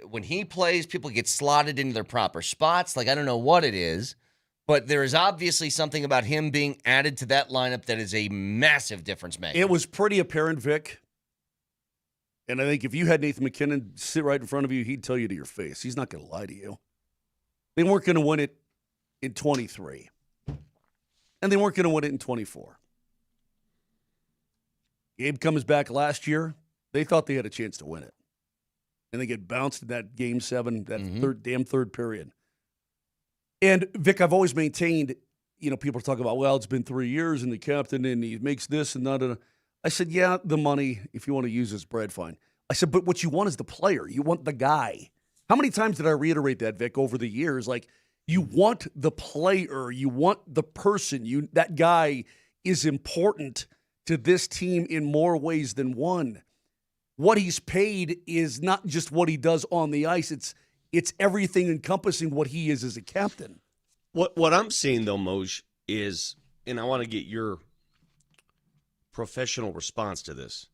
when he plays, people get slotted into their proper spots. Like, I don't know what it is, but there is obviously something about him being added to that lineup that is a massive difference maker. It was pretty apparent, Vic. And I think if you had Nathan McKinnon sit right in front of you, he'd tell you to your face. He's not going to lie to you. They weren't going to win it in 23. And they weren't going to win it in 24. Gabe comes back last year. They thought they had a chance to win it. And they get bounced in that Game 7, that third period. And, Vic, I've always maintained, people are talking about, well, it's been 3 years and the captain and he makes this and that. I said, yeah, the money, if you want to use this bread, fine. I said, but what you want is the player. You want the guy. How many times did I reiterate that, Vic, over the years? Like, you want the player. You want the person. That guy is important to this team in more ways than one. What he's paid is not just what he does on the ice. It's everything encompassing what he is as a captain. What I'm seeing, though, Moj, is, and I want to get your professional response to this.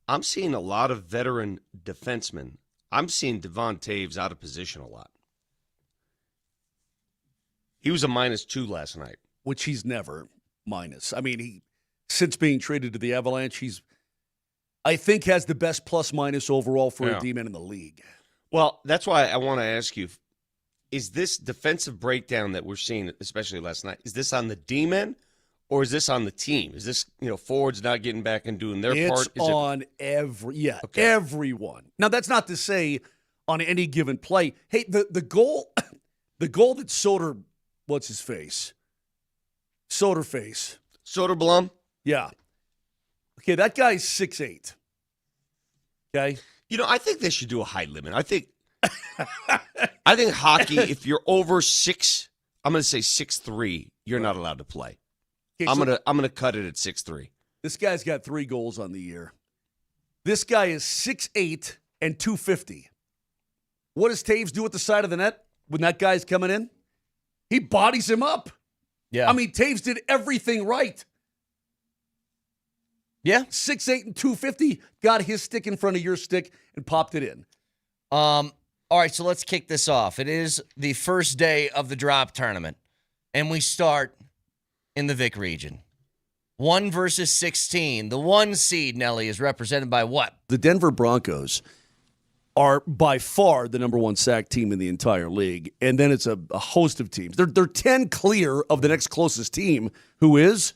I'm seeing a lot of veteran defensemen. I'm seeing Devon Taves out of position a lot. He was a -2 last night. Which he's never minus. I mean, since being traded to the Avalanche, I think has the best plus-minus overall for a D-man in the league. Well, that's why I want to ask you, is this defensive breakdown that we're seeing, especially last night, is this on the D-men? Or is this on the team? Is this, forwards not getting back and doing their part? It's on everyone. Now, that's not to say on any given play. Hey, the goal that Soder, what's his face? Soderblom? Yeah. Okay, that guy's 6'8". Okay? I think they should do a height limit. I think hockey, if you're over 6, I'm going to say 6'3", you're not allowed to play. Okay, I'm gonna cut it at 6'3". This guy's got 3 goals on the year. This guy is 6'8" and 250. What does Taves do at the side of the net when that guy's coming in? He bodies him up. Yeah. I mean, Taves did everything right. Yeah. 6'8" and 250, got his stick in front of your stick and popped it in. All right, so let's kick this off. It is the first day of the drop tournament, and we start in the Vic region. 1 versus 16. The 1 seed, Nelly, is represented by what? The Denver Broncos are by far the number 1 sack team in the entire league, and then it's a host of teams. They're 10 clear of the next closest team, who is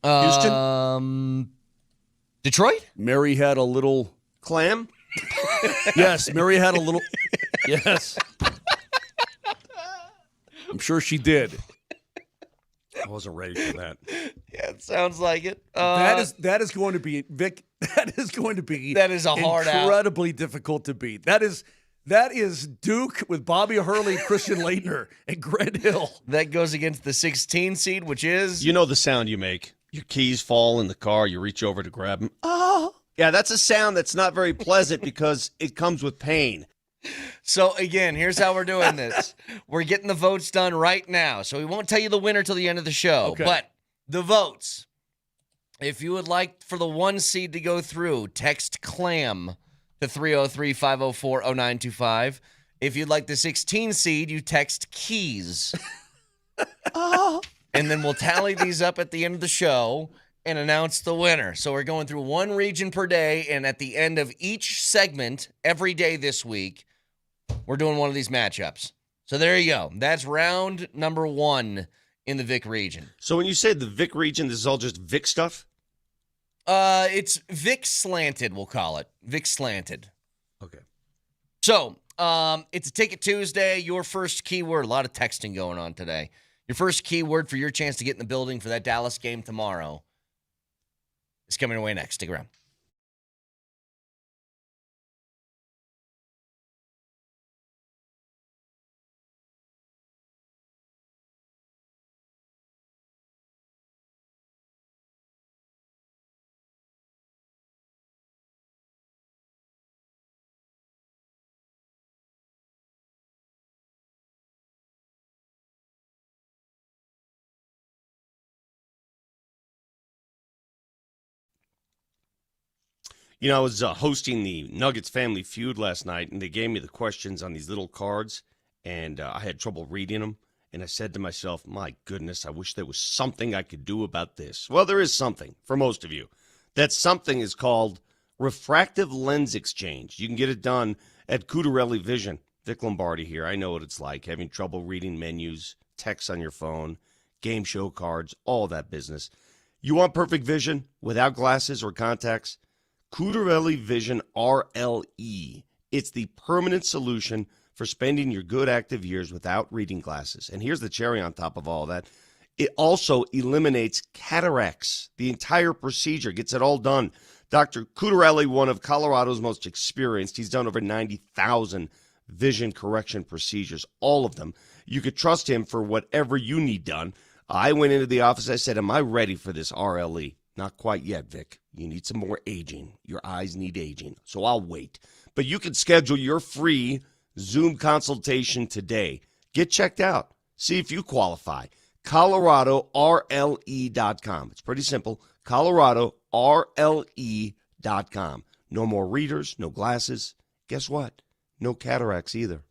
Houston? Detroit? Mary had a little... Clam? Yes, Mary had a little... Yes. I'm sure she did. I wasn't ready for that. Yeah, it sounds like it. That is going to be, Vic, that is going to be that is a hard incredibly difficult to beat. That is Duke with Bobby Hurley, Christian Leitner, and Grant Hill. That goes against the 16 seed, which is... You know the sound you make. Your keys fall in the car, you reach over to grab them. Oh! Yeah, that's a sound that's not very pleasant because it comes with pain. So, again, here's how we're doing this. We're getting the votes done right now, so we won't tell you the winner till the end of the show. Okay. But the votes, if you would like for the 1 seed to go through, text CLAM to 303-504-0925. If you'd like the 16 seed, you text KEYS. Oh. And then we'll tally these up at the end of the show and announce the winner. So we're going through 1 region per day, and at the end of each segment, every day this week, we're doing one of these matchups. So there you go. That's round number 1 in the Vic region. So when you say the Vic region, this is all just Vic stuff? It's Vic slanted, we'll call it. Vic slanted. Okay. So it's a Ticket Tuesday. Your first keyword, a lot of texting going on today. Your first keyword for your chance to get in the building for that Dallas game tomorrow is coming away next. Stick around. You know, I was hosting the Nuggets Family Feud last night, and they gave me the questions on these little cards, and I had trouble reading them. And I said to myself, my goodness, I wish there was something I could do about this. Well, there is something for most of you. That something is called refractive lens exchange. You can get it done at Cudarelli Vision. Vic Lombardi here. I know what it's like, having trouble reading menus, text on your phone, game show cards, all that business. You want perfect vision without glasses or contacts? Cudarelli Vision RLE. It's the permanent solution for spending your good active years without reading glasses. And here's the cherry on top of all that. It also eliminates cataracts. The entire procedure gets it all done. Dr. Cudarelli, one of Colorado's most experienced, he's done over 90,000 vision correction procedures, all of them. You could trust him for whatever you need done. I went into the office. I said, am I ready for this RLE? Not quite yet, Vic. You need some more aging. Your eyes need aging. So I'll wait. But you can schedule your free Zoom consultation today. Get checked out. See if you qualify. ColoradoRLE.com. It's pretty simple. ColoradoRLE.com. No more readers, no glasses. Guess what? No cataracts either.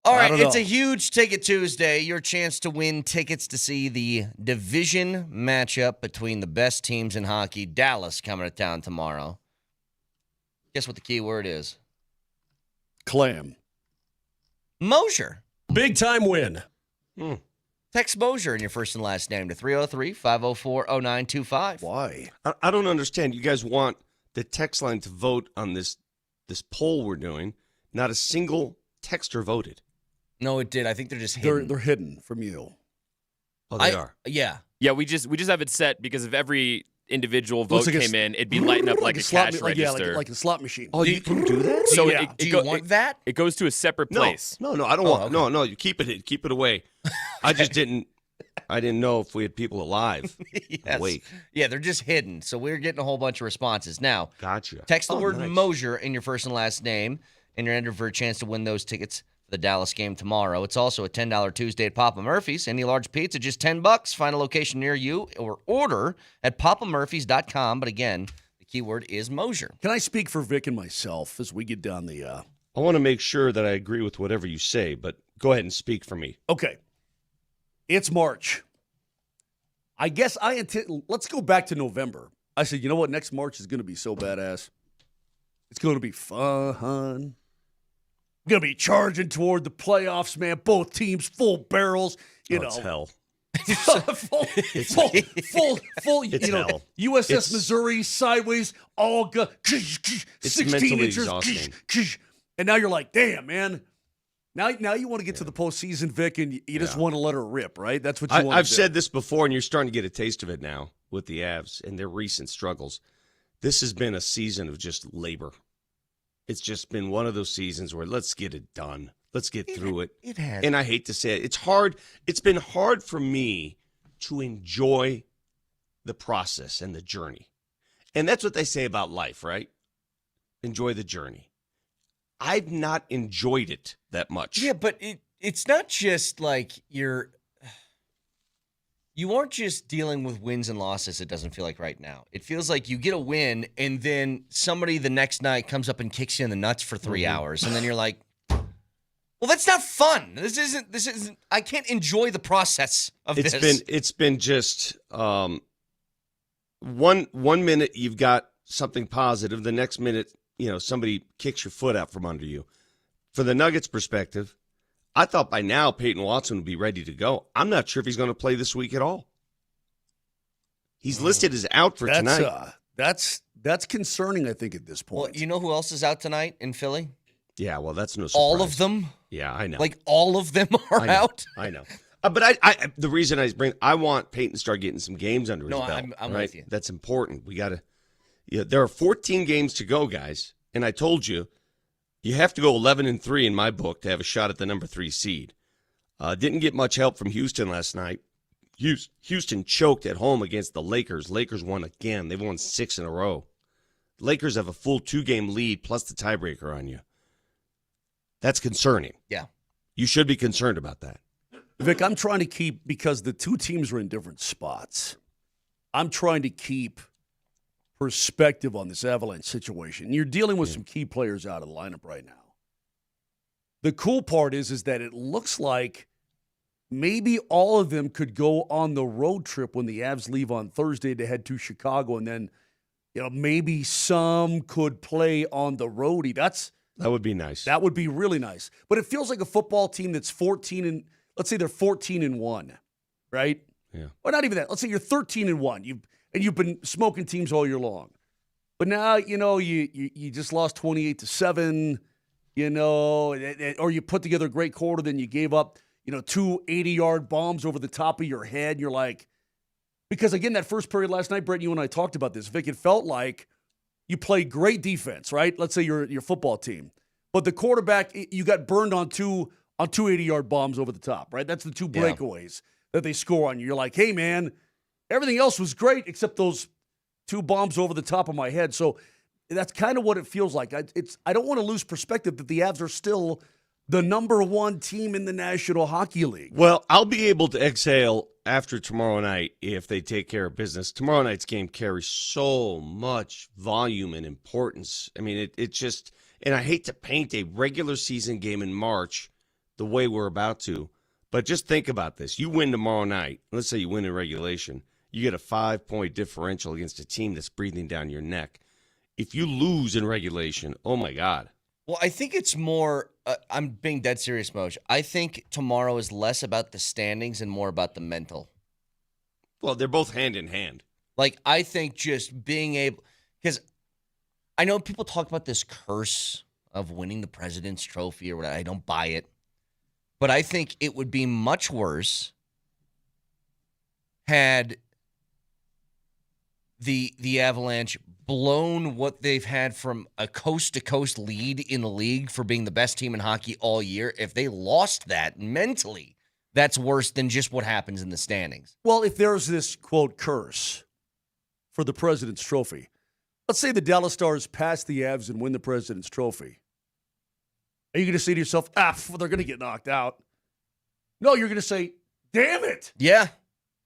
All I right, don't it's know. a huge Ticket Tuesday. Your chance to win tickets to see the division matchup between the best teams in hockey. Dallas coming to town tomorrow. Guess what the key word is? Clam. Moser. Big time win. Text Moser in your first and last name to 303-504-0925. Why? I don't understand. You guys want the text line to vote on this poll we're doing. Not a single texter voted. No, it did. I think they're just hidden. They're hidden from you. Oh, they are. Yeah. Yeah, we just have it set because if every individual vote Looks like came in, it'd be lighting up like a slot cash ma- like, register. Yeah, like a slot machine. Oh, you can do that? So Yeah. Do you want that? It goes to a separate place. No, I don't want. No, you keep it away. I just didn't. I didn't know if we had people alive. Yes. Wait. Yeah, they're just hidden. So we're getting a whole bunch of responses. Now, Gotcha. text the word nice. Moser in your first and last name, and you're entered for a chance to win those tickets for the Dallas game tomorrow. It's also a $10 Tuesday at Papa Murphy's. Any large pizza, just $10. Find a location near you or order at papamurphys.com. But again, the keyword is Moser. Can I speak for Vic and myself as we get down the I want to make sure that I agree with whatever you say, but go ahead and speak for me. Okay. It's March. I guess let's go back to November. I said, you know what? Next March is going to be so badass. It's going to be fun. We're going to be charging toward the playoffs, man. Both teams full barrels. You know, It's hell. full. It's hell. USS Missouri sideways, all good. It's 16 mentally inches. exhausting. And now you're like, damn, man. Now you want to get to the postseason, Vic, and you just want to let her rip, right? That's what you want to do. I've said this before, and you're starting to get a taste of it now with the Avs and their recent struggles. This has been a season of just labor. It's just been one of those seasons where let's get it done. Let's get through it. It has. And I hate to say it. It's hard. It's been hard for me to enjoy the process and the journey. And that's what they say about life, right? Enjoy the journey. I've not enjoyed it that much. Yeah, but it's not just like you aren't just dealing with wins and losses, it doesn't feel like right now. It feels like you get a win, and then somebody the next night comes up and kicks you in the nuts for 3 hours, and then you're like, well, that's not fun. This isn't I can't enjoy the process of this. It's been just one minute you've got something positive, the next minute, somebody kicks your foot out from under you. For the Nuggets perspective, I thought by now Peyton Watson would be ready to go. I'm not sure if he's going to play this week at all. He's listed as out for tonight. That's concerning, I think, at this point. Well, you know who else is out tonight in Philly? Yeah, well, that's no surprise. All of them? Yeah, I know. Like all of them are out? I know. But I the reason I want Peyton to start getting some games under his belt. I'm right? with you. That's important. We got to. There are 14 games to go, guys, and I told you, you have to go 11-3 in my book to have a shot at the number 3 seed. Didn't get much help from Houston last night. Houston choked at home against the Lakers. Lakers won again. They've won 6 in a row. Lakers have a full 2-game lead plus the tiebreaker on you. That's concerning. Yeah. You should be concerned about that. Vic, I'm trying to keep, because the two teams are in different spots, I'm trying to keep perspective on this Avalanche situation. You're dealing with some key players out of the lineup right now. The cool part is that it looks like maybe all of them could go on the road trip when the Avs leave on Thursday to head to Chicago, and then maybe some could play on the roadie. That would be nice. That would be really nice. But it feels like a football team that's 14 and let's say they're 14-1, right? Yeah. Or not even that. Let's say you're 13-1. You've been smoking teams all year long. But now, you just lost 28-7, or you put together a great quarter, then you gave up, 2 80-yard bombs over the top of your head. You're like, because again, that first period last night, Brett, you and I talked about this, Vic, it felt like you played great defense, right? Let's say your football team. But the quarterback, you got burned on two 80-yard bombs over the top, right? That's the 2 breakaways that they score on you. You're like, hey, man, everything else was great except those 2 bombs over the top of my head. So that's kind of what it feels like. I don't want to lose perspective that the Avs are still the number 1 team in the National Hockey League. Well, I'll be able to exhale after tomorrow night if they take care of business. Tomorrow night's game carries so much volume and importance. I mean, it just – and I hate to paint a regular season game in March the way we're about to, but just think about this. You win tomorrow night. Let's say you win in regulation. You get a 5-point differential against a team that's breathing down your neck. If you lose in regulation, oh, my God. Well, I think it's more, I'm being dead serious, Moj. I think tomorrow is less about the standings and more about the mental. Well, they're both hand in hand. Like, I think just being able, because I know people talk about this curse of winning the President's Trophy or whatever. I don't buy it. But I think it would be much worse had the Avalanche blown what they've had from a coast-to-coast lead in the league for being the best team in hockey all year. If they lost that mentally, that's worse than just what happens in the standings. Well, if there's this, quote, curse for the President's Trophy, let's say the Dallas Stars pass the Avs and win the President's Trophy. Are you going to say to yourself, they're going to get knocked out? No, you're going to say, damn it. Yeah.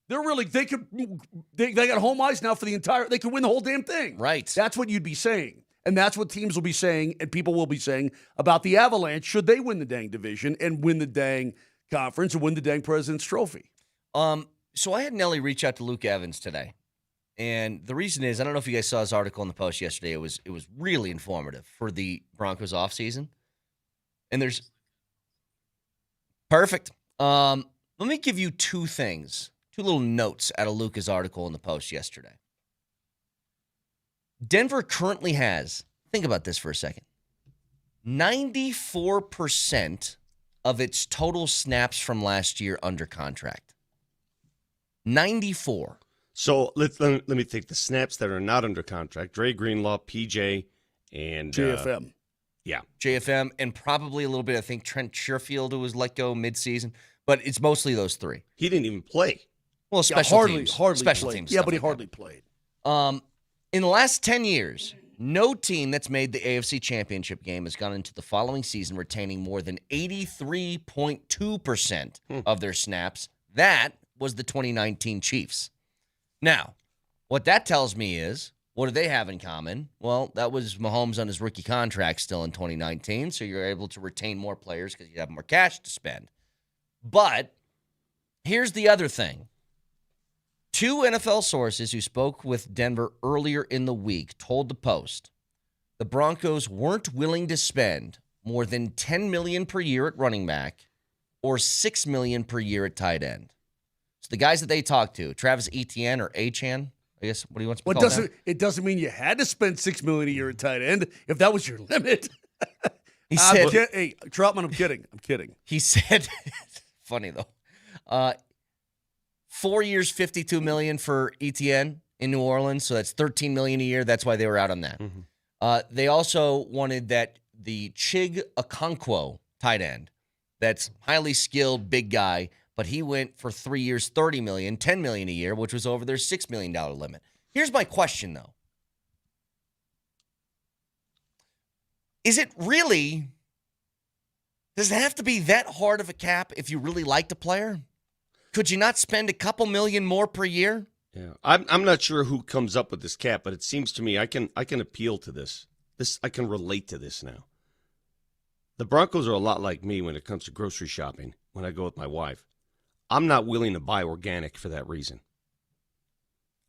They got home ice now for the entire, they could win the whole damn thing. Right. That's what you'd be saying. And that's what teams will be saying and people will be saying about the Avalanche should they win the dang division and win the dang conference and win the dang President's Trophy. So I had Nelly reach out to Luke Evans today. And the reason is, I don't know if you guys saw his article in the Post yesterday. It was really informative for the Broncos offseason. And there's perfect. Let me give you two little notes out of Luca's article in the Post yesterday. Denver currently has, think about this for a second, 94% of its total snaps from last year under contract. 94. So let me think. The snaps that are not under contract: Dre Greenlaw, PJ, and JFM. JFM, and probably a little bit, I think, Trent Sherfield, who was let go midseason. But it's mostly those three. He didn't even play. Well, special teams. Special played. teams. Yeah, but he like hardly played. In the last 10 years, no team that's made the AFC Championship game has gone into the following season retaining more than 83.2% of their snaps. That was the 2019 Chiefs. Now, what that tells me is, what do they have in common? Well, that was Mahomes on his rookie contract still in 2019, so you're able to retain more players because you have more cash to spend. But here's the other thing. Two NFL sources who spoke with Denver earlier in the week told the Post the Broncos weren't willing to spend more than $10 million per year at running back or $6 million per year at tight end. So the guys that they talked to, Travis Etienne or Achan, I guess, what do you want to be called now? It doesn't mean you had to spend $6 million a year at tight end if that was your limit. He said, hey, Troutman, I'm kidding. He said, funny though, 4 years, $52 million for Etienne in New Orleans, so that's $13 million a year. That's why they were out on that. Mm-hmm. They also wanted the Chig Okonkwo tight end, that's highly skilled, big guy, but he went for 3 years, $30 million, $10 million a year, which was over their $6 million limit. Here's my question, though. Is it really, does it have to be that hard of a cap if you really liked a player? Could you not spend a couple million more per year? Yeah, I'm not sure who comes up with this cap, but it seems to me I can appeal to this. I can relate to this now. The Broncos are a lot like me when it comes to grocery shopping when I go with my wife. I'm not willing to buy organic for that reason.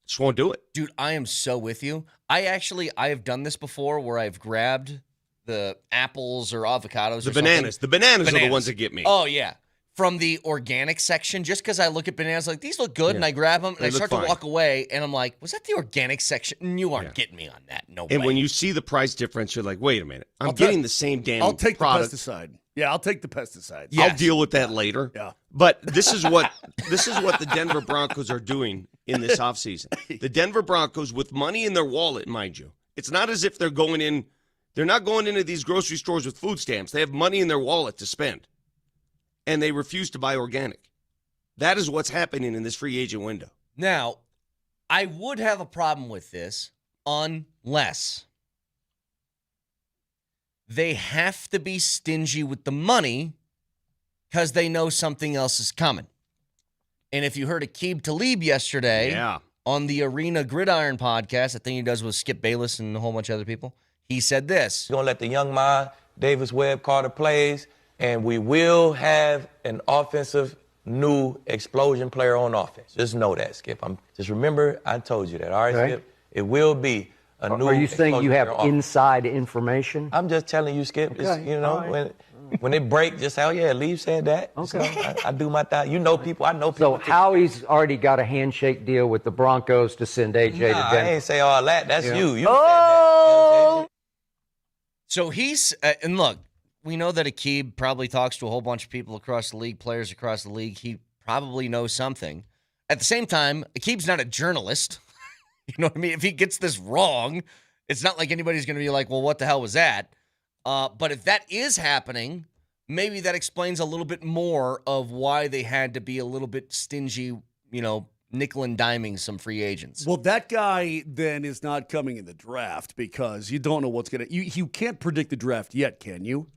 Just won't do it. Dude, I am so with you. I have done this before where I've grabbed the apples or avocados The bananas are the ones that get me. Oh, yeah. From the organic section, just because I look at bananas like, these look good, and I grab them, and I start to walk away, and I'm like, was that the organic section? You aren't getting me on that. No way. And when you see the price difference, you're like, wait a minute. I'm getting the same damn I'll take product. the pesticide. Yeah, I'll take the pesticide. Yes. I'll deal with that later. Yeah. But this is what the Denver Broncos are doing in this offseason. The Denver Broncos, with money in their wallet, mind you. It's not as if they're not going into these grocery stores with food stamps. They have money in their wallet to spend. And they refuse to buy organic. That is what's happening in this free agent window. Now, I would have a problem with this unless they have to be stingy with the money because they know something else is coming. And if you heard Aqib Talib yesterday on the Arena Gridiron podcast, I think he does with Skip Bayless and a whole bunch of other people, he said this. We're going to let the young mind, Davis Webb Carter plays, and we will have an offensive new explosion player on offense. Just know that, Skip. Just remember I told you that. All right, Skip? It will be a new. Are you saying you have exposure to inside information? I'm just telling you, Skip. It's, Okay, you know, all right. when it break, just say, oh yeah, Lee said that. Okay. So I do my thing. You know people. I know people. So Howie's already got a handshake deal with the Broncos to send AJ to Nah, I Denver. ain't say all that. That's Yeah. you. You Oh! So he's and look, we know that Aqib probably talks to a whole bunch of people across the league, players across the league. He probably knows something. At the same time, Aqib's not a journalist. You know what I mean? If he gets this wrong, it's not like anybody's going to be like, well, what the hell was that? But if that is happening, maybe that explains a little bit more of why they had to be a little bit stingy, nickel and diming some free agents. Well, that guy then is not coming in the draft because you don't know what's going to. You can't predict the draft yet, can you?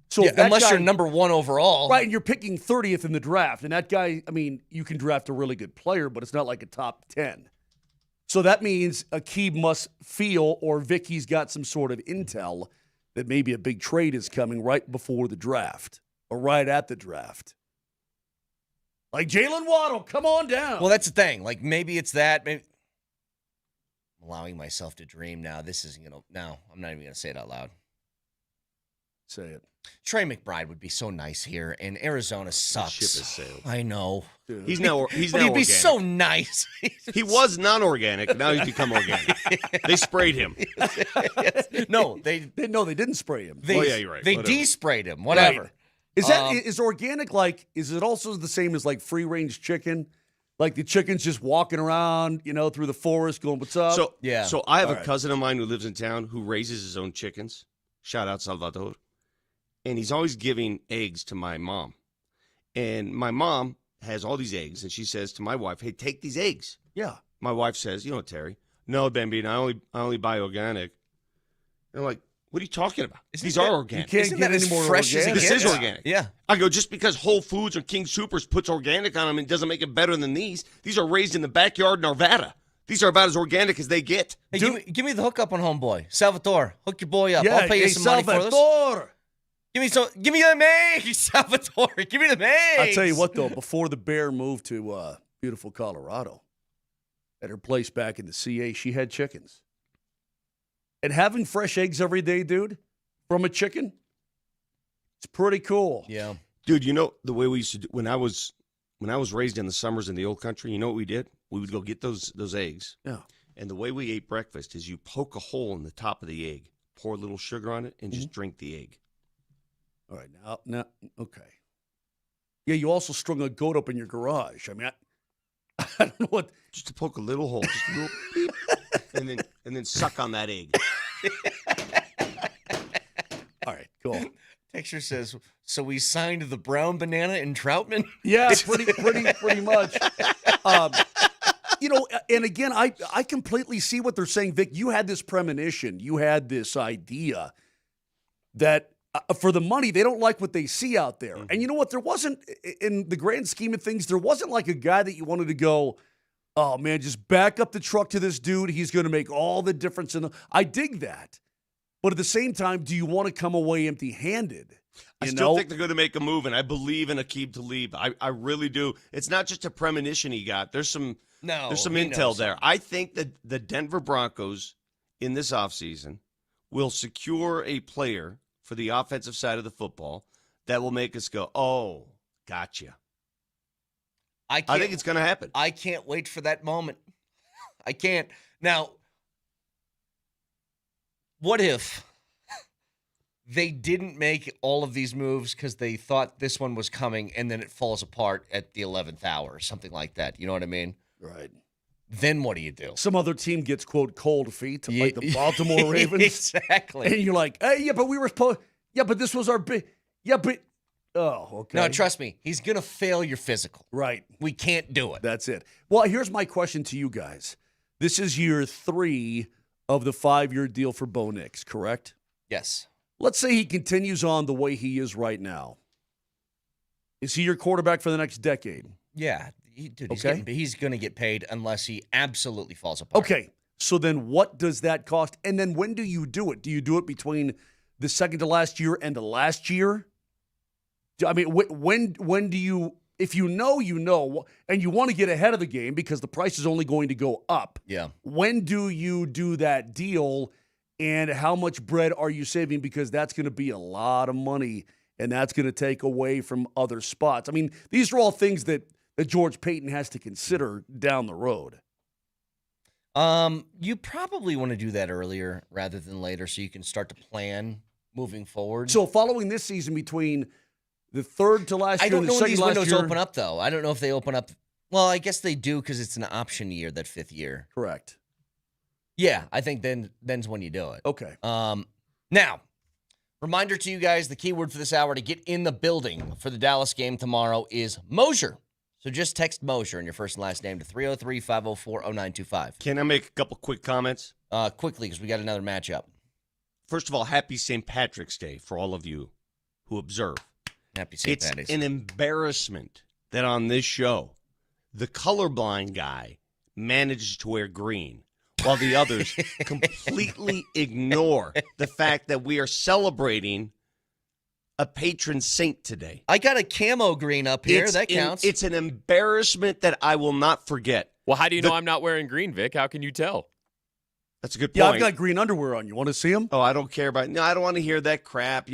So Yeah, if that unless guy- you're number one overall. right, and you're picking 30th in the draft, and that guy, I mean, you can draft a really good player, but it's not like a top 10. So that means Aqib must feel, or Vicky's got some sort of intel that maybe a big trade is coming right before the draft or right at the draft. Like Jalen Waddle, come on down. Well, that's the thing. Like, maybe it's that. Maybe I'm allowing myself to dream now. This isn't going to. No, I'm not even going to say it out loud. Say it. Trey McBride would be so nice here, and Arizona sucks. ship has sailed. I know. Dude. He's now But now he'd be organic. so nice. He was non-organic. Now he's become organic. They sprayed him. No, they they didn't spray him. Oh, yeah, you're right. They Whatever. de-sprayed him. Whatever. Right. Is that is organic like? Is it also the same as like free range chicken? Like the chicken's just walking around, through the forest, going, "What's up?" So Yeah. So I have All a right. cousin of mine who lives in town who raises his own chickens. Shout out Salvador. And he's always giving eggs to my mom. And my mom has all these eggs, and she says to my wife, "Hey, take these eggs." yeah, My wife says, Terry, no, Bambino, I only buy organic. And I'm like, what are you talking about? These are organic. can't Isn't get that any as more fresh as it organic. This gets? is organic. Yeah. I go, just because Whole Foods or King Soopers puts organic on them, it doesn't make it better than these. These are raised in the backyard in Arvada. These are about as organic as they get. Hey, give me the hookup on homeboy. Salvatore, hook your boy up. yeah. I'll pay you Hey, some money for this. Salvador. Give me the eggs, Salvatore. Give me the eggs. I'll tell you what, though, before the Bear moved to beautiful Colorado, at her place back in the CA, she had chickens. And having fresh eggs every day, dude, from a chicken, it's pretty cool. Yeah. Dude, the way we used to do when I was raised in the summers in the old country, you know what we did? We would go get those eggs. Yeah. And the way we ate breakfast is you poke a hole in the top of the egg, pour a little sugar on it, and just drink the egg. All right, now, okay. Yeah, you also strung a goat up in your garage. I mean, I don't know what. Just to poke a little hole, just a little beep, and then suck on that egg. All right, cool. Texture says, so we signed the brown banana and Troutman? Yeah, pretty much. And again, I completely see what they're saying, Vic. You had this premonition. You had this idea that for the money, they don't like what they see out there. And you know what? There wasn't, in the grand scheme of things, there wasn't like a guy that you wanted to go, oh, man, just back up the truck to this dude. He's going to make all the difference. I dig that. But at the same time, do you want to come away empty-handed? I still think they're going to make a move, and I believe in Aqib Talib. I really do. It's not just a premonition he got. There's some intel there. I think that the Denver Broncos in this offseason will secure a player for the offensive side of the football that will make us go, oh, gotcha. I think it's going to happen. I can't wait for that moment. I can't. Now, what if they didn't make all of these moves because they thought this one was coming and then it falls apart at the 11th hour or something like that? You know what I mean? Right. Then what do you do? Some other team gets, quote, cold feet, like the Baltimore Ravens. Exactly. And you're like, hey, yeah, but we were supposed, yeah, but this was our big, yeah, but, oh, okay. No, trust me, he's going to fail your physical. Right. We can't do it. That's it. Well, here's my question to you guys. This is year 3 of the 5-year deal for Bo Nix, correct? Yes. Let's say he continues on the way he is right now. Is he your quarterback for the next decade? Yeah. Okay. He's going to get paid unless he absolutely falls apart. Okay. So then what does that cost? And then when do you do it? Do you do it between the second to last year and the last year? I mean, when do you if you know, and you want to get ahead of the game because the price is only going to go up. Yeah. When do you do that deal, and how much bread are you saving? Because that's going to be a lot of money, and that's going to take away from other spots. I mean, these are all things that George Payton has to consider down the road. You probably want to do that earlier rather than later so you can start to plan moving forward. So following this season between the third to last I year don't and know the when these second last windows year. open up, though. I don't know if they open up. Well, I guess they do because it's an option year, that 5th year. Correct. Yeah, I think then's when you do it. Okay. Now, reminder to you guys, the keyword for this hour to get in the building for the Dallas game tomorrow is Moser. So just text Moser and your first and last name to 303-504-0925. Can I make a couple quick comments? Quickly, because we got another matchup. First of all, happy St. Patrick's Day for all of you who observe. Happy St. It's Patty's. an embarrassment that on this show, the colorblind guy manages to wear green, while the others completely ignore the fact that we are celebrating a patron saint today. I got a camo green up here. That counts. It's an embarrassment that I will not forget. Well, how do you know I'm not wearing green, Vic? How can you tell? That's a good point. Yeah, I've got green underwear on. You want to see them? Oh, I don't care about. No, I don't want to hear that crap.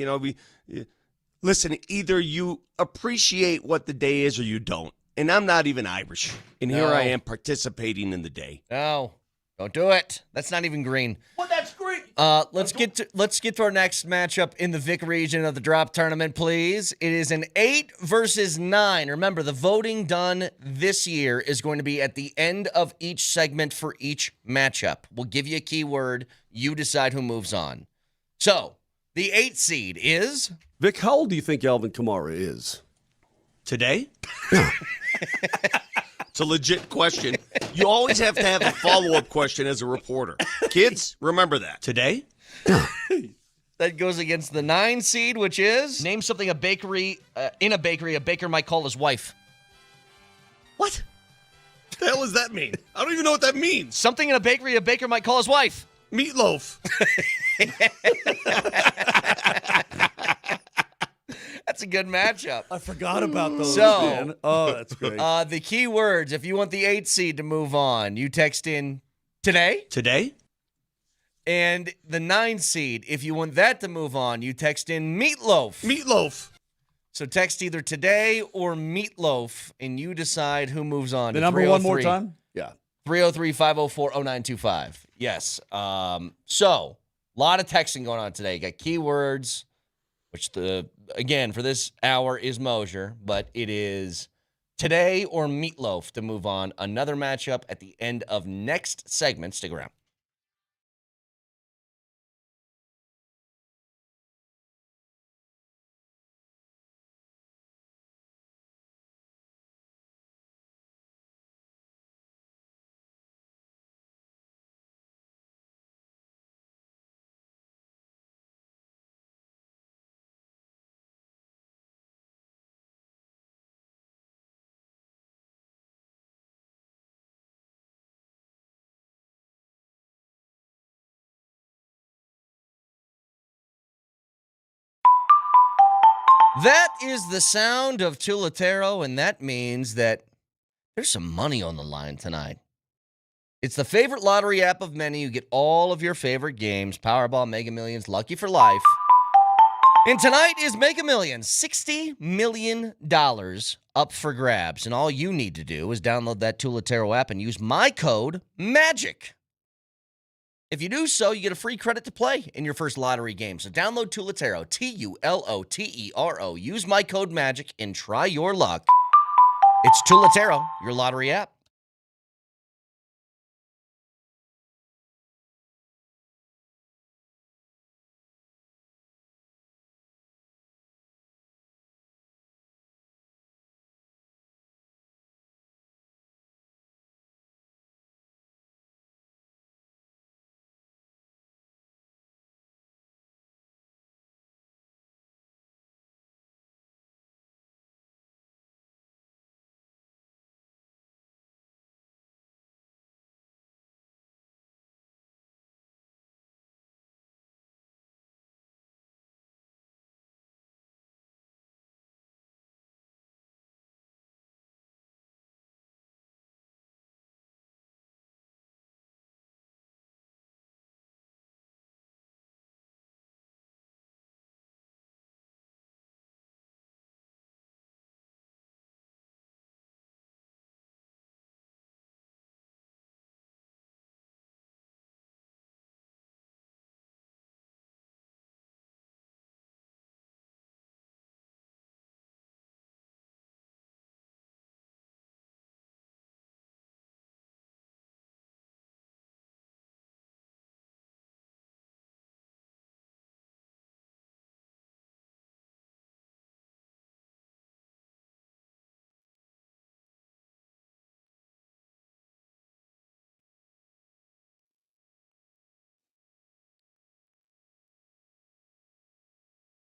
Listen. Either you appreciate what the day is, or you don't. And I'm not even Irish, and here I am participating in the day. No, don't do it. That's not even green. Well, that's great. Let's get to our next matchup in the Vic region of the drop tournament, please. It is an 8 versus 9. Remember, the voting done this year is going to be at the end of each segment for each matchup. We'll give you a keyword. You decide who moves on. So, the 8 seed is... Vic, how old do you think Alvin Kamara is? Today? It's a legit question. You always have to have a follow-up question as a reporter. Kids, remember that. Today? That goes against the 9 seed, which is... Name something a bakery a baker might call his wife. What? The hell does that mean? I don't even know what that means. Something in a baker might call his wife. Meatloaf. That's a good matchup. I forgot about those, So- man. Oh, that's great. The key words, if you want the 8 seed to move on, you text in today. Today? And the 9 seed, if you want that to move on, you text in meatloaf. Meatloaf. So text either today or meatloaf, and you decide who moves on. The to number one more 303 time? Yeah. 303-504-0925. Yes. So, a lot of texting going on today. You got keywords, which again for this hour is Moser, but it is today or meatloaf to move on. Another matchup at the end of next segment. Stick around. That is the sound of Tulatero, and that means that there's some money on the line tonight. It's the favorite lottery app of many. You get all of your favorite games, Powerball, Mega Millions, Lucky for Life. And tonight is Mega Millions, $60 million up for grabs. And all you need to do is download that Tulatero app and use my code, MAGIC. If you do so, you get a free credit to play in your first lottery game. So download Tulatero, Tulotero. Use my code MAGIC and try your luck. It's Tulatero, your lottery app.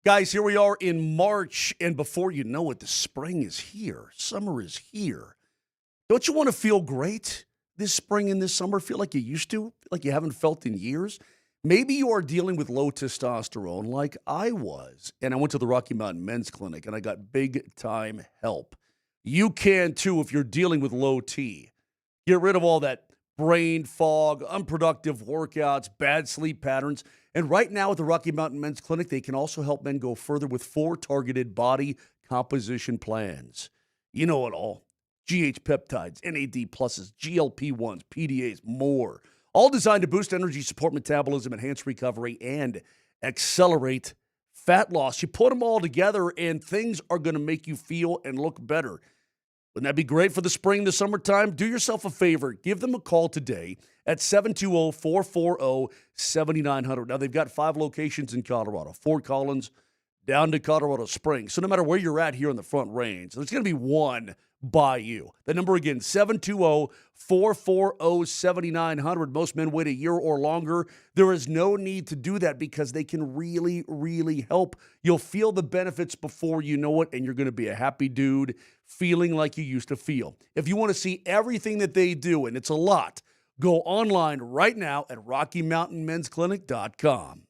Guys, here we are in March, and before you know it, the spring is here. Summer is here. Don't you want to feel great this spring and this summer? Feel like you used to? Like you haven't felt in years? Maybe you are dealing with low testosterone like I was, and I went to the Rocky Mountain Men's Clinic, and I got big-time help. You can, too, if you're dealing with low T. Get rid of all that brain fog, unproductive workouts, bad sleep patterns. And right now at the Rocky Mountain Men's Clinic, they can also help men go further with 4 targeted body composition plans. You know it all. GH peptides, NAD pluses, GLP-1s, PDAs, more. All designed to boost energy, support metabolism, enhance recovery, and accelerate fat loss. You put them all together, and things are going to make you feel and look better. Wouldn't that be great for the spring, the summertime? Do yourself a favor. Give them a call today at 720-440-7900. Now, they've got 5 locations in Colorado, Fort Collins down to Colorado Springs. So no matter where you're at here in the Front Range, there's going to be one by you. The number again, 720-440-7900. Most men wait a year or longer. There is no need to do that because they can really, really help. You'll feel the benefits before you know it, and you're going to be a happy dude feeling like you used to feel. If you want to see everything that they do, and it's a lot, go online right now at RockyMountainMen'sClinic.com.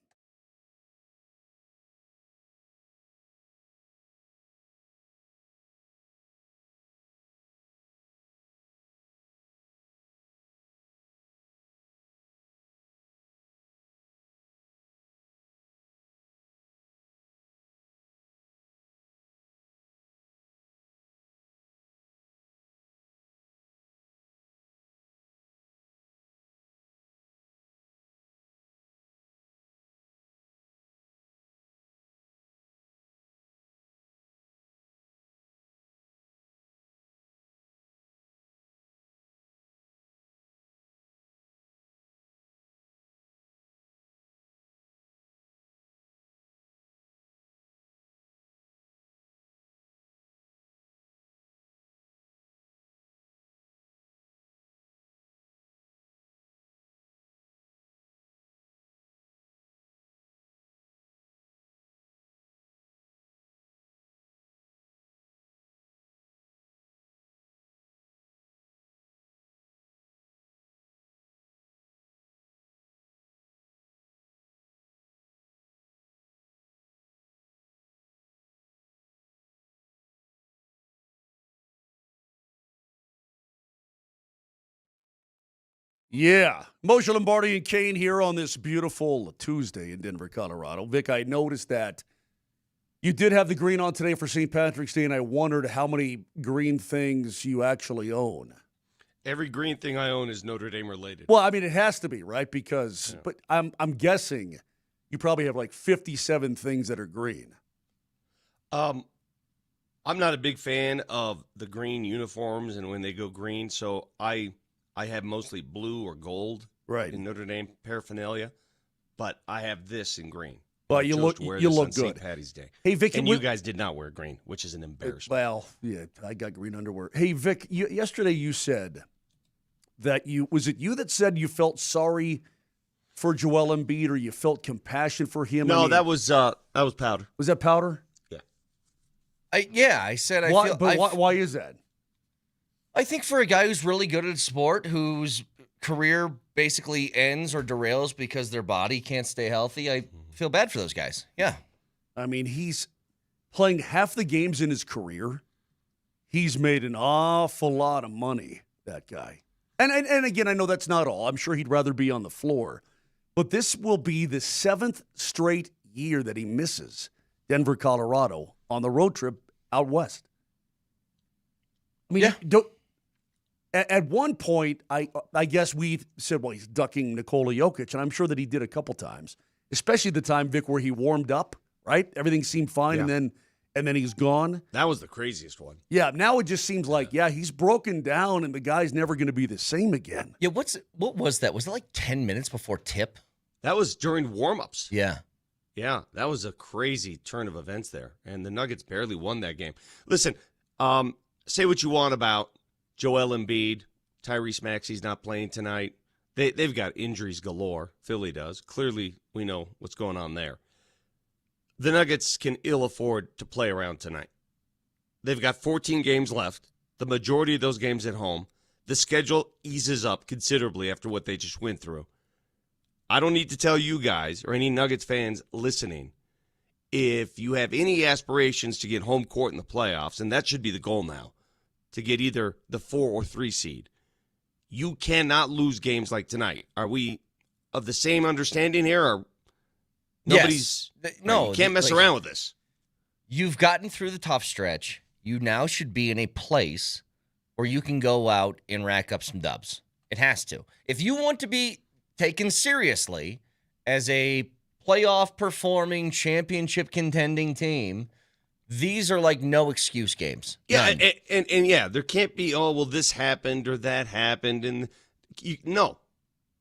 Yeah. Moser, Lombardi, and Kane here on this beautiful Tuesday in Denver, Colorado. Vic, I noticed that you did have the green on today for St. Patrick's Day, and I wondered how many green things you actually own. Every green thing I own is Notre Dame related. Well, I mean, it has to be, right? Because, but I'm guessing you probably have like 57 things that are green. I'm not a big fan of the green uniforms and when they go green, so I have mostly blue or gold in Notre Dame paraphernalia, but I have this in green. Well, you look good. St. Patty's Day. Hey, Vic, and you guys did not wear green, which is an embarrassment. Well, yeah, I got green underwear. Hey, Vic, yesterday you said that was it you that said you felt sorry for Joel Embiid or you felt compassion for him? No, that was Powder. Was that Powder? Yeah. I said I why, feel. But why is that? I think for a guy who's really good at sport, whose career basically ends or derails because their body can't stay healthy, I feel bad for those guys. Yeah. I mean, he's playing half the games in his career. He's made an awful lot of money, that guy. And again, I know that's not all. I'm sure he'd rather be on the floor. But this will be the 7th straight year that he misses Denver, Colorado on the road trip out west. I mean, at one point, I guess we said, well, he's ducking Nikola Jokic, and I'm sure that he did a couple times, especially the time, Vic, where he warmed up, right? Everything seemed fine, and then he's gone. That was the craziest one. Yeah, now it just seems like, he's broken down, and the guy's never going to be the same again. Yeah, what was that? Was it like 10 minutes before tip? That was during warm-ups. Yeah. Yeah, that was a crazy turn of events there, and the Nuggets barely won that game. Listen, say what you want about Joel Embiid, Tyrese Maxey's not playing tonight. They've got injuries galore. Philly does. Clearly, we know what's going on there. the Nuggets can ill afford to play around tonight. They've got 14 games left, the majority of those games at home. The schedule eases up considerably after what they just went through. I don't need to tell you guys or any Nuggets fans listening, if you have any aspirations to get home court in the playoffs, and that should be the goal now, to get either the 4 or 3 seed, you cannot lose games like tonight. Are we of the same understanding here? Or nobody's No, you can't mess around with this. You've gotten through the tough stretch. You now should be in a place where you can go out and rack up some dubs. It has to. If you want to be taken seriously as a playoff performing, championship contending team, these are like no excuse games. Yeah, None. and yeah, there can't be, oh, well, this happened or that happened. And no.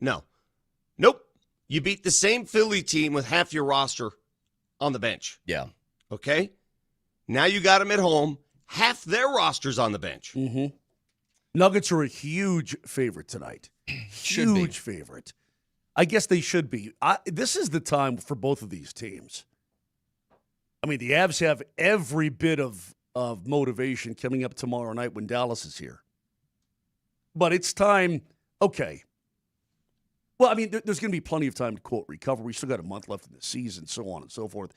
Nope. You beat the same Philly team with half your roster on the bench. Yeah. Okay? Now you got them at home. Half their roster's on the bench. Mm-hmm. Nuggets are a huge favorite tonight. Should be. Huge favorite. I guess they should be. This is the time for both of these teams. I mean, the Avs have every bit of motivation coming up tomorrow night when Dallas is here. But it's time, okay. Well, I mean, there's going to be plenty of time to, quote, recover. We still got a month left in the season, so on and so forth.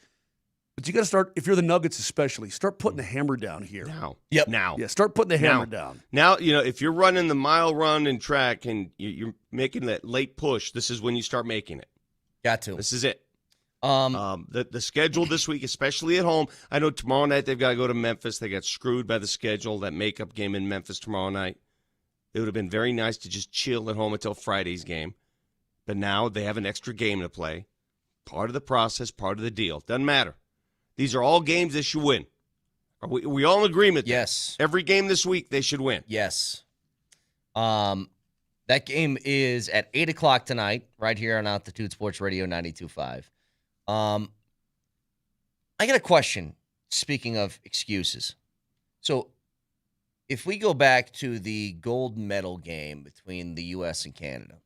But you got to start, if you're the Nuggets especially, start putting the hammer down here. Now. Yep. Now. Yeah, start putting the hammer down. Now, if you're running the mile run in track and you're making that late push, this is when you start making it. Got to. This is it. The schedule this week, especially at home. I know tomorrow night they've got to go to Memphis. They got screwed by the schedule, that makeup game in Memphis tomorrow night. It would have been very nice to just chill at home until Friday's game. But now they have an extra game to play. Part of the process, part of the deal. Doesn't matter. These are all games they should win. Are we all in agreement? Yes. Every game this week they should win. Yes. That game is at 8 o'clock tonight, right here on Altitude Sports Radio 92.5. I got a question, speaking of excuses. So if we go back to the gold medal game between the U.S. and Canada,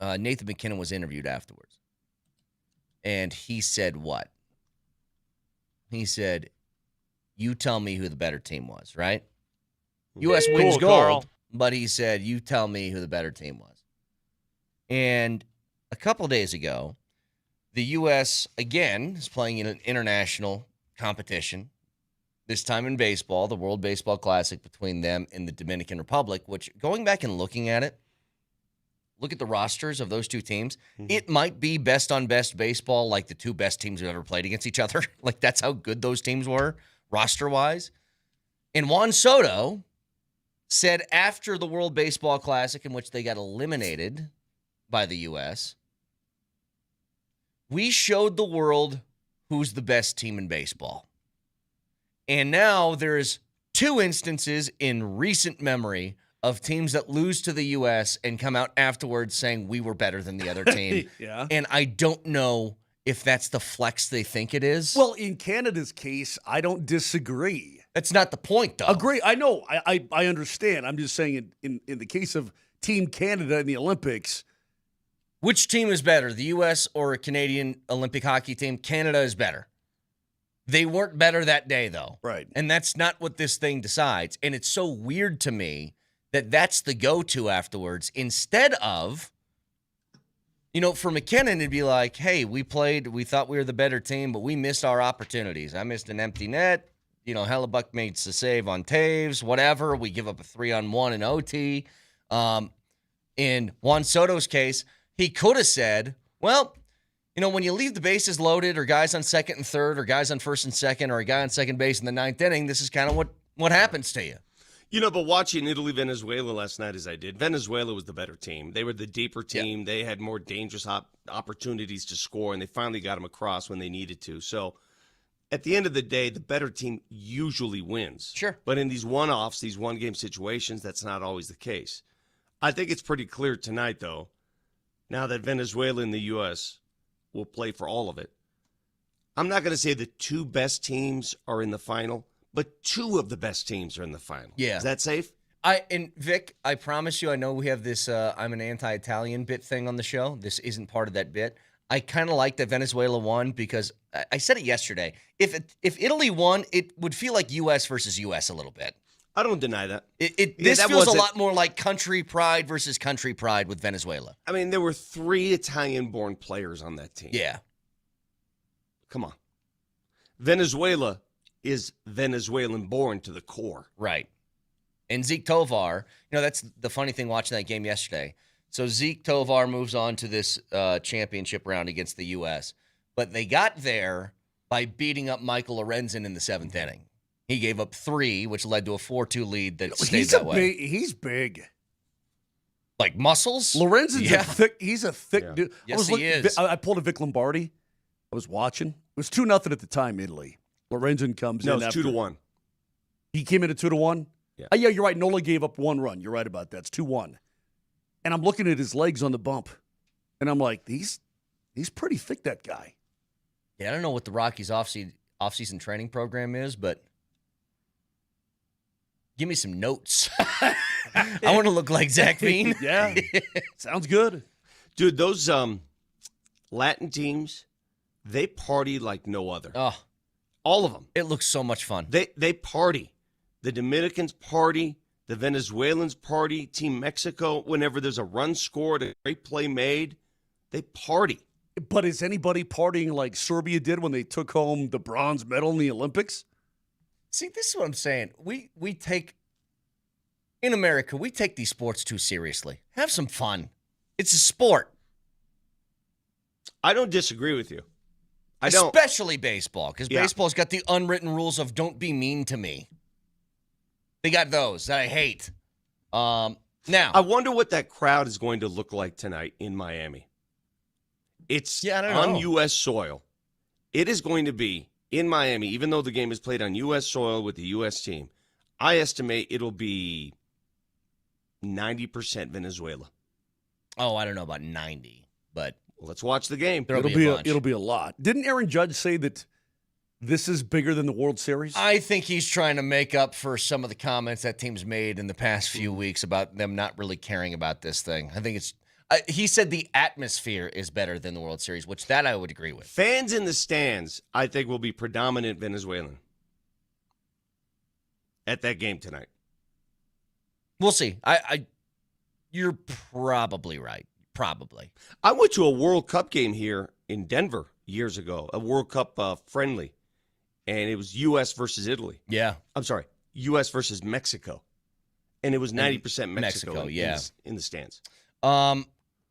Nathan McKinnon was interviewed afterwards. And he said what? He said, you tell me who the better team was, right? U.S. wins Cool, gold, Carl. but he said, you tell me who the better team was. And a couple days ago, the U.S., again, is playing in an international competition, this time in baseball, the World Baseball Classic between them and the Dominican Republic, which, going back and looking at it, look at the rosters of those two teams. Mm-hmm. It might be best on best baseball, like the two best teams who've ever played against each other. Like, that's how good those teams were, roster-wise. And Juan Soto said after the World Baseball Classic, in which they got eliminated by the U.S., we showed the world who's the best team in baseball. And now there's 2 instances in recent memory of teams that lose to the U.S. and come out afterwards saying we were better than the other team. Yeah. And I don't know if that's the flex they think it is. Well, in Canada's case, I don't disagree. That's not the point, though. Agree. I know. I understand. I'm just saying in the case of Team Canada in the Olympics. Which team is better, the U.S. or a Canadian Olympic hockey team? Canada is better. They weren't better that day, though. Right. And that's not what this thing decides. And it's so weird to me that that's the go-to afterwards, instead of, for McKinnon, it'd be like, hey, we thought we were the better team, but we missed our opportunities. I missed an empty net. Hellebuck made a save on Taves, whatever. We give up a 3-on-1 in OT. In Juan Soto's case, he could have said, well, when you leave the bases loaded or guys on second and third or guys on first and second or a guy on second base in the 9th inning, this is kind of what happens to you. But watching Italy-Venezuela last night as I did, Venezuela was the better team. They were the deeper team. They had more dangerous opportunities to score, and they finally got them across when they needed to. So at the end of the day, the better team usually wins. Sure. But in these one-offs, these one-game situations, that's not always the case. I think it's pretty clear tonight, though, now that Venezuela and the U.S. will play for all of it. I'm not going to say the 2 best teams are in the final, but 2 of the best teams are in the final. Yeah. Is that safe? And Vic, I promise you, I know we have this I'm an anti-Italian bit thing on the show. This isn't part of that bit. I kind of like that Venezuela won because I said it yesterday. If Italy won, it would feel like U.S. versus U.S. a little bit. I don't deny that. This feels a lot more like country pride versus country pride with Venezuela. I mean, there were 3 Italian-born players on that team. Yeah. Come on. Venezuela is Venezuelan-born to the core. Right. And Zeke Tovar, that's the funny thing watching that game yesterday. So Zeke Tovar moves on to this championship round against the U.S., but they got there by beating up Michael Lorenzen in the 7th inning. He gave up 3, which led to a 4-2 lead that stayed that way. He's big. Like muscles? Lorenzen's a thick dude. Yes, he is. I pulled a Vic Lombardi. I was watching. It was 2-0 at the time, Italy. Lorenzen comes in. No, it's 2-1. He came in at 2-1? Yeah. Yeah, you're right. Nola gave up 1 run. You're right about that. It's 2-1. And I'm looking at his legs on the bump, and I'm like, he's pretty thick, that guy. Yeah, I don't know what the Rockies off-season training program is, but give me some notes. I want to look like Zach Veen. Yeah, sounds good. Dude, those Latin teams, they party like no other. Oh, all of them. It looks so much fun. They party. The Dominicans party. The Venezuelans party. Team Mexico, whenever there's a run scored, a great play made, they party. But is anybody partying like Serbia did when they took home the bronze medal in the Olympics? See, this is what I'm saying. In America, we take these sports too seriously. Have some fun. It's a sport. I don't disagree with you. Especially baseball, because baseball's got the unwritten rules of don't be mean to me. They got those that I hate. Now, I wonder what that crowd is going to look like tonight in Miami. It's on U.S. soil. It is going to be in Miami, even though the game is played on U.S. soil with the U.S. team. I estimate it'll be 90% Venezuela. Oh, I don't know about 90, but let's watch the game. It'll be a lot. Didn't Aaron Judge say that this is bigger than the World Series? I think he's trying to make up for some of the comments that team's made in the past few weeks about them not really caring about this thing. I think it's he said the atmosphere is better than the World Series, which that I would agree with. Fans in the stands, I think, will be predominant Venezuelan at that game tonight. We'll see. You're probably right. Probably. I went to a World Cup game here in Denver years ago, a World Cup friendly, and it was U.S. versus Italy. Yeah. I'm sorry, U.S. versus Mexico, and it was 90% Mexico in the stands.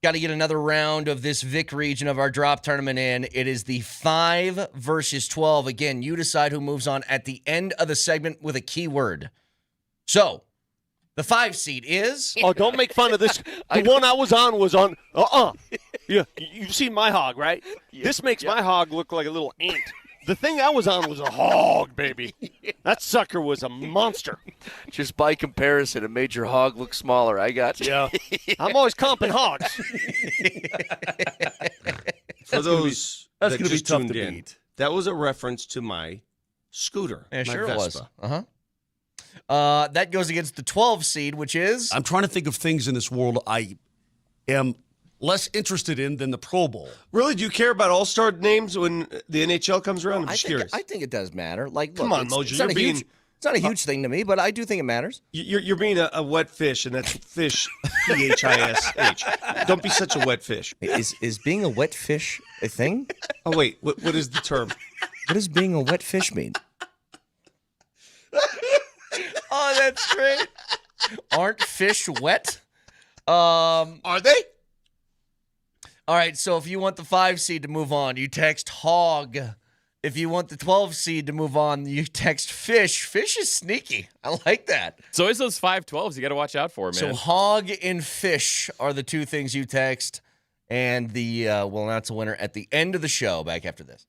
Got to get another round of this Vic region of our drop tournament in. It is the 5 versus 12. Again, you decide who moves on at the end of the segment with a keyword. So, the 5 seed is... Oh, don't make fun of this. The one I was on... Yeah, you've seen my hog, right? This makes my hog look like a little ant. The thing I was on was a hog, baby. That sucker was a monster. Just by comparison, it made your hog look smaller. I got you. Yeah. I'm always comping hogs. For those that's that going to be just tough tuned to in, beat. that was a reference to my scooter, Yeah, my sure Vespa. it was. Uh-huh. That goes against the 12 seed, which is... I'm trying to think of things in this world I am less interested in than the Pro Bowl. Really? Do you care about all-star names when the NHL comes around? I'm just curious. I think it does matter. Like, come look, on, Moser. It's not a huge thing to me, but I do think it matters. You're being a wet fish, and that's fish, P-H-I-S-H. Don't be such a wet fish. Is being a wet fish a thing? Oh, wait. What is the term? What does being a wet fish mean? Oh, that's great. Aren't fish wet? Are they? All right, so if you want the 5 seed to move on, you text hog. If you want the 12 seed to move on, you text fish. Fish is sneaky. I like that. It's always those 5-12s you got to watch out for, man. So hog and fish are the 2 things you text, and we'll announce a winner at the end of the show. Back after this.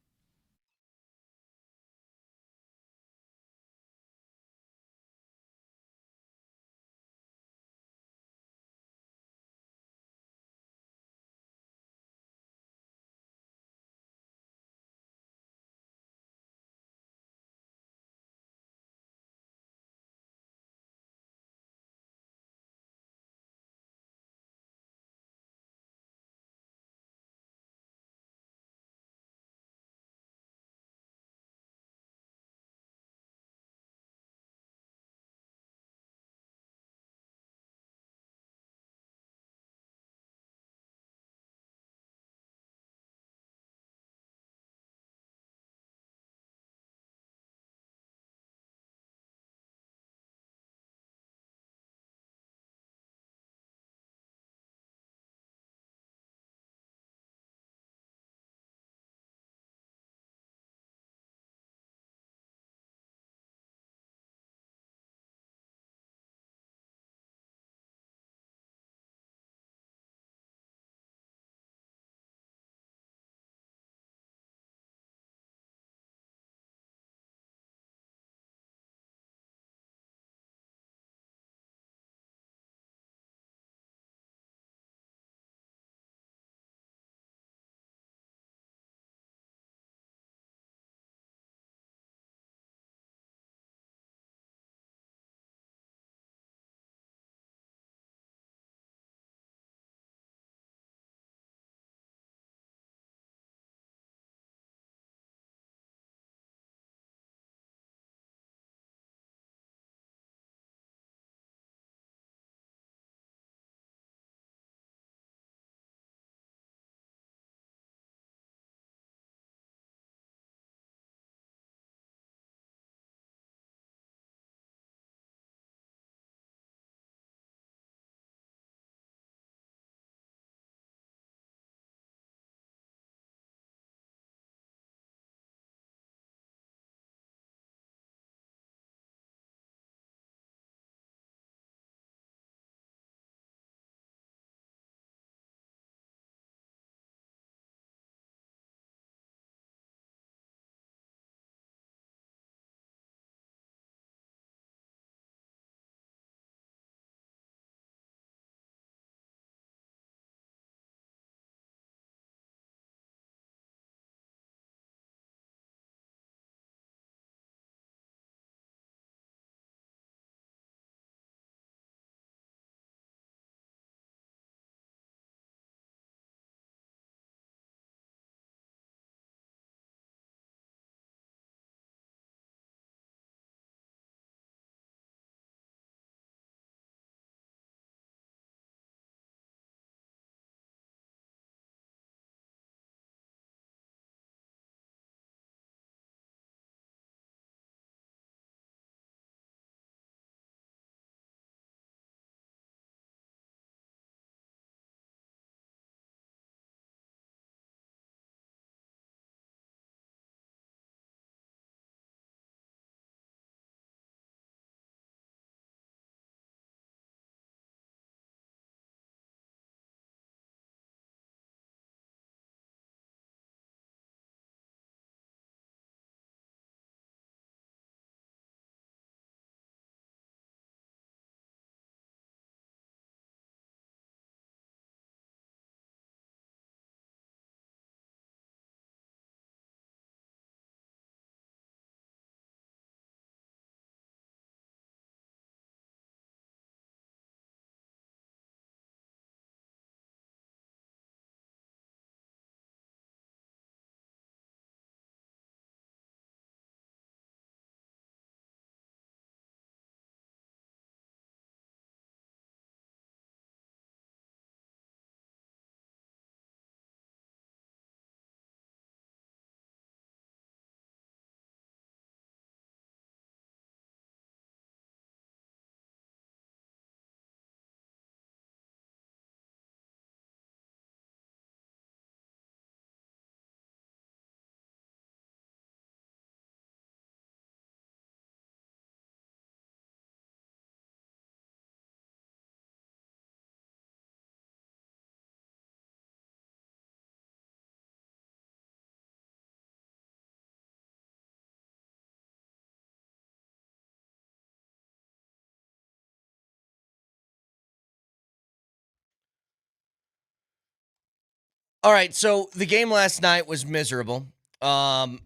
All right, so the game last night was miserable. I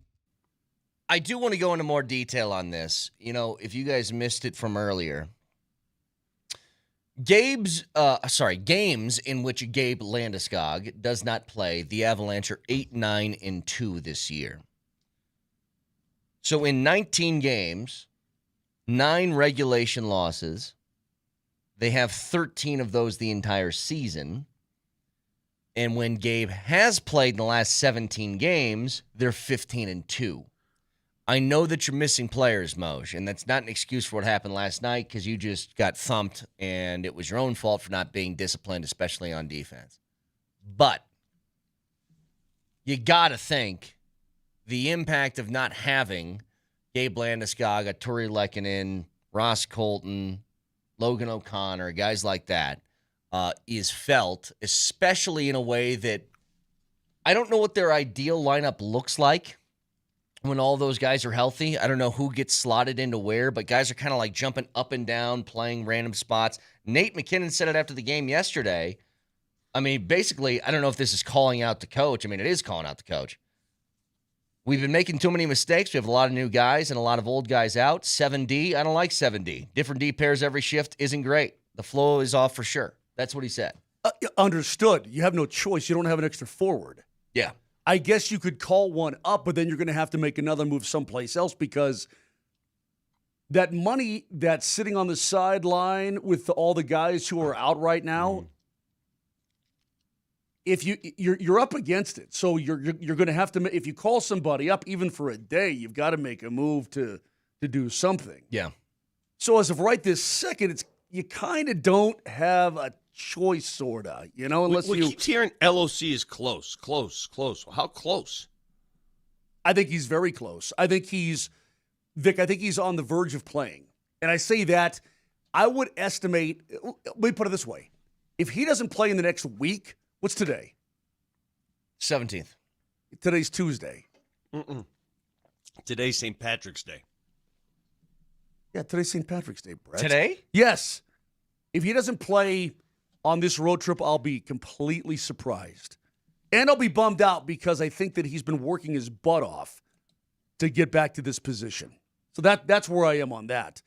do want to go into more detail on this. You know, if you guys missed it from earlier, games in which Gabe Landeskog does not play, the Avalanche are 8-9-2 this year. So in 19 games, 9 regulation losses. They have 13 of those the entire season. And when Gabe has played in the last 17 games, they're 15-2. I know that you're missing players, Moj, and that's not an excuse for what happened last night because you just got thumped and it was your own fault for not being disciplined, especially on defense. But you got to think the impact of not having Gabe Landeskog, Tori Lehkonen, Ross Colton, Logan O'Connor, guys like that, is felt, especially in a way that I don't know what their ideal lineup looks like when all those guys are healthy. I don't know who gets slotted into where, but guys are kind of like jumping up and down, playing random spots. Nate McKinnon said it after the game yesterday. I mean, basically, I don't know if this is calling out the coach. I mean, it is calling out the coach. We've been making too many mistakes. We have a lot of new guys and a lot of old guys out. 7D, I don't like 7D. Different D pairs every shift isn't great. The flow is off for sure. That's what he said. Understood. You have no choice. You don't have an extra forward. Yeah. I guess you could call one up, but then you're going to have to make another move someplace else because that money that's sitting on the sideline with all the guys who are out right now, if you're up against it. So you're going to have to, if you call somebody up even for a day, you've got to make a move to do something. Yeah. So as of right this second, you kind of don't have a choice, sort of, unless we keep hearing LOC is close. How close? I think he's very close. I think he's on the verge of playing. And I say that, I would estimate, let me put it this way. If he doesn't play in the next week, what's today? 17th. Today's Tuesday. Today's St. Patrick's Day. Yeah, today's St. Patrick's Day, Brett. Today? Yes. If he doesn't play on this road trip, I'll be completely surprised. And I'll be bummed out because I think that he's been working his butt off to get back to this position. So that's where I am on that.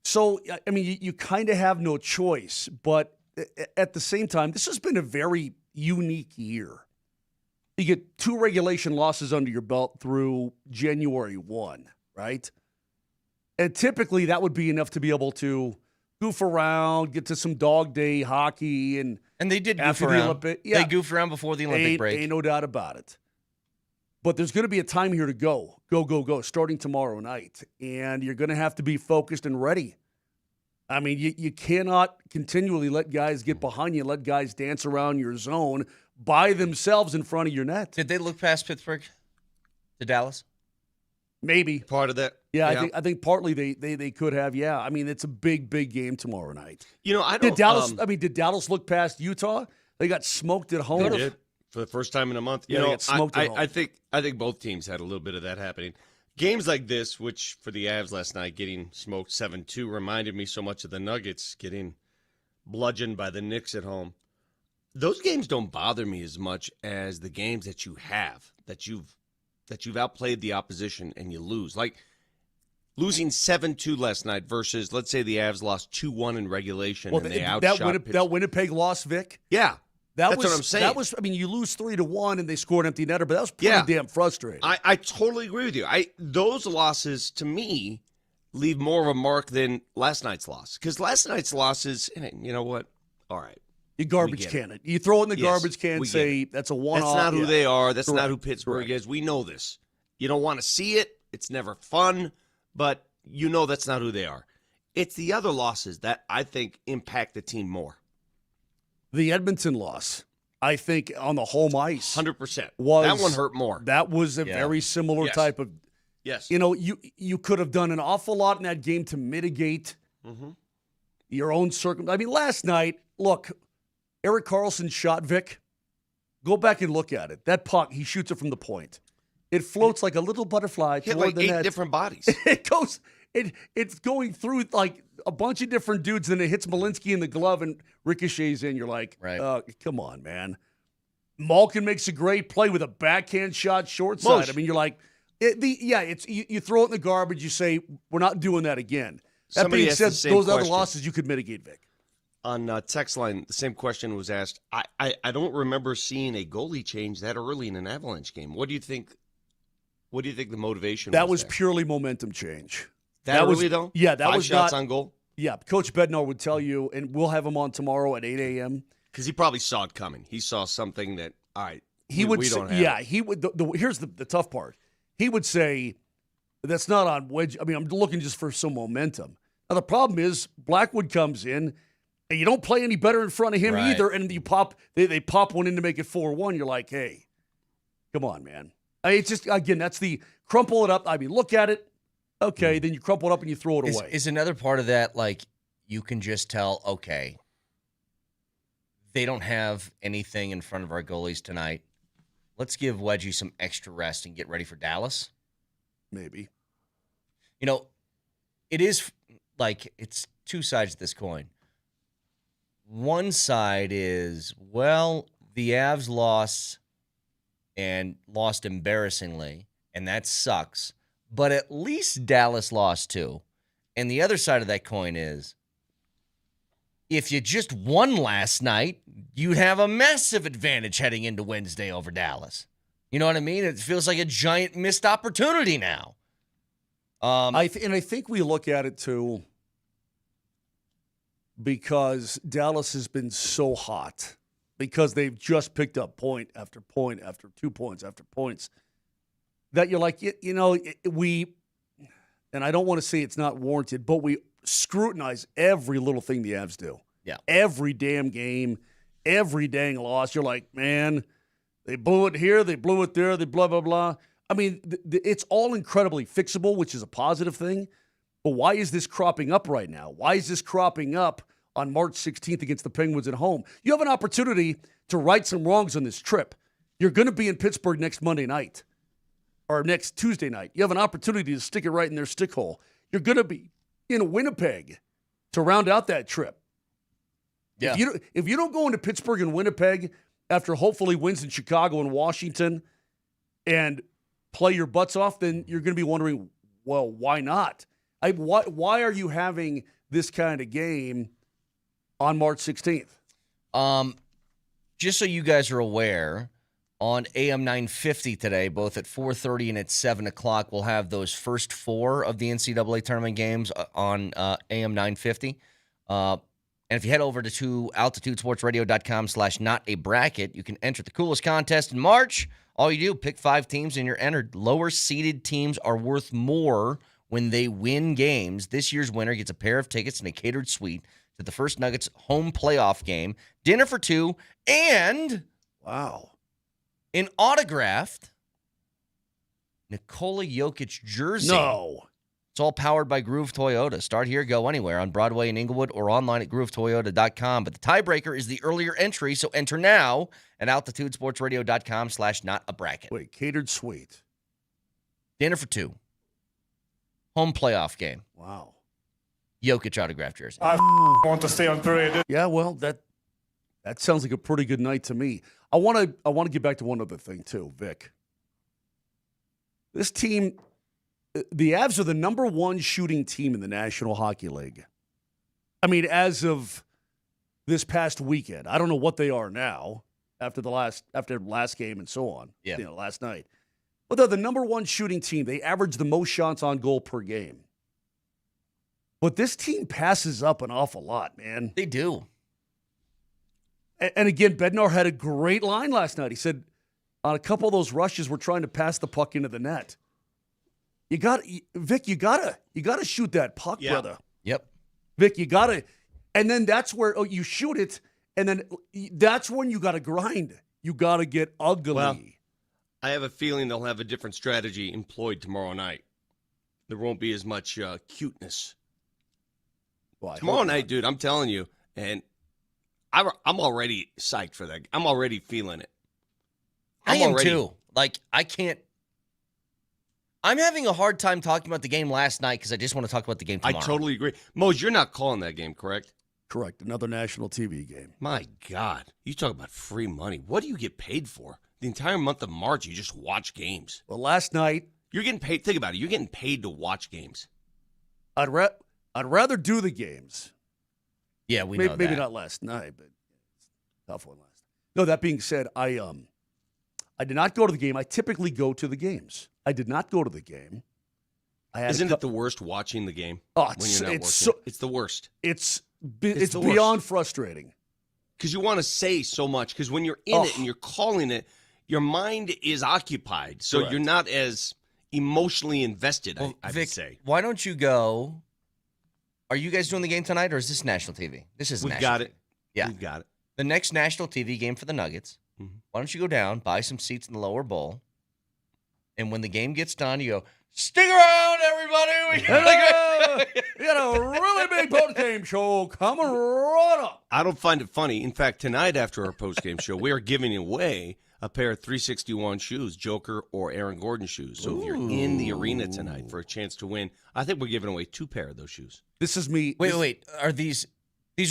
So, I mean, you kind of have no choice. But at the same time, this has been a very unique year. You get 2 regulation losses under your belt through January 1, right? And typically that would be enough to be able to goof around, get to some dog day hockey. And they did goof after around. The Olympic, yeah, they goofed around before the Olympic break. Ain't no doubt about it. But there's going to be a time here to go, starting tomorrow night. And you're going to have to be focused and ready. I mean, you cannot continually let guys get behind you, let guys dance around your zone by themselves in front of your net. Did they look past Pittsburgh to Dallas? Maybe. Part of that. Yeah. I think partly they could have, yeah. I mean, it's a big game tomorrow night. I don't... Did Dallas look past Utah? They got smoked at home. They did. For the first time in a month. Yeah, they got smoked at home. I think both teams had a little bit of that happening. Games like this, which for the Avs last night, getting smoked 7-2, reminded me so much of the Nuggets getting bludgeoned by the Knicks at home. Those games don't bother me as much as the games that you have, that you've outplayed the opposition and you lose. Like losing 7-2 last night versus, let's say the Avs lost 2-1 in regulation and they outshot that Winnipeg loss, Vic? Yeah. That's what I'm saying. That was, I mean, you lose 3-1 and they scored an empty netter, but that was pretty damn frustrating. I totally agree with you. Those losses, to me, leave more of a mark than last night's loss. Because last night's losses, you know what? All right. You garbage can it. You throw it in the garbage can and say that's a one-off. That's not who they are. That's not who Pittsburgh is. We know this. You don't want to see it. It's never fun. But you know that's not who they are. It's the other losses that I think impact the team more. The Edmonton loss, I think, on the home ice. 100%. That one hurt more. That was a very similar type of. Yes. You could have done an awful lot in that game to mitigate your own circumstances. I mean, last night, look, Erik Karlsson's shot, Vic. Go back and look at it. That puck, he shoots it from the point. It floats like a little butterfly hit toward like the net. 8 different bodies. It's going through like a bunch of different dudes, and it hits Malinsky in the glove and ricochets in. You're like, right. Come on, man. Malkin makes a great play with a backhand shot short side. Mose. I mean, you're like, you throw it in the garbage. You say, we're not doing that again. That Somebody being asked said, the same those other question. losses you could mitigate, Vic. On text line, the same question was asked. I don't remember seeing a goalie change that early in an Avalanche game. What do you think? What do you think the motivation was? That was there? purely momentum change. that was- early though. yeah, that 5 was shots not- on goal. Yeah, Coach Bednar would tell you, and we'll have him on tomorrow at 8 a.m. Because he probably saw it coming. He saw something that, all right, He we, would we say, don't have yeah, it. he would. Here's the tough part. He would say, that's not on wedge. I mean, I'm looking just for some momentum. Now, the problem is Blackwood comes in, and you don't play any better in front of him Right. either, and you pop, they pop one in to make it 4-1. You're like, hey, come on, man. It's just, again, that's the crumple it up. I mean, look at it. Okay, then you crumple it up and you throw it away. Is another part of that, like, you can just tell, okay, they don't have anything in front of our goalies tonight. Let's give Wedgie some extra rest and get ready for Dallas. Maybe. You know, it is like it's two sides of this coin. One side is, well, the Avs lost and lost embarrassingly, and that sucks. But at least Dallas lost too. And the other side of that coin is, if you just won last night, you'd have a massive advantage heading into Wednesday over Dallas. You know what I mean? It feels like a giant missed opportunity now. I think we look at it too because Dallas has been so hot because they've just picked up point after point after 2 points after points that you're like, and I don't want to say it's not warranted, but we scrutinize every little thing the Avs do. Yeah. Every damn game, every dang loss. You're like, man, they blew it here, they blew it there, they blah, blah, blah. I mean, it's all incredibly fixable, which is a positive thing. But why is this cropping up right now? Why is this cropping up on March 16th against the Penguins at home? You have an opportunity to right some wrongs on this trip. You're going to be in Pittsburgh next Monday night or next Tuesday night. You have an opportunity to stick it right in their stick hole. You're going to be in Winnipeg to round out that trip. Yeah. If you don't go into Pittsburgh and Winnipeg after hopefully wins in Chicago and Washington and play your butts off, then you're going to be wondering, well, why not? Why are you having this kind of game on March 16th? Just so you guys are aware, on AM 950 today, both at 4:30 and at 7 o'clock, we'll have those first 4 of the NCAA tournament games on AM 950. And if you head over to altitudesportsradio.com/notabracket, you can enter the coolest contest in March. All you do, pick 5 teams and you're entered. Lower seeded teams are worth more when they win games. This year's winner gets a pair of tickets and a catered suite to the first Nuggets home playoff game, dinner for 2, and Wow. an autographed Nikola Jokic jersey. No. It's all powered by Groove Toyota. Start here, go anywhere on Broadway in Inglewood or online at groovetoyota.com. But the tiebreaker is the earlier entry, so enter now at altitudesportsradio.com/notabracket. Wait, catered suite. Dinner for 2. Home playoff game. Wow. Jokic autographed jersey. I want to stay on parade. Yeah, well, that sounds like a pretty good night to me. I want to get back to one other thing too, Vic. This team, the Avs are the number 1 shooting team in the National Hockey League. I mean, as of this past weekend, I don't know what they are now after last game and so on. Yeah. Last night. But they're the number 1 shooting team. They average the most shots on goal per game. But this team passes up an awful lot, man. They do. And again, Bednar had a great line last night. He said on a couple of those rushes, we're trying to pass the puck into the net. Vic, you gotta shoot that puck, brother. Yep. Vic, you gotta, and then that's where you shoot it, and then that's when you gotta grind. You gotta get ugly. Well, I have a feeling they'll have a different strategy employed tomorrow night. There won't be as much cuteness. Well, Tomorrow night, dude, I'm telling you, and I'm already psyched for that. I'm already feeling it. I am too. Like, I'm having a hard time talking about the game last night because I just want to talk about the game tomorrow. I totally agree. Mose, you're not calling that game, correct? Correct. Another national TV game. My God. You talk about free money. What do you get paid for? The entire month of March, you just watch games. Well, last night, You're getting paid. Think about it. You're getting paid to watch games. I'd rather do the games. Yeah, we know Maybe that. not last night, but it's a tough one last. No, that being said, I did not go to the game. I typically go to the games. I did not go to the game. Isn't it the worst watching the game Oh, when you're not working? It's the worst. It's the beyond worst. frustrating. Because you want to say so much. Because when you're in it and you're calling it, your mind is occupied. So Correct. you're not as emotionally invested, Well, I Vic, would say. why don't you go? Are you guys doing the game tonight, or is this national TV? This is We've national got TV. it. Yeah. We've got it. The next national TV game for the Nuggets. Mhm. Why don't you go down, buy some seats in the lower bowl, and when the game gets done, you go, stick around, everybody. We got a really big post-game show coming right up. I don't find it funny. In fact, tonight after our post-game show, we are giving away a pair of 361 shoes, Joker or Aaron Gordon shoes. So if you're in the arena tonight for a chance to win, I think we're giving away 2 pair of those shoes. This is me. Wait. Are these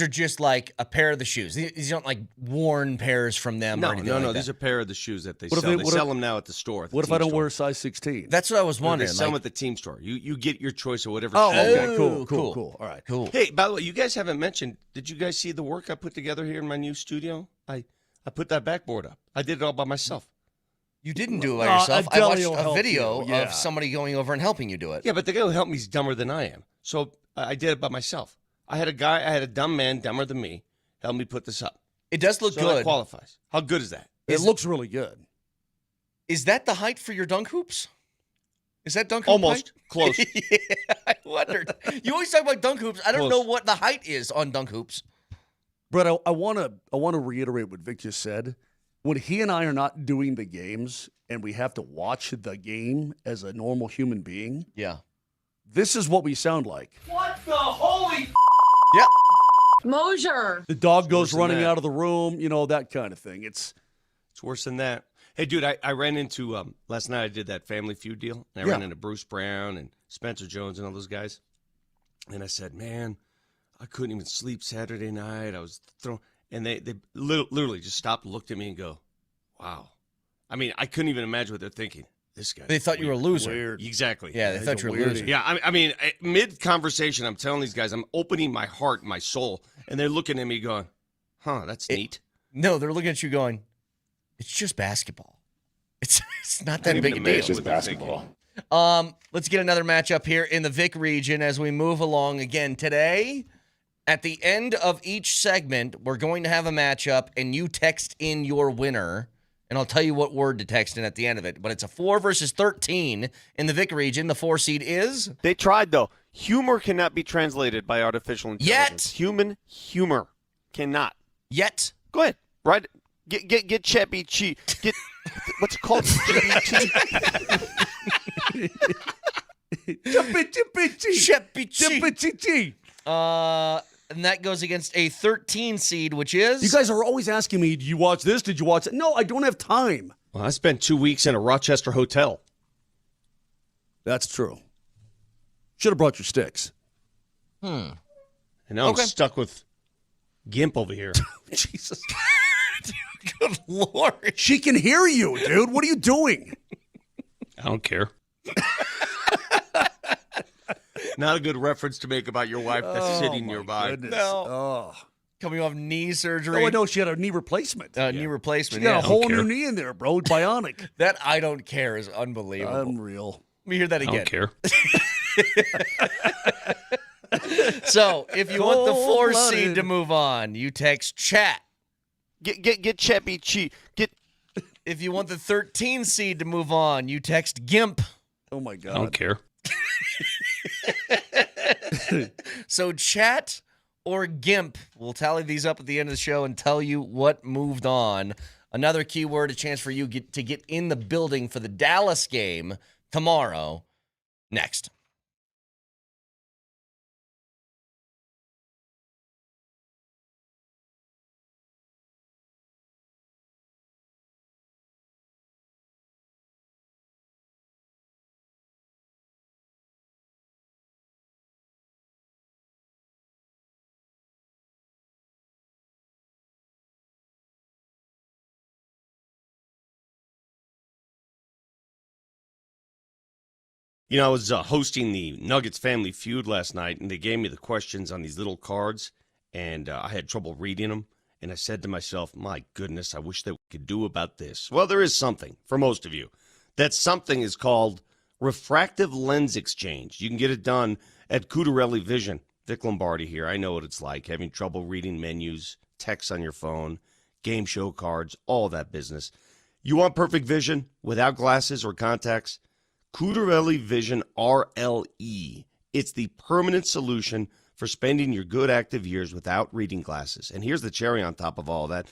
are just like a pair of the shoes? These aren't like worn pairs from them or anything like that? These are a pair of the shoes that they What if sell. they- They sell them now at the store. What if I don't wear a size 16? That's what I was They wondering. sell them Like, at the team store. You get your choice of whatever Oh, shoe. okay, Oh, cool. All right. cool. Hey, by the way, you guys haven't mentioned, did you guys see the work I put together here in my new studio? I put that backboard up. I did it all by myself. You didn't do it by yourself. I Adele watched will a help video you, yeah. of somebody going over and helping you do it. Yeah, but the guy who helped me is dumber than I am. So I did it by myself. I had a dumb man, dumber than me, help me put this up. It does look So that good. qualifies. How good is that? It looks really good. Is that the height for your dunk hoops? Is that dunk hoop Almost. height? Close. Yeah, I wondered. You always talk about dunk hoops. I don't Close. know what the height is on dunk hoops. Brett, I want to reiterate what Vic just said. When he and I are not doing the games and we have to watch the game as a normal human being, Yeah. this is what we sound like. Yep. Moser. The dog worse goes than running that. out of the room, that kind of thing. It's worse than that. Hey, dude, I ran into, last night I did that Family Feud deal. And I ran into Bruce Brown and Spencer Jones and all those guys. And I said, man, I couldn't even sleep Saturday night. I was thrown. And they literally just stopped, looked at me and go, wow. I mean, I couldn't even imagine what they're thinking. This guy. They thought you were a loser. weird. Exactly. Yeah, they thought you were a loser. Yeah, I mean, mid-conversation, I'm telling these guys, I'm opening my heart and my soul, and they're looking at me going, huh, that's neat. No, they're looking at you going, it's just basketball. It's not that big a deal. It's just basketball. Let's get another matchup here in the Vic region as we move along again today. At the end of each segment, we're going to have a matchup, and you text in your winner, and I'll tell you what word to text in at the end of it. But it's a 4 versus 13 in the Vic region. The 4 seed is They tried, though. Humor cannot be translated by artificial intelligence. Yet. Human humor cannot. Yet. Go ahead. Right. Get Chappy Chi. Get what's it called? Chippy. And that goes against a 13 seed, which is You guys are always asking me, "Did you watch this? Did you watch that?" No, I don't have time. Well, I spent 2 weeks in a Rochester hotel. That's true. Should have brought your sticks. And now Okay. I'm stuck with Gimp over here. Jesus. Good Lord. She can hear you, dude. What are you doing? I don't care. Not a good reference to make about your wife that's sitting nearby. Goodness. No. Oh. Coming off knee surgery. Oh, I know she had a knee replacement. Knee She replacement. got Yeah. a whole care. new knee in there, bro. Bionic. That I don't care is unbelievable. Unreal. Let me hear that I again. don't care. So, if you want the 4 Cold-blooded. seed to move on, you text chat. Get Chappy Chi. Get If you want the 13 seed to move on, you text GIMP. Oh, my I God. don't care. So chat or GIMP, we'll tally these up at the end of the show and tell you what moved on. Another keyword, a chance for you to get in the building for the Dallas game tomorrow. Next. You know, I was hosting the Nuggets Family Feud last night, and they gave me the questions on these little cards, and I had trouble reading them. And I said to myself, my goodness, I wish that we could do about this. Well, there is something for most of you. That something is called refractive lens exchange. You can get it done at Cudarelli Vision. Vic Lombardi here. I know what it's like, having trouble reading menus, text on your phone, game show cards, all that business. You want perfect vision without glasses or contacts? Cudarelli Vision RLE. It's the permanent solution for spending your good active years without reading glasses. And here's the cherry on top of all that.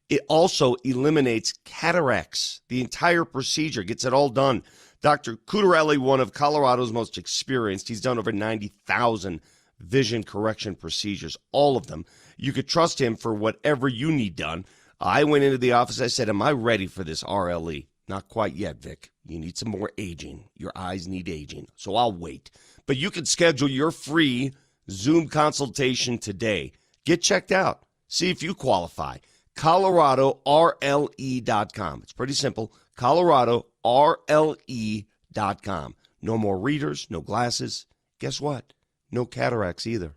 It also eliminates cataracts. The entire procedure gets it all done. Dr. Cudarelli, one of Colorado's most experienced, he's done over 90,000 vision correction procedures, all of them. You could trust him for whatever you need done. I went into the office. I said, am I ready for this RLE? Not quite yet, Vic. You need some more aging. Your eyes need aging. So I'll wait. But you can schedule your free Zoom consultation today. Get checked out. See if you qualify. ColoradoRLE.com. It's pretty simple. ColoradoRLE.com. No more readers, no glasses. Guess what? No cataracts either.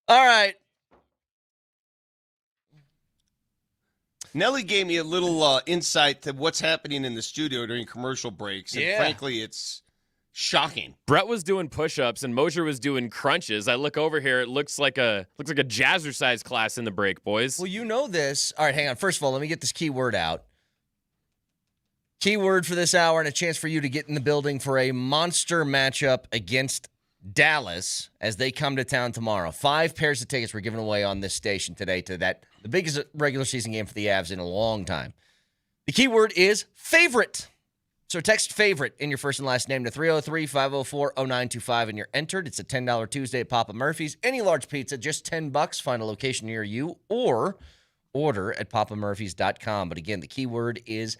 All right. Nelly gave me a little insight to what's happening in the studio during commercial breaks. And Yeah. frankly, it's Shocking. Brett was doing push-ups and Moser was doing crunches. I look over here, it looks like a jazzercise class in the break, boys. Well, you know this. All right, hang on. First of all, let me get this keyword out. Keyword for this hour and a chance for you to get in the building for a monster matchup against Dallas as they come to town tomorrow. 5 pairs of tickets were given away on this station today to the biggest regular season game for the Avs in a long time. The keyword is favorite. So text favorite in your first and last name to 303-504-0925 and you're entered. It's a $10 Tuesday at Papa Murphy's. Any large pizza, just $10. Find a location near you or order at papamurphys.com. But again, the keyword is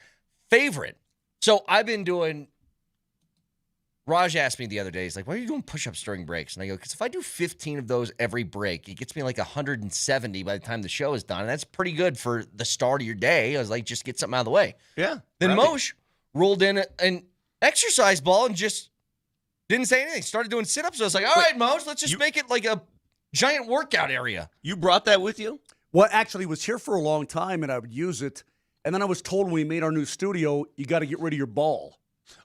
favorite. So I've been doing, Raj asked me the other day, he's like, why are you doing push-ups during breaks? And I go, because if I do 15 of those every break, it gets me like 170 by the time the show is done. And that's pretty good for the start of your day. I was like, just get something out of the way. Yeah. Then Moshe rolled in an exercise ball and just didn't say anything. Started doing sit-ups. So I was like, all right, Moshe, let's just make it like a giant workout area. You brought that with you? Well, actually, it was here for a long time, and I would use it. And then I was told when we made our new studio, you got to get rid of your ball.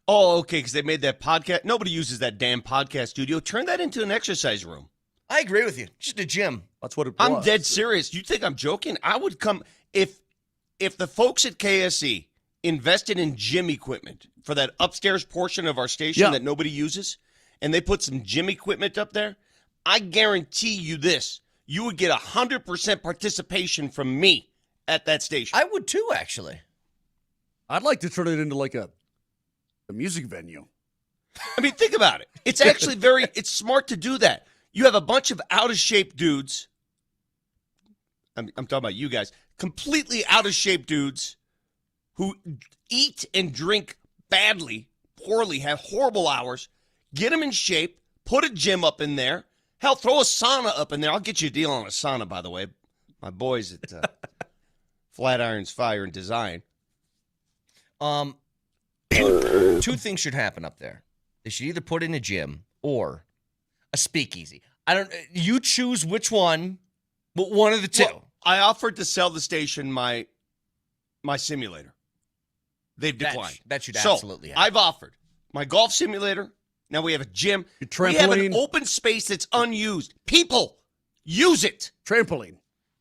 Oh, okay, because they made that podcast. Nobody uses that damn podcast studio. Turn that into an exercise room. I agree with you. Just a gym. That's what it was. I'm dead serious. You think I'm joking? I would come if the folks at KSE invested in gym equipment for that upstairs portion of our station that nobody uses, and they put some gym equipment up there, I guarantee you this. You would get 100% participation from me at that station. I would too, actually. I'd like to turn it into like a music venue. I mean, think about it. It's actually it's smart to do that. You have a bunch of out-of-shape dudes. I'm talking about you guys. Completely out-of-shape dudes who eat and drink badly, poorly, have horrible hours. Get them in shape. Put a gym up in there. Hell, throw a sauna up in there. I'll get you a deal on a sauna, by the way. My boys at Flatirons Fire and Design. Two things should happen up there. They should either put in a gym or a speakeasy. You choose which one, but one of the two. Well, I offered to sell the station my simulator. They've declined. That should absolutely happen. I've offered my golf simulator. Now we have a gym. Your We have an trampoline. open space that's unused. People, use it. Trampoline.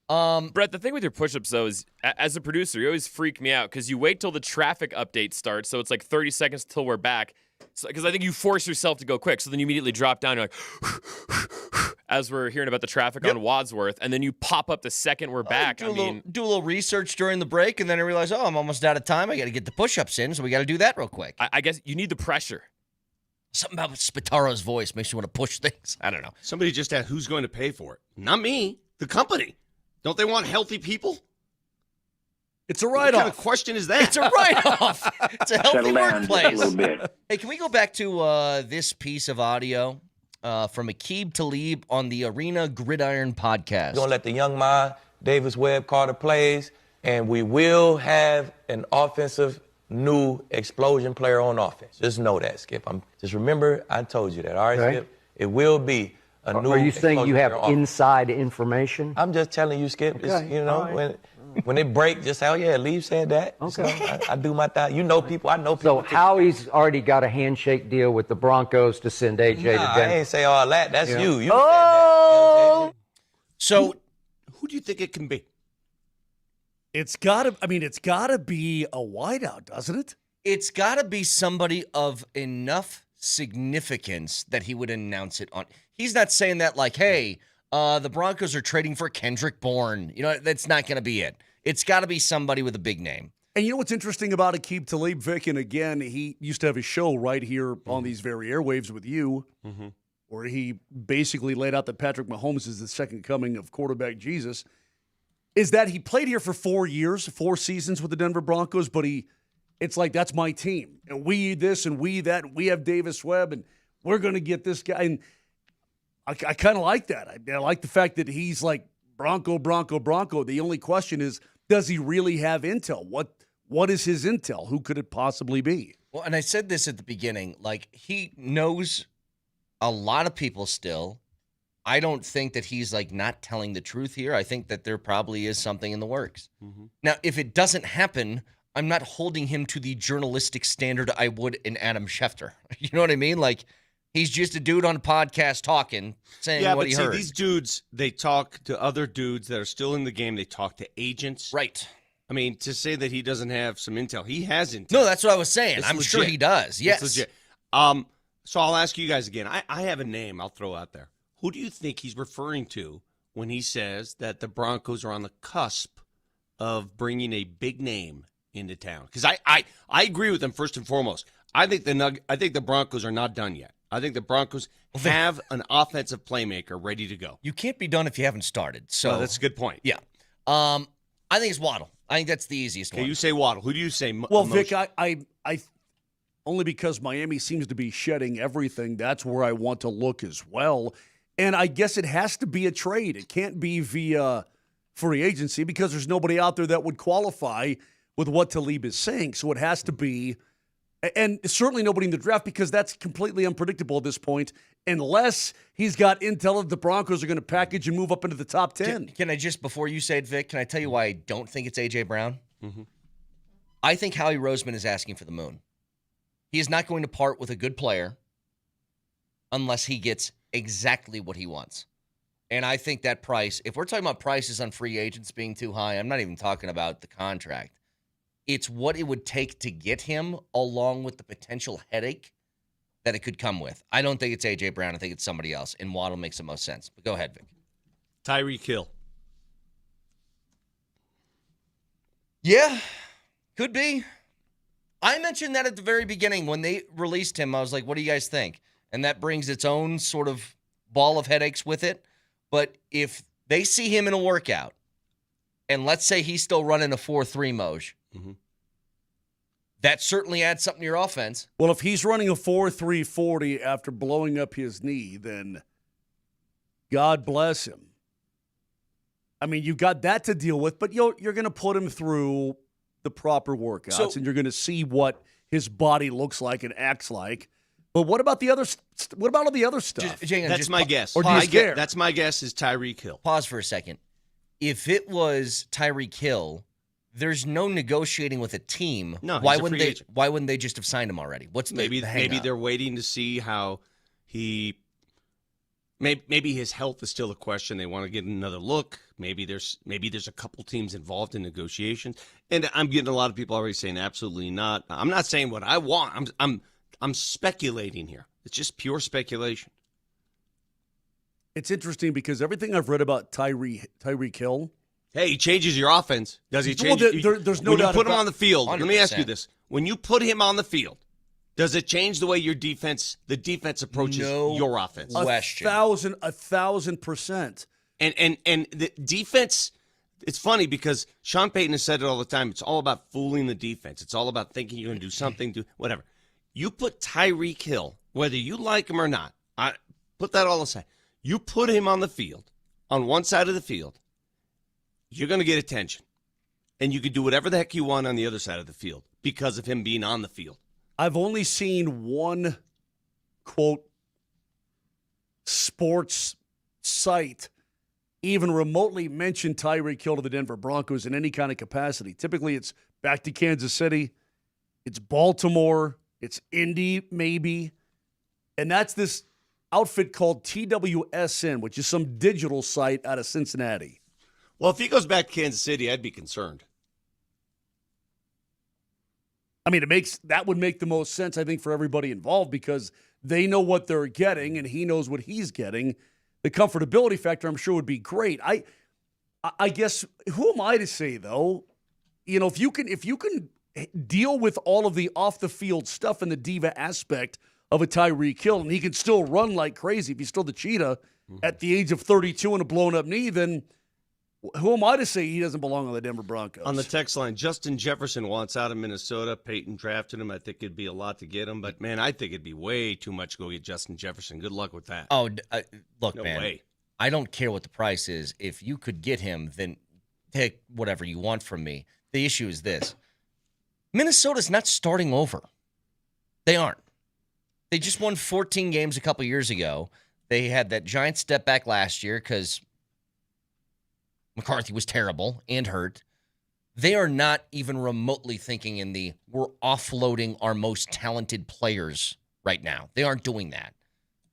Brett, the thing with your push-ups, though, is as a producer, you always freak me out because you wait till the traffic update starts, so it's like 30 seconds till we're back. Because I think you force yourself to go quick, so then you immediately drop down, you're like, as we're hearing about the traffic on Wadsworth, and then you pop up the second we're back. Do a little research during the break, and then I realize, I'm almost out of time. I got to get the push-ups in, so we got to do that real quick. I guess you need the pressure. Something about Spataro's voice makes you want to push things. I don't know. Somebody just asked who's going to pay for it. Not me. The company. Don't they want healthy people? It's a What write-off. kind of question is that? It's a write-off. It's a healthy Settle down just a workplace. little bit. Hey, can we go back to this piece of audio from Aqib Talib on the Arena Gridiron podcast? We're going to let the young mind, Davis Webb, call the plays, and we will have an offensive new explosion player on offense. Just know that, Skip. Just remember I told you that. All right, Okay. Skip? It will be a new Are you saying you explosion have player on offense. inside information? I'm just telling you, Skip. It's, Okay, you know, all right. when they break, just say, oh, yeah, Lee said that. Okay. So I do my thing. You know people. I know So people. Howie's already got a handshake deal with the Broncos to send AJ to Nah, I Denver. ain't say all that. That's Yeah. you. You Oh! So Who do you think it can be? It's gotta be a wideout, doesn't it? it's got to be somebody of enough significance that he would announce it on. He's not saying that like, hey, the Broncos are trading for Kendrick Bourne. You know, that's not going to be it. It's got to be somebody with a big name. And you know what's interesting about Aqib Talib, Vic? And again, he used to have a show right here on these very airwaves with you, where he basically laid out that Patrick Mahomes is the second coming of quarterback Jesus. Is that he played here for 4 years, 4 seasons with the Denver Broncos, but it's like, that's my team. And we this and we that, and we have Davis Webb, and we're going to get this guy. And I kind of like that. I like the fact that he's like Bronco. The only question is, does he really have intel? What is his intel? Who could it possibly be? Well, and I said this at the beginning, like he knows a lot of people still. I don't think that he's like not telling the truth here. I think that there probably is something in the works. Now, if it doesn't happen, I'm not holding him to the journalistic standard I would in Adam Schefter. You know what I mean? Like, he's just a dude on a podcast talking, saying what he heard. These dudes, they talk to other dudes that are still in the game. They talk to agents. Right. I mean, to say that he doesn't have some intel, he has intel. No, that's what I was saying. It's I'm legit. sure he does. Yes. It's legit. So I'll ask you guys again. I have a name I'll throw out there. Who do you think he's referring to when he says that the Broncos are on the cusp of bringing a big name into town? Because I agree with him first and foremost. I think the Broncos are not done yet. I think the Broncos have an offensive playmaker ready to go. You can't be done if you haven't started. So that's a good point. Yeah. I think it's Waddle. I think that's the easiest one. Okay, you say Waddle. Who do you say? Well, Vic, I only because Miami seems to be shedding everything, that's where I want to look as well. And I guess it has to be a trade. It can't be via free agency because there's nobody out there that would qualify with what Talib is saying. So it has to be, and certainly nobody in the draft because that's completely unpredictable at this point unless he's got intel that the Broncos are going to package and move up into the top 10. Can I just, before you say it, Vic, can I tell you why I don't think it's A.J. Brown? Mm-hmm. I think Howie Roseman is asking for the moon. He is not going to part with a good player unless he gets exactly what he wants. And I think that price, if we're talking about prices on free agents being too high, I'm not even talking about the contract. It's what it would take to get him along with the potential headache that it could come with. I don't think it's A.J. Brown. I think it's somebody else. And Waddle makes the most sense. But go ahead, Vic. Tyreek Hill. Yeah, could be. I mentioned that at the very beginning when they released him. I was like, what do you guys think? And that brings its own sort of ball of headaches with it. But if they see him in a workout, and let's say he's still running a 4-3 Moj, that certainly adds something to your offense. Well, if he's running a 4.340 after blowing up his knee, then God bless him. I mean, you've got that to deal with, but you're going to put him through the proper workouts, and you're going to see what his body looks like and acts like. But what about the other? What about all the other stuff? That's my guess. Or do you care? That's my guess is Tyreek Hill. Pause for a second. If it was Tyreek Hill, there's no negotiating with a team. No, why he's a wouldn't free they? agent. Why wouldn't they just have signed him already? What's Maybe they're waiting to see how he. Maybe his health is still a question. They want to get another look. Maybe there's a couple teams involved in negotiations, and I'm getting a lot of people already saying absolutely not. I'm not saying what I want. I'm speculating here. It's just pure speculation. It's interesting because everything I've read about Tyreek Hill. Hey, he changes your offense. Does he change? Well, there's no when doubt you put him about- on the field. 100%. Let me ask you this: when you put him on the field, does it change the way the defense approaches your offense? Question. 1,000%. And the defense, it's funny because Sean Payton has said it all the time. It's all about fooling the defense. It's all about thinking you're going to do something, do whatever. You put Tyreek Hill, whether you like him or not, I put that all aside. You put him on the field, on one side of the field, you're going to get attention. And you can do whatever the heck you want on the other side of the field because of him being on the field. I've only seen one, quote, sports site even remotely mention Tyreek Hill to the Denver Broncos in any kind of capacity. Typically, it's back to Kansas City, it's Baltimore, it's Indy, maybe. And that's this outfit called TWSN, which is some digital site out of Cincinnati. Well, if he goes back to Kansas City, I'd be concerned. I mean, that would make the most sense, I think, for everybody involved because they know what they're getting and he knows what he's getting. The comfortability factor, I'm sure, would be great. I guess, who am I to say, though? You know, if you can deal with all of the off-the-field stuff and the diva aspect of a Tyreek Hill, and he can still run like crazy if he's still the cheetah at the age of 32 and a blown-up knee, then who am I to say he doesn't belong on the Denver Broncos? On the text line, Justin Jefferson wants out of Minnesota. Peyton drafted him. I think it'd be a lot to get him. But, man, I think it'd be way too much to go get Justin Jefferson. Good luck with that. Oh, look, No man. way. I don't care what the price is. If you could get him, then take whatever you want from me. The issue is this. Minnesota's not starting over. They aren't. They just won 14 games a couple years ago. They had that giant step back last year because McCarthy was terrible and hurt. They are not even remotely thinking in the we're offloading our most talented players right now. They aren't doing that.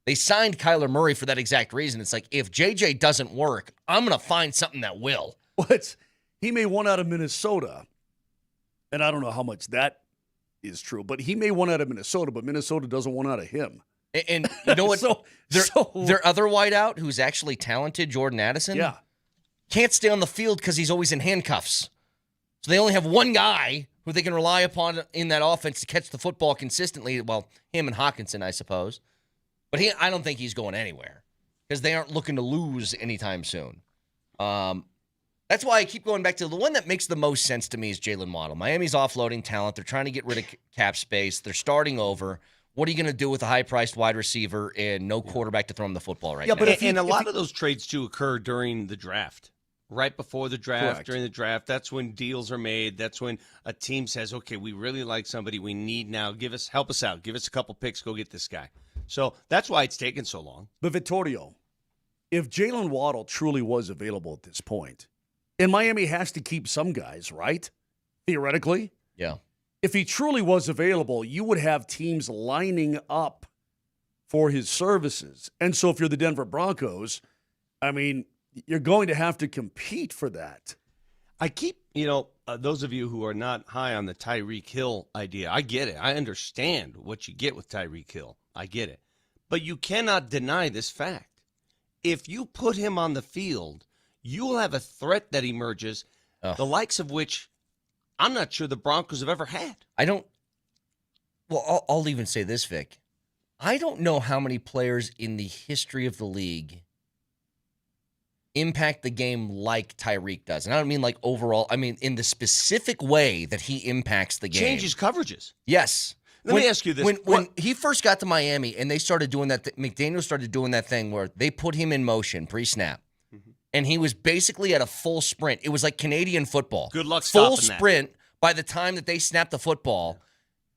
They signed Kyler Murray for that exact reason. It's like, if JJ doesn't work, I'm going to find something that will. He may want out of Minnesota, and I don't know how much that is true, but he may want out of Minnesota, but Minnesota doesn't want out of him. And you know what? Their other wideout, who's actually talented, Jordan Addison, can't stay on the field because he's always in handcuffs. So they only have one guy who they can rely upon in that offense to catch the football consistently. Well, him and Hawkinson, I suppose. But I don't think he's going anywhere because they aren't looking to lose anytime soon. That's why I keep going back to the one that makes the most sense to me is Jalen Waddle. Miami's offloading talent. They're trying to get rid of cap space. They're starting over. What are you going to do with a high-priced wide receiver and no quarterback to throw him the football right now? But a lot of those trades, too, occur during the draft. Right before the draft, Correct. during the draft, that's when deals are made. That's when a team says, okay, we really like somebody we need now. Help us out. Give us a couple picks. Go get this guy. So that's why it's taken so long. But Vittorio, if Jalen Waddle truly was available at this point, and Miami has to keep some guys, right? Theoretically. Yeah. If he truly was available, you would have teams lining up for his services. And so if you're the Denver Broncos, I mean, you're going to have to compete for that. I keep, those of you who are not high on the Tyreek Hill idea, I get it. I understand what you get with Tyreek Hill. I get it. But you cannot deny this fact. If you put him on the field, you will have a threat that emerges, the likes of which I'm not sure the Broncos have ever had. I'll even say this, Vic. I don't know how many players in the history of the league impact the game like Tyreek does. And I don't mean like overall. I mean in the specific way that he impacts the game. Changes coverages. Yes. Let me ask you this. When he first got to Miami and they started doing that, McDaniel started doing that thing where they put him in motion pre-snap. And he was basically at a full sprint. It was like Canadian football. Good luck full stopping sprint by the time that they snapped the football.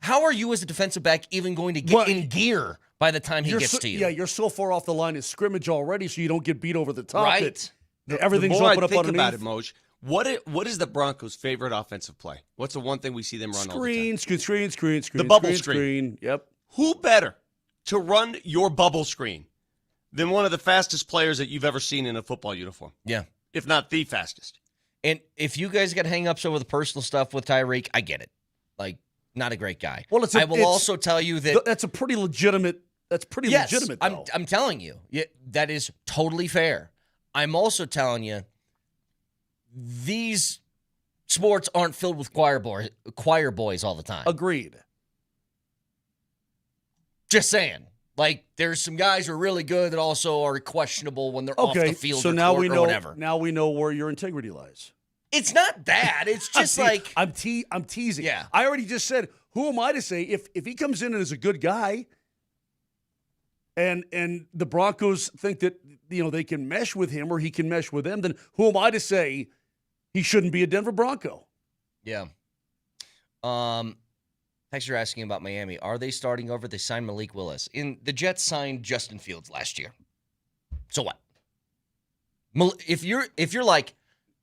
How are you as a defensive back even going to get in gear by the time he gets to you? Yeah, you're so far off the line of scrimmage already, so you don't get beat over the top. Right. Everything's the more open I up think underneath. about it, Moj, what is the Broncos' favorite offensive play? What's the one thing we see them run all the time? Screen. The bubble screen. Yep. Who better to run your bubble screen than one of the fastest players that you've ever seen in a football uniform? Yeah. If not the fastest. And if you guys got hang-ups over the personal stuff with Tyreek, I get it. Like, not a great guy. Well, I will also tell you that that's a pretty legitimate. That's pretty legitimate. Though. I'm telling you, that is totally fair. I'm also telling you, these sports aren't filled with choir boys all the time. Agreed. Just saying. Like, there's some guys who are really good that also are questionable when they're off the field so or now court we or know, whatever. Now we know where your integrity lies. It's not that. It's just like I'm teasing. Yeah. I already just said, who am I to say if he comes in and is a good guy and the Broncos think that they can mesh with him or he can mesh with them, then who am I to say he shouldn't be a Denver Bronco? Yeah. Thanks for asking about Miami. Are they starting over? They signed Malik Willis. The Jets signed Justin Fields last year. So what? If you're like,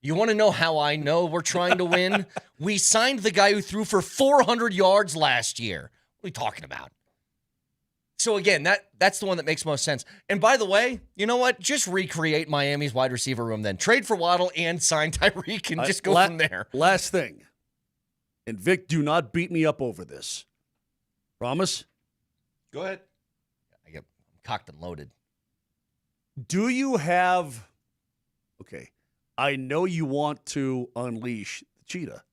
you want to know how I know we're trying to win? We signed the guy who threw for 400 yards last year. What are we talking about? So again, that's the one that makes most sense. And by the way, you know what? Just recreate Miami's wide receiver room then. Trade for Waddle and sign Tyreek and just go from there. Last thing. And Vic, do not beat me up over this. Promise? Go ahead. I'm cocked and loaded. Do you have... Okay. I know you want to unleash the cheetah,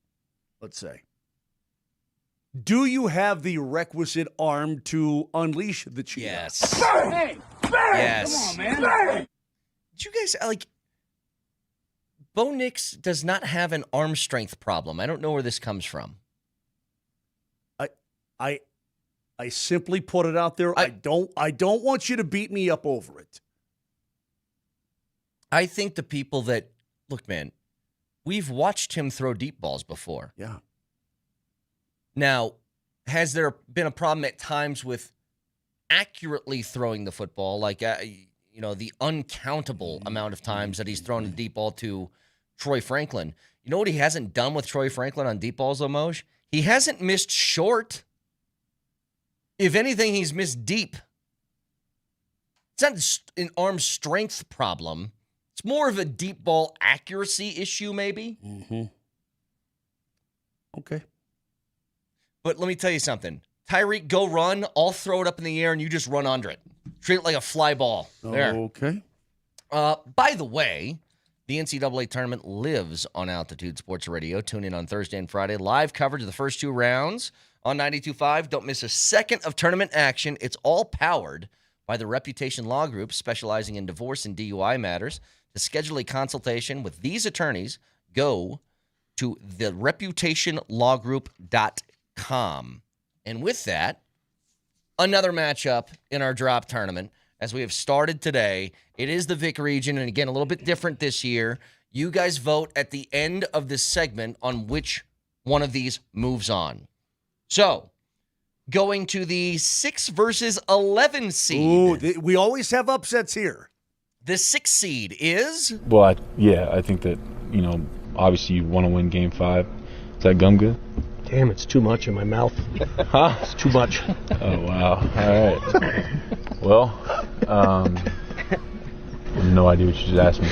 let's say. Do you have the requisite arm to unleash the cheetah? Yes. Bang! Bang! Yes. Come on, man. Bang! Did you guys, Bo Nix does not have an arm strength problem. I don't know where this comes from. I simply put it out there. I don't want you to beat me up over it. I think the people that look, man, we've watched him throw deep balls before. Yeah. Now, has there been a problem at times with accurately throwing the football, like the uncountable amount of times that he's thrown a deep ball to Troy Franklin? You know what he hasn't done with Troy Franklin on deep balls, though, Moj? He hasn't missed short. If anything, he's missed deep. It's not an arm strength problem. It's more of a deep ball accuracy issue, maybe. Mm-hmm. Okay. But let me tell you something. Tyreek, go run. I'll throw it up in the air, and you just run under it. Treat it like a fly ball. There. Okay. By the way, the NCAA tournament lives on Altitude Sports Radio. Tune in on Thursday and Friday. Live coverage of the first 2 rounds on 92.5. Don't miss a second of tournament action. It's all powered by the Reputation Law Group, specializing in divorce and DUI matters. To schedule a consultation with these attorneys, go to thereputationlawgroup.com. And with that, another matchup in our drop tournament. As we have started today, it is the Vic region, and again, a little bit different this year. You guys vote at the end of this segment on which one of these moves on. So, going to the 6 versus 11 seed. Ooh, we always have upsets here. The 6 seed is? Well, I think that, obviously you want to win Game 5. Is that gum good? Damn, it's too much in my mouth. Huh? It's too much. Oh, wow. All right. Well, I have no idea what you just asked me.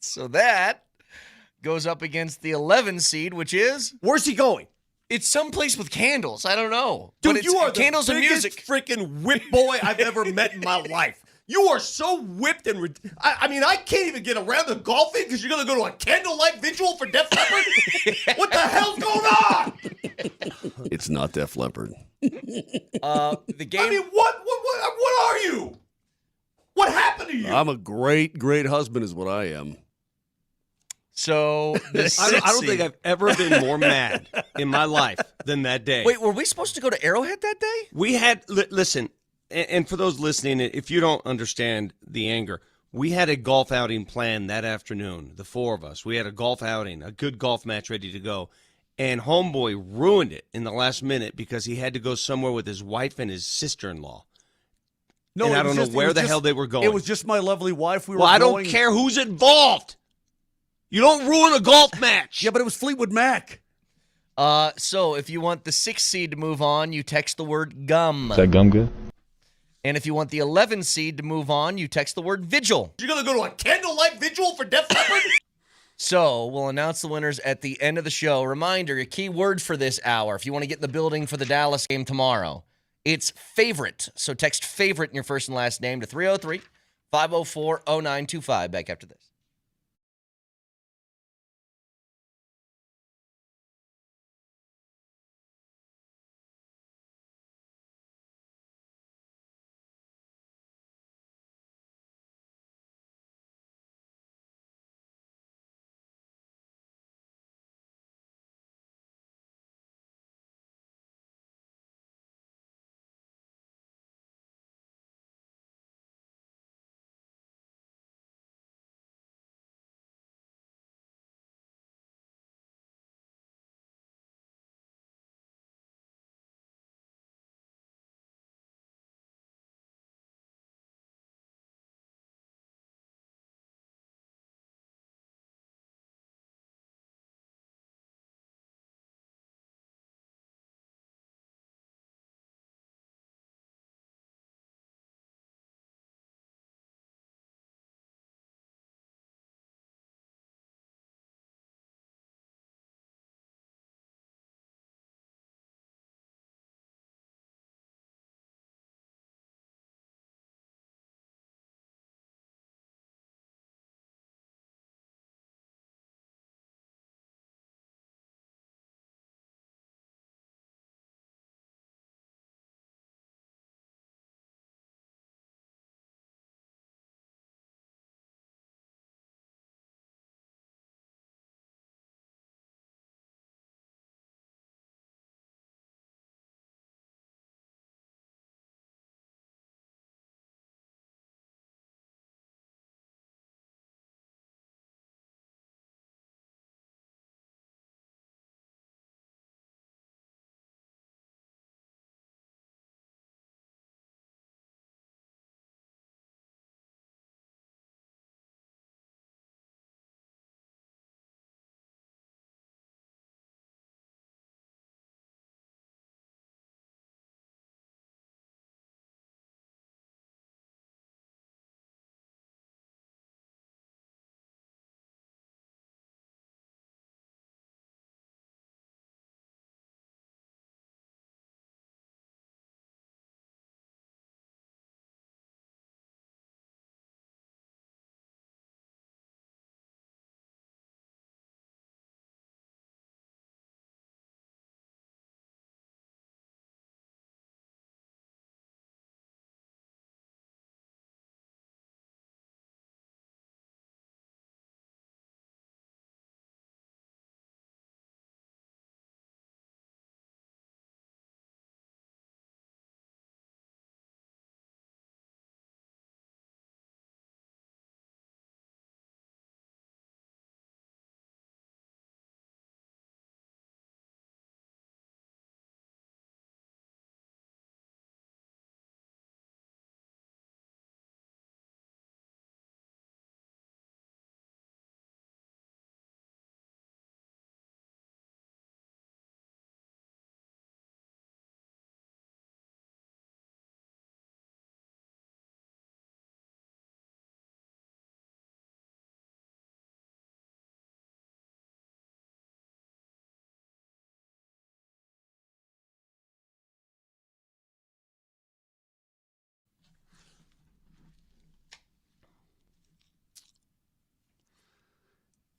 So that goes up against the 11 seed, which is? Where's he going? It's someplace with candles. I don't know. Dude, but it's you are candles the and biggest music. freaking whip boy I've ever met in my life. You are so whipped and I can't even get around to golfing because you're going to go to a candlelight vigil for Def Leppard? What the hell's going on? It's not Def Leppard. The game. I mean, what are you? What happened to you? I'm a great, great husband is what I am. So the I don't think I've ever been more mad in my life than that day. Wait, were we supposed to go to Arrowhead that day? We had, listen, and for those listening, if you don't understand the anger, we had a golf outing planned that afternoon, the 4 of us. We had a golf outing, a good golf match ready to go. And homeboy ruined it in the last minute because he had to go somewhere with his wife and his sister-in-law. No, and I don't know where the hell they were going. It was just my lovely wife. I don't care who's involved. You don't ruin a golf match. Yeah, but it was Fleetwood Mac. So if you want the 6 seed to move on, you text the word gum. Is that gum good? And if you want the 11 seed to move on, you text the word vigil. You're going to go to a candlelight vigil for Def Leppard? So we'll announce the winners at the end of the show. Reminder, a key word for this hour, if you want to get in the building for the Dallas game tomorrow, it's favorite. So text favorite in your first and last name to 303-504-0925. Back after this.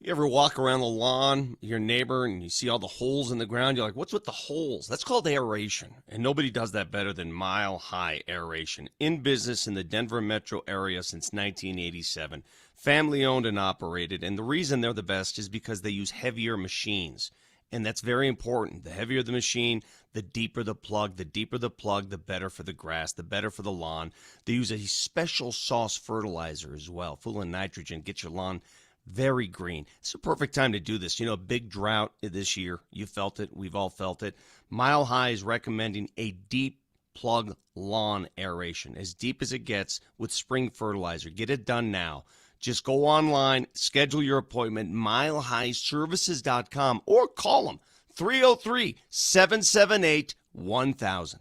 You ever walk around the lawn, your neighbor, and you see all the holes in the ground? You're like, what's with the holes? That's called aeration. And nobody does that better than Mile High Aeration. In business in the Denver metro area since 1987. Family owned and operated. And the reason they're the best is because they use heavier machines. And that's very important. The heavier the machine, the deeper the plug. The deeper the plug, the better for the grass, the better for the lawn. They use a special sauce fertilizer as well, full of nitrogen. Get your lawn very green. It's a perfect time to do this. You know, big drought this year. You felt it. We've all felt it. Mile High is recommending a deep plug lawn aeration, as deep as it gets with spring fertilizer. Get it done now. Just go online, schedule your appointment, milehighservices.com, or call them, 303-778-1000.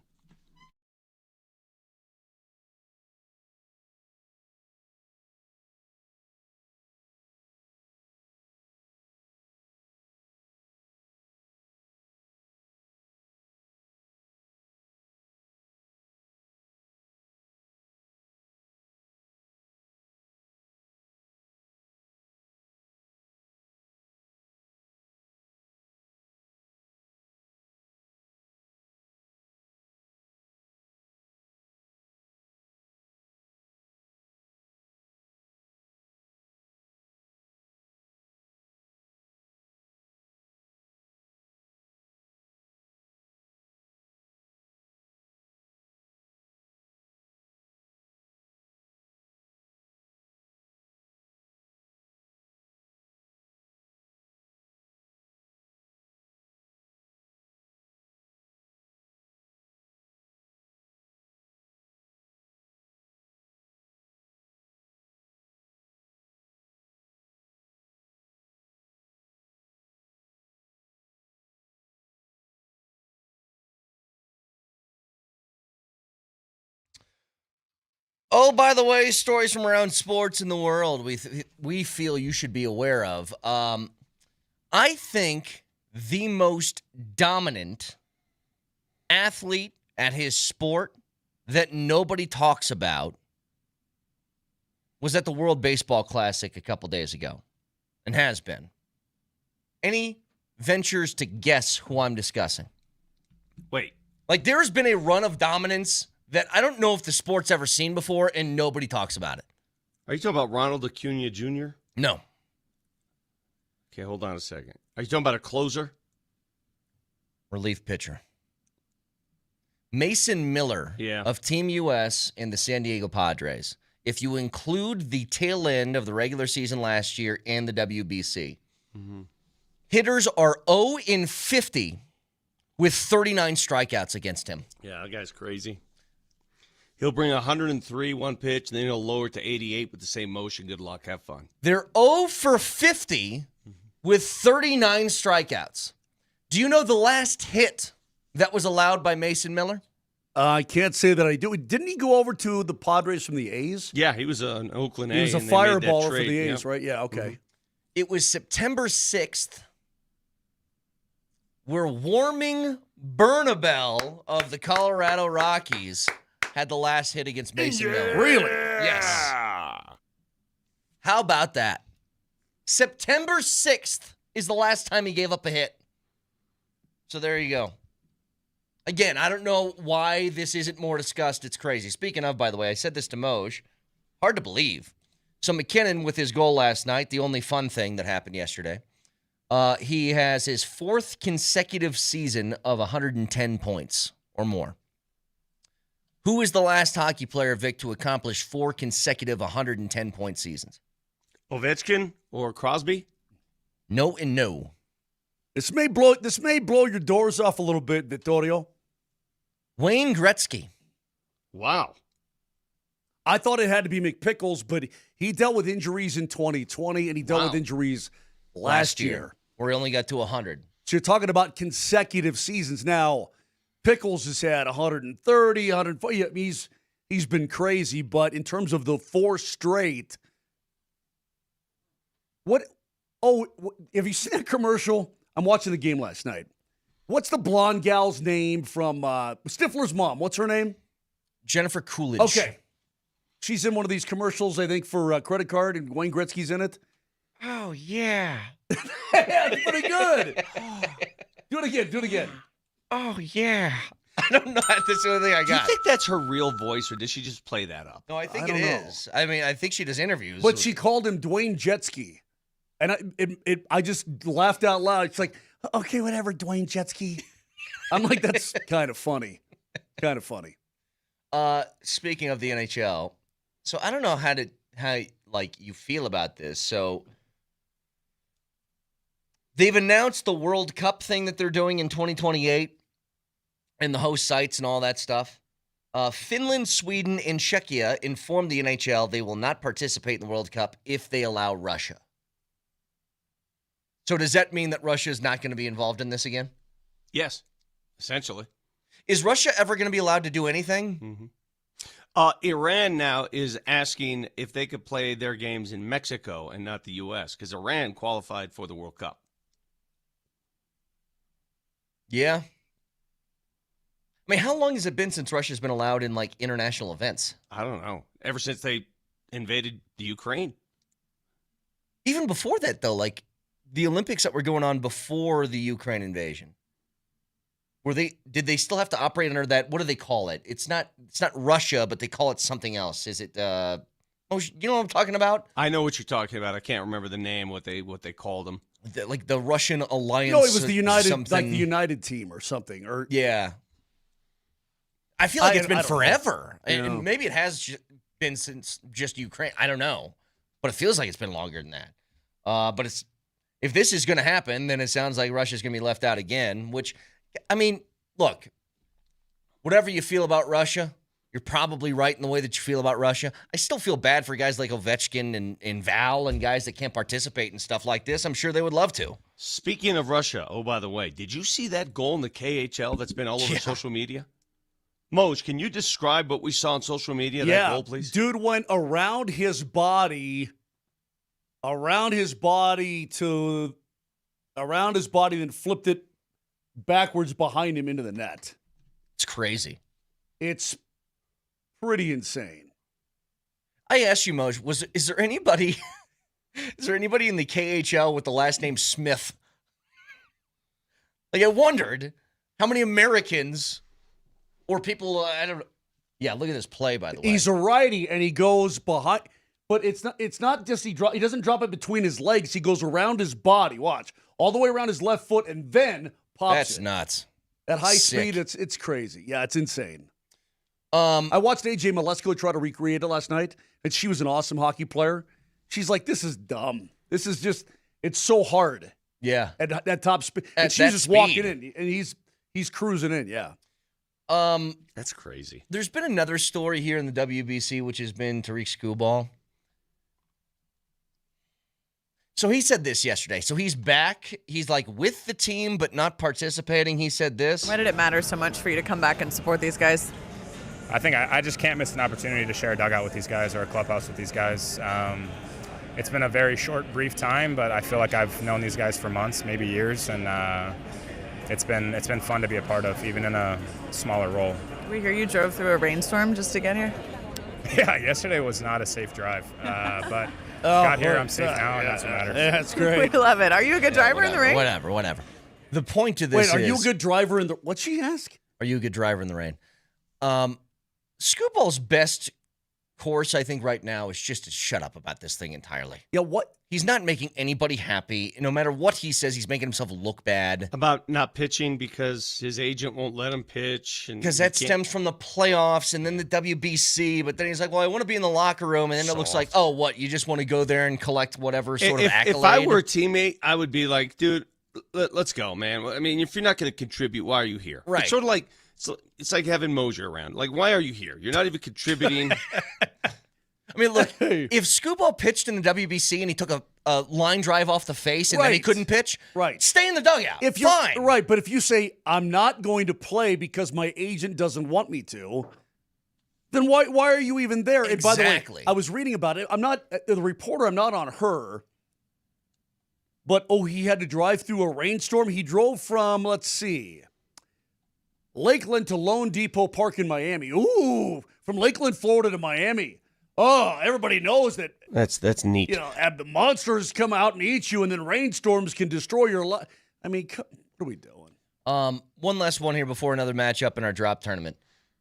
Oh, by the way, stories from around sports in the world we feel you should be aware of. I think the most dominant athlete at his sport that nobody talks about was at the World Baseball Classic a couple days ago and has been. Any ventures to guess who I'm discussing? Wait. Like, there's been a run of dominance that I don't know if the sport's ever seen before, and nobody talks about it. Are you talking about Ronald Acuna Jr.? No. Okay, hold on a second. Are you talking about a closer? Relief pitcher. Mason Miller of Team US and the San Diego Padres. If you include the tail end of the regular season last year and the WBC, hitters are 0-50 with 39 strikeouts against him. Yeah, that guy's crazy. He'll bring 103 one pitch, and then he'll lower it to 88 with the same motion. Good luck. Have fun. They're 0-50 with 39 strikeouts. Do you know the last hit that was allowed by Mason Miller? I can't say that I do. Didn't he go over to the Padres from the A's? Yeah, he was an Oakland A. He was a fireballer for the A's, right? Yeah, okay. It was September 6th. Where Warming Bernabel of the Colorado Rockies had the last hit against Mason Miller. Really? Yes. How about that? September 6th is the last time he gave up a hit. So there you go. Again, I don't know why this isn't more discussed. It's crazy. Speaking of, by the way, I said this to Moj. Hard to believe. So McKinnon with his goal last night, the only fun thing that happened yesterday, he has his fourth consecutive season of 110 points or more. Who is the last hockey player, Vic, to accomplish 4 consecutive 110-point seasons? Ovechkin or Crosby? No and no. This may blow your doors off a little bit, Vittorio. Wayne Gretzky. Wow. I thought it had to be McPickles, but he dealt with injuries in 2020, and he dealt with injuries last year. Where he only got to 100. So you're talking about consecutive seasons. Now, Pickles has had 130, 140. He's been crazy, but in terms of the 4 straight, what? Oh, have you seen that commercial? I'm watching the game last night. What's the blonde gal's name from Stifler's mom? What's her name? Jennifer Coolidge. Okay. She's in one of these commercials, I think, for a credit card, and Wayne Gretzky's in it. Oh, yeah. That's pretty good. Do it again. Oh, yeah. I don't know. That's the only thing I Do you got. think that's her real voice, or did she just play that up? No, I think I it don't know. is. I mean, I think she does interviews. But she called him Dwayne Jetski. And I just laughed out loud. It's like, okay, whatever, Dwayne Jetski. I'm like, that's kind of funny. Kind of funny. Speaking of the NHL, so I don't know how you feel about this. So they've announced the World Cup thing that they're doing in 2028 and the host sites and all that stuff. Finland, Sweden, and Czechia informed the NHL they will not participate in the World Cup if they allow Russia. So does that mean that Russia is not going to be involved in this again? Yes, essentially. Is Russia ever going to be allowed to do anything? Mm-hmm. Iran now is asking if they could play their games in Mexico and not the U.S. because Iran qualified for the World Cup. Yeah. I mean, how long has it been since Russia's been allowed in, like, international events? I don't know. Ever since they invaded the Ukraine. Even before that, though, like, the Olympics that were going on before the Ukraine invasion. Did they still have to operate under that? What do they call it? It's not Russia, but they call it something else. Is it? You know what I'm talking about? I know what you're talking about. I can't remember the name. What they called them. Like the Russian alliance. No, it was the United, something. like the United team or something. Or yeah. I feel like it's been forever, know. and maybe it has been since just Ukraine. I don't know, but it feels like it's been longer than that. But if this is going to happen, then it sounds like Russia's going to be left out again, which. I mean, look, whatever you feel about Russia, you're probably right in the way that you feel about Russia. I still feel bad for guys like Ovechkin and Val and guys that can't participate in stuff like this. I'm sure they would love to. Speaking of Russia, oh, by the way, did you see that goal in the KHL that's been all over social media? Moj, can you describe what we saw on social media, that goal, please? Dude went around his body, then flipped it backwards behind him into the net. It's crazy. It's pretty insane. I asked you, Moj, is there anybody in the KHL with the last name Smith? Like, I wondered how many Americans or people, I don't know. Yeah, look at this play, by the way. He's a righty, and he goes behind, but it's not just he doesn't drop it between his legs. He goes around his body, watch, all the way around his left foot, and then pops That's it. nuts. At high Sick. speed, it's crazy. Yeah, it's insane. I watched AJ Malesko try to recreate it last night, and she was an awesome hockey player. She's like, this is dumb. This is just, it's so hard. Yeah. At that top speed. At And she's that just speed. walking in, and he's cruising in, yeah. That's crazy. There's been another story here in the WBC, which has been Tariq Skubal. So he said this yesterday. So he's back. He's like with the team, but not participating. He said this. Why did it matter so much for you to come back and support these guys? I think I just can't miss an opportunity to share a dugout with these guys or a clubhouse with these guys. It's been a very short, brief time, but I feel like I've known these guys for months, maybe years, and it's been fun to be a part of, even in a smaller role. We hear you drove through a rainstorm just to get here? Yeah, yesterday was not a safe drive, but got here, I'm safe now, and that's what matters. Yeah, that's great. We love it. Are you a good driver in the rain? Whatever. The point to this Wait, are is... you a good driver in the... What'd she ask? Are you a good driver in the rain? Scooball's best course, I think, right now is just to shut up about this thing entirely. Yeah, what? He's not making anybody happy. No matter what he says, he's making himself look bad. About not pitching because his agent won't let him pitch. Because that stems from the playoffs and then the WBC. But then he's like, well, I want to be in the locker room. And then it looks like, oh, what? You just want to go there and collect whatever sort of accolade? If I were a teammate, I would be like, dude, let's go, man. I mean, if you're not going to contribute, why are you here? Right. It's sort of like, it's like having Moser around. Like, why are you here? You're not even contributing. I mean, look, if Scooball pitched in the WBC and he took a line drive off the face and then he couldn't pitch, stay in the dugout. If you're, fine. Right, but if you say, I'm not going to play because my agent doesn't want me to, then why are you even there? Exactly. And by the way, I was reading about it. I'm not the reporter. I'm not on her. But, he had to drive through a rainstorm. He drove from, let's see, Lakeland to Lone Depot Park in Miami. Ooh, from Lakeland, Florida to Miami. Oh, everybody knows that. That's neat. The monsters come out and eat you, and then rainstorms can destroy your life. I mean, what are we doing? One last one here before another matchup in our drop tournament.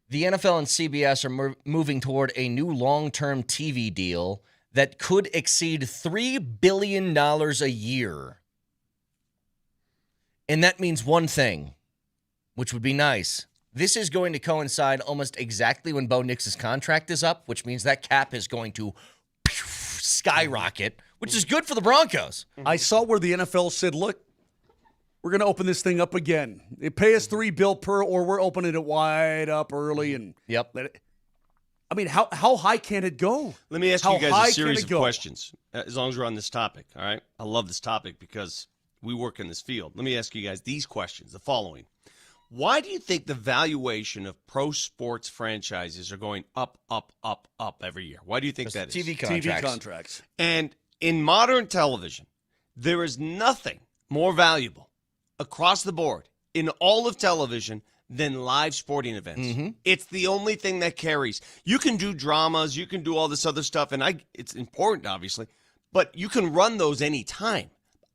The NFL and CBS are moving toward a new long-term TV deal that could exceed $3 billion a year. And that means one thing, which would be nice. This is going to coincide almost exactly when Bo Nix's contract is up, which means that cap is going to skyrocket, which is good for the Broncos. I saw where the NFL said, look, we're going to open this thing up again. They pay us $3 billion per, or we're opening it wide up early. And yep. I mean, how high can it go? Let me ask you guys a series of questions, as long as we're on this topic, all right? I love this topic because we work in this field. Let me ask you guys these questions, the following. Why do you think the valuation of pro sports franchises are going up, up, up, up every year? Why do you think that is? TV contracts. And in modern television, there is nothing more valuable across the board in all of television than live sporting events. Mm-hmm. It's the only thing that carries. You can do dramas, you can do all this other stuff, and it's important, obviously, but you can run those anytime.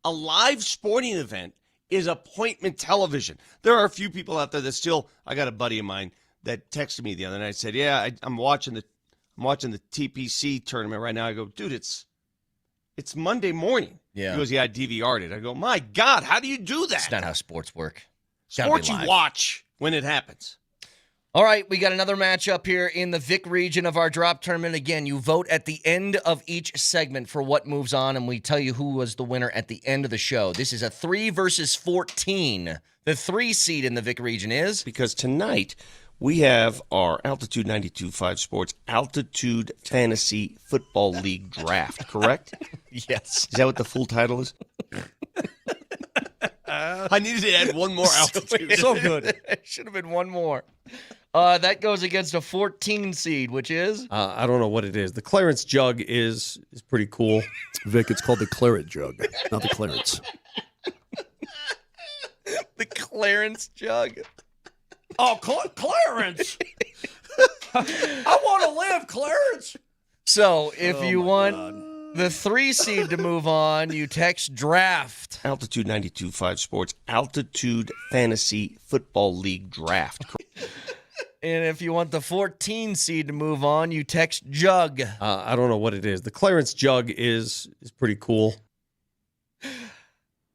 A live sporting event is appointment television. There are a few people out there that still. I got a buddy of mine that texted me the other night. Said, "Yeah, I'm watching the TPC tournament right now." I go, "Dude, it's Monday morning." Yeah. He goes, "Yeah, I DVR'd it." I go, "My God, how do you do that?" That's not how sports work. Sports you watch when it happens. All right, we got another matchup here in the Vic region of our drop tournament. Again, you vote at the end of each segment for what moves on, and we tell you who was the winner at the end of the show. This is a 3 versus 14. The 3 seed in the Vic region is? Because tonight we have our Altitude 92.5 Sports Altitude Fantasy Football League Draft, correct? Yes. Is that what the full title is? I needed to add one more altitude. So good. It should have been one more. That goes against a 14 seed, which is? I don't know what it is. The Clarence Jug is pretty cool. Vic, it's called the Claret Jug, not the Clarence. The Clarence Jug. Oh, Clarence! I want to live, Clarence! So, if you want the 3 seed to move on, you text draft. Altitude 92.5 Sports Altitude Fantasy Football League Draft. And if you want the 14 seed to move on, you text jug. I don't know what it is. The Clarence Jug is pretty cool.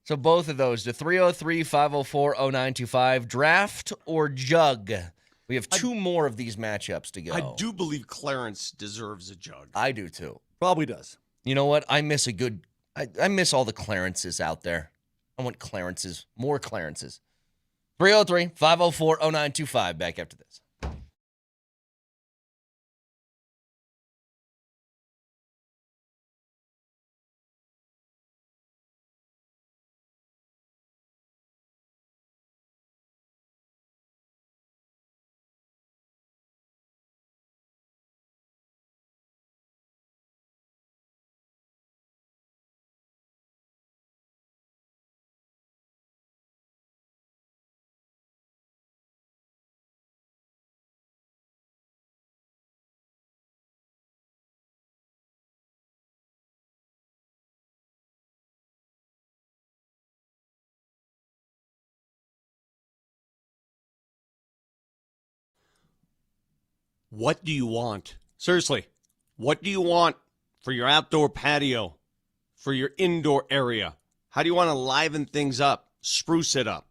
So both of those, to 303-504-0925, draft or jug. We have 2 more of these matchups to go. I do believe Clarence deserves a jug. I do too. Probably does. You know what? I miss I miss all the Clarences out there. I want Clarences, more Clarences. 303-504-0925, back after this. What do you want? Seriously, what do you want for your outdoor patio, for your indoor area? How do you want to liven things up, spruce it up?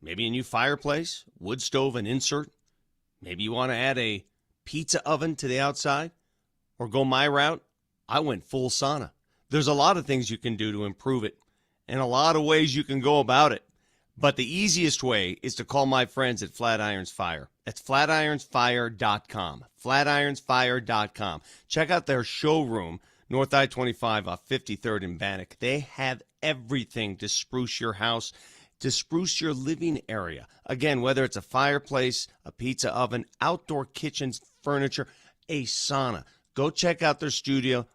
Maybe a new fireplace, wood stove, and insert. Maybe you want to add a pizza oven to the outside. Or go my route, I went full sauna. There's a lot of things you can do to improve it, and a lot of ways you can go about it. But the easiest way is to call my friends at Flatirons Fire. That's flatironsfire.com. Flatironsfire.com. Check out their showroom, North I-25 off 53rd and Bannock. They have everything to spruce your house, to spruce your living area. Again, whether it's a fireplace, a pizza oven, outdoor kitchens, furniture, a sauna. Go check out their studio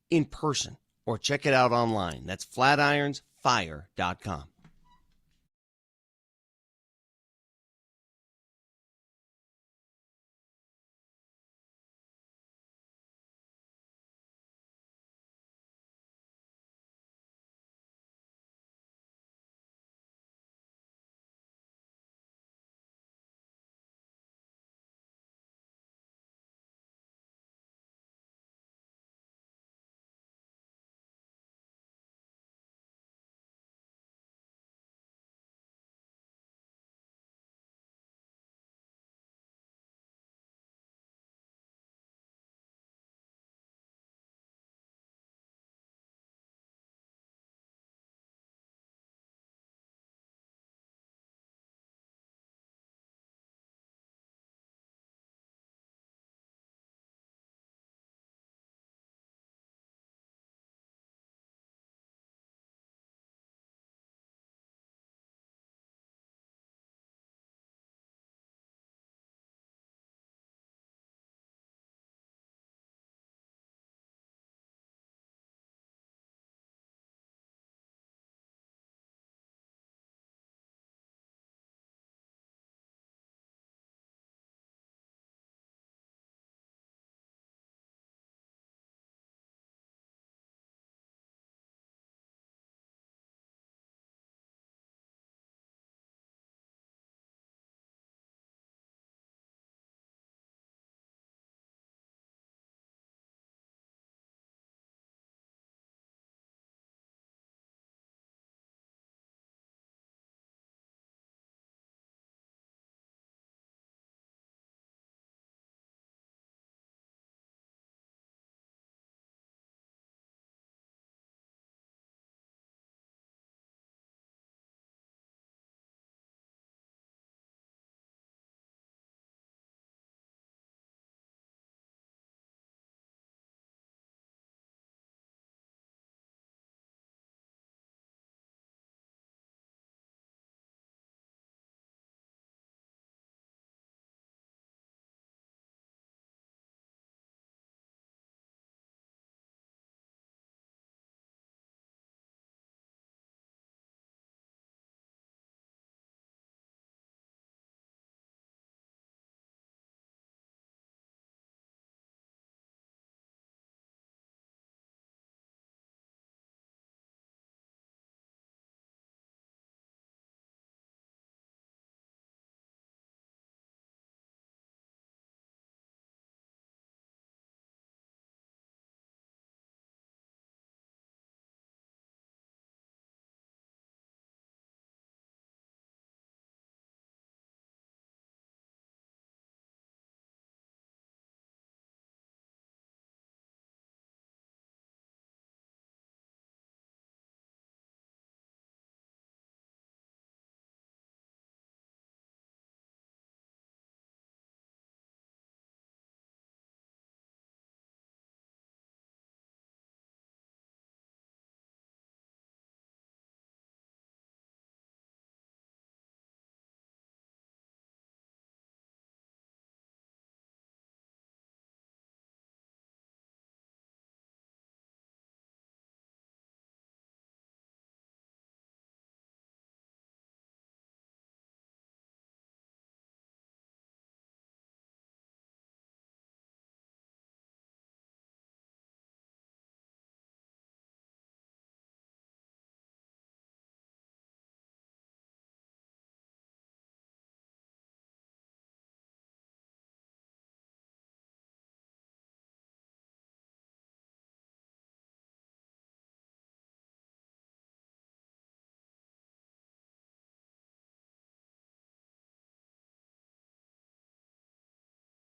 in person or check it out online. That's flatironsfire.com.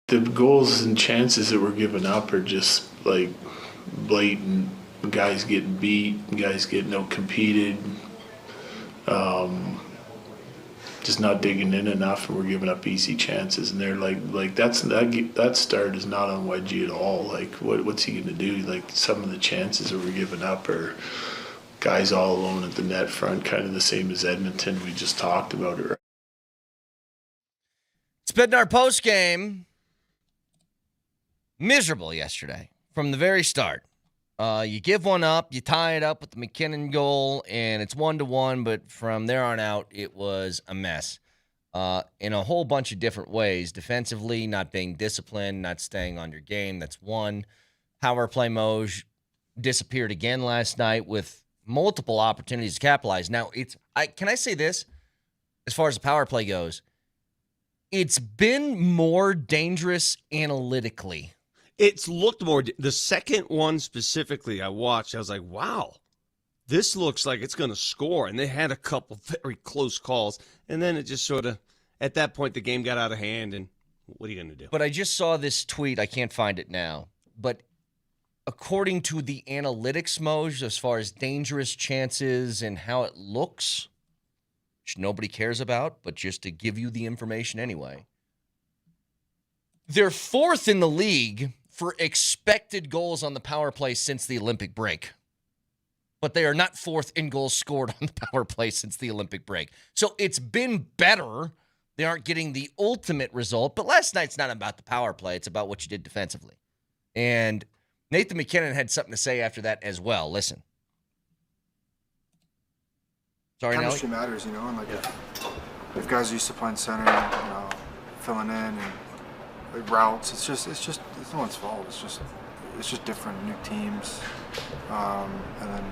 The goals and chances that we're giving up are just like blatant. Guys getting beat, guys getting out-competed, just not digging in enough, and we're giving up easy chances. And they're like that start is not on Wedgie at all. Like, what's he going to do? Like, some of the chances that we're giving up are guys all alone at the net front, kind of the same as Edmonton. We just talked about it. It's been our post game. Miserable yesterday from the very start. You give one up, you tie it up with the McKinnon goal, and it's 1-1, but from there on out, it was a mess in a whole bunch of different ways. Defensively, not being disciplined, not staying on your game, that's one. Power play Moj disappeared again last night with multiple opportunities to capitalize. Now, can I say this? As far as the power play goes, it's been more dangerous analytically. It's looked more. The second one specifically I watched, I was like, wow, this looks like it's going to score. And they had a couple very close calls. And then it just sort of, at that point, the game got out of hand. And what are you going to do? But I just saw this tweet. I can't find it now. But according to the analytics, Moj, as far as dangerous chances and how it looks, which nobody cares about, but just to give you the information anyway, they're fourth in the league for expected goals on the power play since the Olympic break. But they are not fourth in goals scored on the power play since the Olympic break. So it's been better. They aren't getting the ultimate result. But last night's not about the power play. It's about what you did defensively. And Nathan McKinnon had something to say after that as well. Listen. Sorry, chemistry matters, and like if guys are used to playing center and filling in and routes, it's no one's fault. It's just different, new teams, and then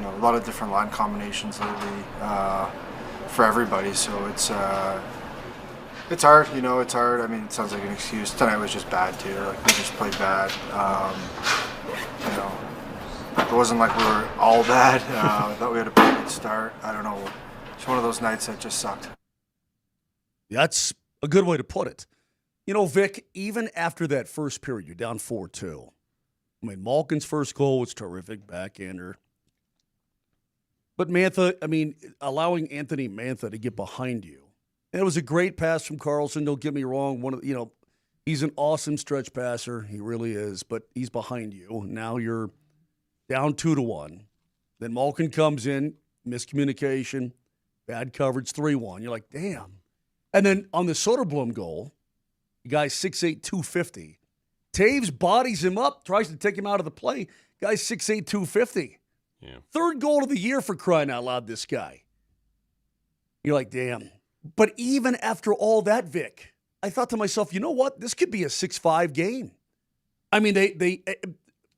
a lot of different line combinations lately for everybody. So it's hard. It's hard. I mean, it sounds like an excuse. Tonight was just bad too. Like, we just played bad. It wasn't like we were all bad. I thought we had a pretty good start. I don't know. It's one of those nights that just sucked. That's a good way to put it. Vic, even after that first period, you're down 4-2. I mean, Malkin's first goal was terrific, backhander. But Mantha, allowing Anthony Mantha to get behind you. And it was a great pass from Carlson, don't get me wrong. He's an awesome stretch passer. He really is. But he's behind you. Now you're down 2-1. Then Malkin comes in, miscommunication, bad coverage, 3-1. You're like, damn. And then on the Soderblom goal, the guy's 6'8", 250. Taves bodies him up, tries to take him out of the play. Guy's 6'8", 250. Yeah. Third goal of the year for crying out loud, this guy. You're like, damn. But even after all that, Vic, I thought to myself, you know what? This could be a 6-5 game. I mean, they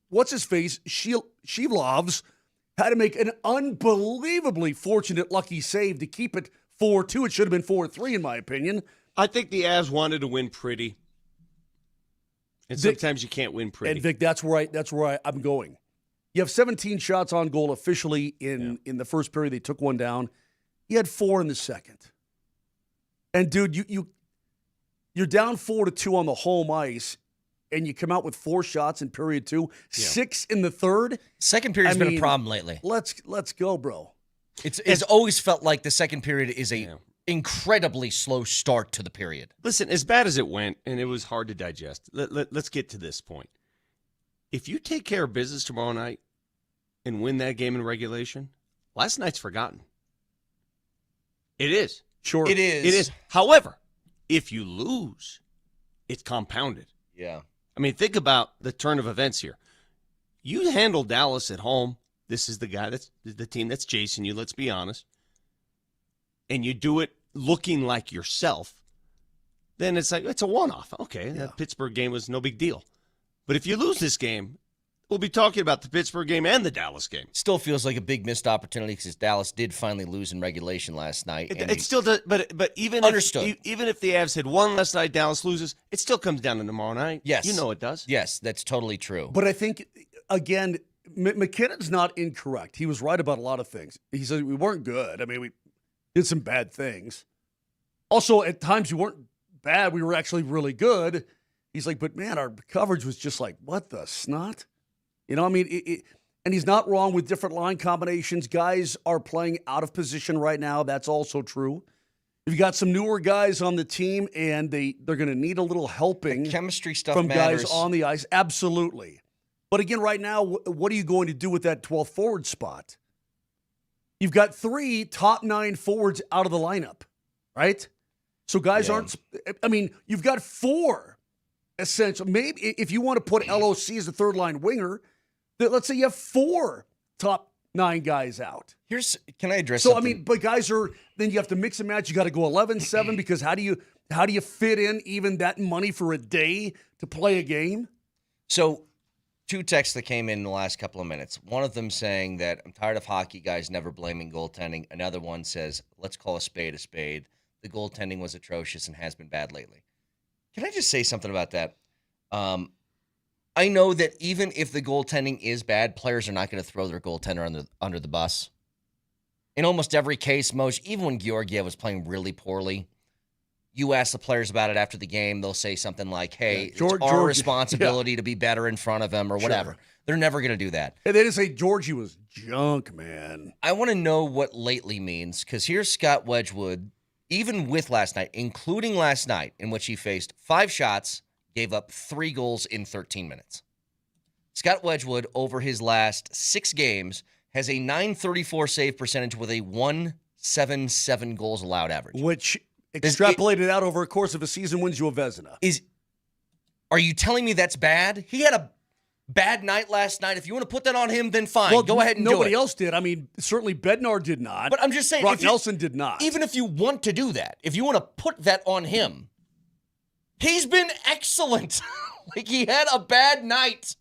what's his face? Shivlovs had to make an unbelievably fortunate, lucky save to keep it 4-2. It should have been 4-3, in my opinion. I think the Avs wanted to win pretty. And sometimes you can't win pretty. And Vic, that's where I'm going. You have 17 shots on goal officially in the first period. They took one down. You had 4 in the second. And dude, you're down 4-2 on the home ice, and you come out with 4 shots in period 2, 6 in the third. Second period's been a problem lately. Let's go, bro. It's always felt like the second period is a incredibly slow start to the period. Listen, as bad as it went, and it was hard to digest, let's get to this point. If you take care of business tomorrow night and win that game in regulation, last night's forgotten. It is. Sure. It is. It is. However, if you lose, it's compounded. Yeah. I mean, think about the turn of events here. You handle Dallas at home. This is the team that's chasing you, let's be honest. And you do it looking like yourself, then it's a one-off. Okay, that Pittsburgh game was no big deal. But if you lose this game, we'll be talking about the Pittsburgh game and the Dallas game. Still feels like a big missed opportunity because Dallas did finally lose in regulation last night. It still does, but even understood. Even if the Avs had won last night, Dallas loses, it still comes down to tomorrow night. Yes. You know it does. Yes, that's totally true. But I think, again, McKinnon's not incorrect. He was right about a lot of things. He said we weren't good. I mean, we did some bad things. Also, at times we weren't bad. We were actually really good. He's like, but man, our coverage was just like, what the snot? You know, I mean, and he's not wrong with different line combinations. Guys are playing out of position right now. That's also true. You've got some newer guys on the team, and they're going to need a little helping. The chemistry stuff from matters. Guys on the ice. Absolutely. But again, right now, what are you going to do with that 12th forward spot? You've got 3 top 9 forwards out of the lineup, right? So guys aren't – I mean, you've got 4 essential. Maybe if you want to put LOC as a third-line winger, let's say you have 4 top 9 guys out. Can I address So, something? I mean, but guys are – then you have to mix and match. You got to go 11-7 because how do you fit in even that money for a day to play a game? So 2 texts that came in the last couple of minutes. One of them saying that I'm tired of hockey guys never blaming goaltending. Another one says, let's call a spade a spade. The goaltending was atrocious and has been bad lately. Can I just say something about that? I know that even if the goaltending is bad, players are not going to throw their goaltender under the bus. In almost every case, even when Georgiev was playing really poorly, you ask the players about it after the game, they'll say something like, hey, it's our responsibility to be better in front of him or whatever. They're never going to do that. And they didn't say Georgie was junk, man. I want to know what lately means, because here's Scott Wedgwood, even with last night, including last night, in which he faced 5 shots, gave up 3 goals in 13 minutes. Scott Wedgwood, over his last 6 games, has a .934 save percentage with a .177 goals allowed average. Which, extrapolated out over a course of a season, wins you a Vezina. Are you telling me that's bad? He had a bad night last night. If you want to put that on him, then fine. Well, go ahead and do it. Nobody else did. I mean, certainly Bednar did not. But I'm just saying. Brock Nelson did not. Even if you want to do that, if you want to put that on him, he's been excellent. Like, he had a bad night,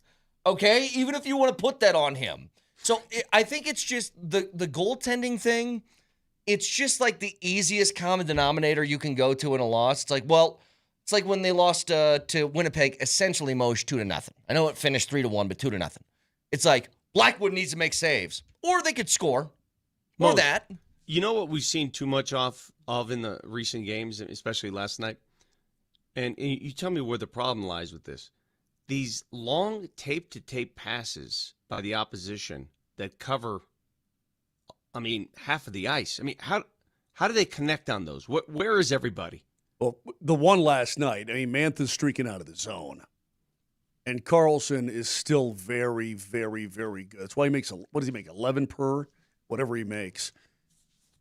okay? Even if you want to put that on him. So I think it's just the goaltending thing. It's just like the easiest common denominator you can go to in a loss. It's like, well, it's like when they lost to Winnipeg, essentially Moj 2-0. I know it finished 3-1, but 2-0. It's like Blackwood needs to make saves, or they could score, or that. You know what we've seen too much of in the recent games, especially last night? And you tell me where the problem lies with this. These long tape-to-tape passes by the opposition that cover, I mean, half of the ice. I mean, how do they connect on those? Where is everybody? Well, the one last night, I mean, Mantha's streaking out of the zone. And Carlson is still very, very, very good. That's why he makes, what does he make, 11 per? Whatever he makes.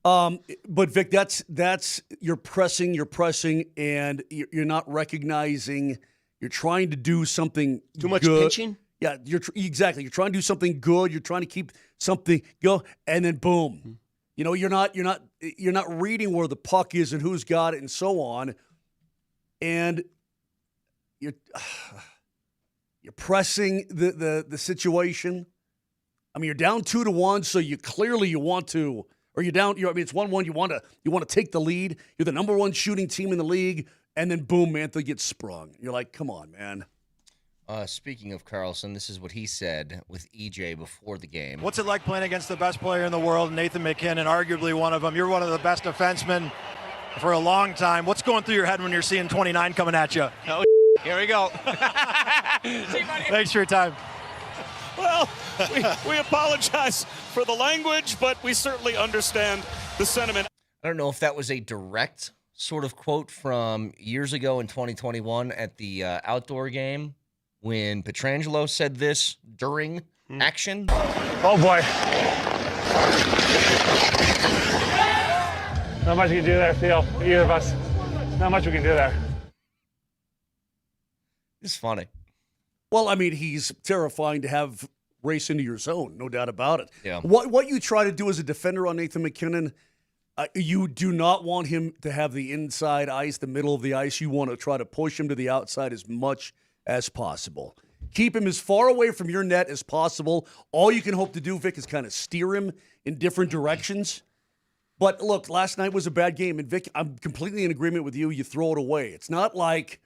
But Vic, that's you're pressing, and you're not recognizing. You're trying to do something too much good. pitching. Yeah, exactly. You're trying to do something good. You're trying to keep something go, and then boom. Mm-hmm. You know, you're not reading where the puck is and who's got it and so on, and you're pressing the situation. I mean, you're down 2-1, so you want to. Or you're down. I mean, it's 1-1. You want to take the lead. You're the number 1 shooting team in the league, and then boom, Mantha gets sprung. You're like, come on, man. Speaking of Carlson, this is what he said with EJ before the game. What's it like playing against the best player in the world, Nathan MacKinnon, arguably one of them? You're one of the best defensemen for a long time. What's going through your head when you're seeing 29 coming at you? Oh, here we go. Thanks for your time. Well, we apologize for the language, but we certainly understand the sentiment. I don't know if that was a direct sort of quote from years ago in 2021 at the outdoor game when Pietrangelo said this during action. Oh, boy. Not much we can do there, Theo. Either of us. Not much we can do there. It's funny. Well, I mean, he's terrifying to have race into your zone, no doubt about it. Yeah. What you try to do as a defender on Nathan MacKinnon, you do not want him to have the inside ice, the middle of the ice. You want to try to push him to the outside as much as possible. Keep him as far away from your net as possible. All you can hope to do, Vic, is kind of steer him in different directions. But look, last night was a bad game. And Vic, I'm completely in agreement with you. You throw it away. It's not like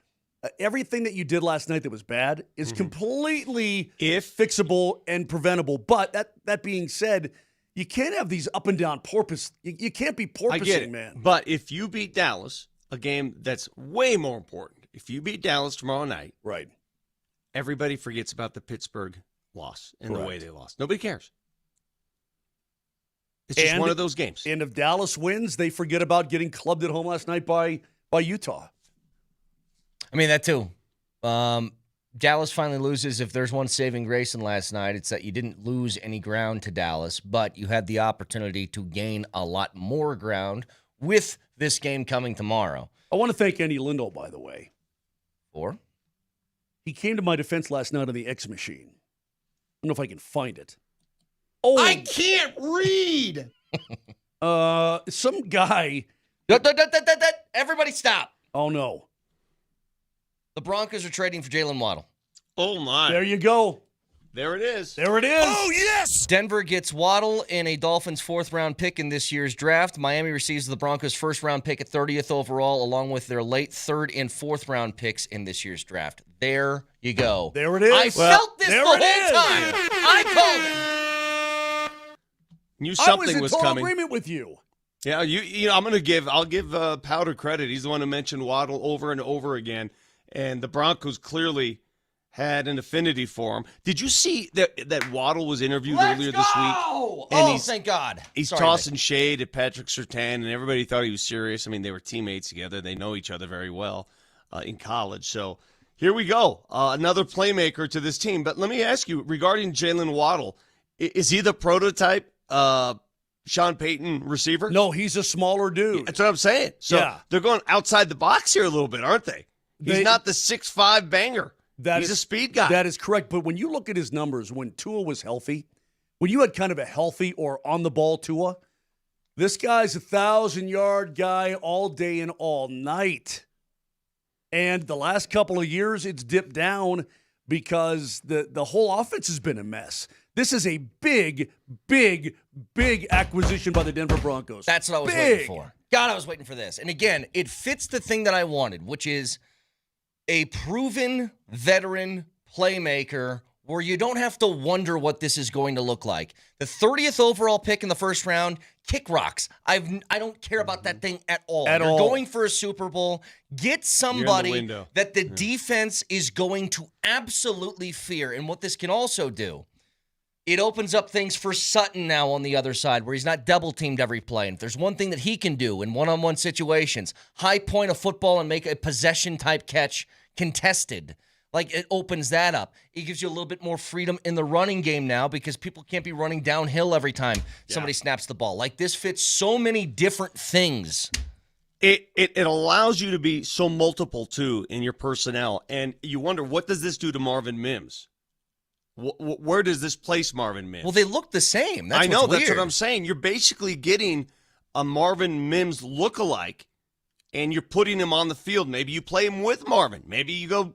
everything that you did last night that was bad is completely fixable and preventable. But that being said, you can't have these up and down porpoise. You can't be porpoising, I get it. Man. But if you beat Dallas, a game that's way more important, If you beat Dallas tomorrow night, right, everybody forgets about the Pittsburgh loss and the way they lost. Nobody cares. It's just one of those games. And if Dallas wins, they forget about getting clubbed at home last night by Utah. I mean, that too. Dallas finally loses. If there's one saving grace in last night, it's that you didn't lose any ground to Dallas, but you had the opportunity to gain a lot more ground with this game coming tomorrow. I want to thank Andy Lindahl, by the way. For? He came to my defense last night on the X machine. I don't know if I can find it. Oh, I can't read. Some guy. Everybody stop. Oh, no. The Broncos are trading for Jalen Waddle. Oh, my. There you go. There it is. There it is. Oh, yes. Denver gets Waddle in a Dolphins 4th-round pick in this year's draft. Miami receives the Broncos' 1st-round pick at 30th overall, along with their late 3rd and 4th-round picks in this year's draft. There you go. There it is. I felt this the whole time. I called it. Knew something I was was in total coming. agreement with you. Yeah, you know, I'll give Powder credit. He's the one who mentioned Waddle over and over again, and the Broncos clearly had an affinity for him. Did you see that Waddle was interviewed earlier this week? And thank God. He's tossing shade at Patrick Surtain, and everybody thought he was serious. I mean, they were teammates together. They know each other very well in college. So here we go, another playmaker to this team. But let me ask you, regarding Jalen Waddle, is he the prototype Sean Payton receiver? No, he's a smaller dude. That's what I'm saying. So they're going outside the box here a little bit, aren't they? He's not the 6'5" banger. He's a speed guy. That is correct. But when you look at his numbers, when Tua was healthy, when you had kind of a healthy or on-the-ball Tua, this guy's a 1,000-yard guy all day and all night. And the last couple of years, it's dipped down because the whole offense has been a mess. This is a big, big, big acquisition by the Denver Broncos. That's what I was waiting for. God, I was waiting for this. And again, it fits the thing that I wanted, which is a proven veteran playmaker where you don't have to wonder what this is going to look like. The 30th overall pick in the 1st round, kick rocks. I don't care about that thing at all. You're going for a Super Bowl. Get somebody that the defense is going to absolutely fear. And what this can also do, it opens up things for Sutton now on the other side where he's not double-teamed every play. And if there's one thing that he can do in one-on-one situations, high point a football and make a possession-type catch contested, like it opens that up. It gives you a little bit more freedom in the running game now because people can't be running downhill every time somebody snaps the ball. Like this fits so many different things. It allows you to be so multiple, too, in your personnel. And you wonder, what does this do to Marvin Mims? Where does this place Marvin Mims? Well, they look the same. I know. That's what I'm saying. You're basically getting a Marvin Mims lookalike, and you're putting him on the field. Maybe you play him with Marvin. Maybe you go,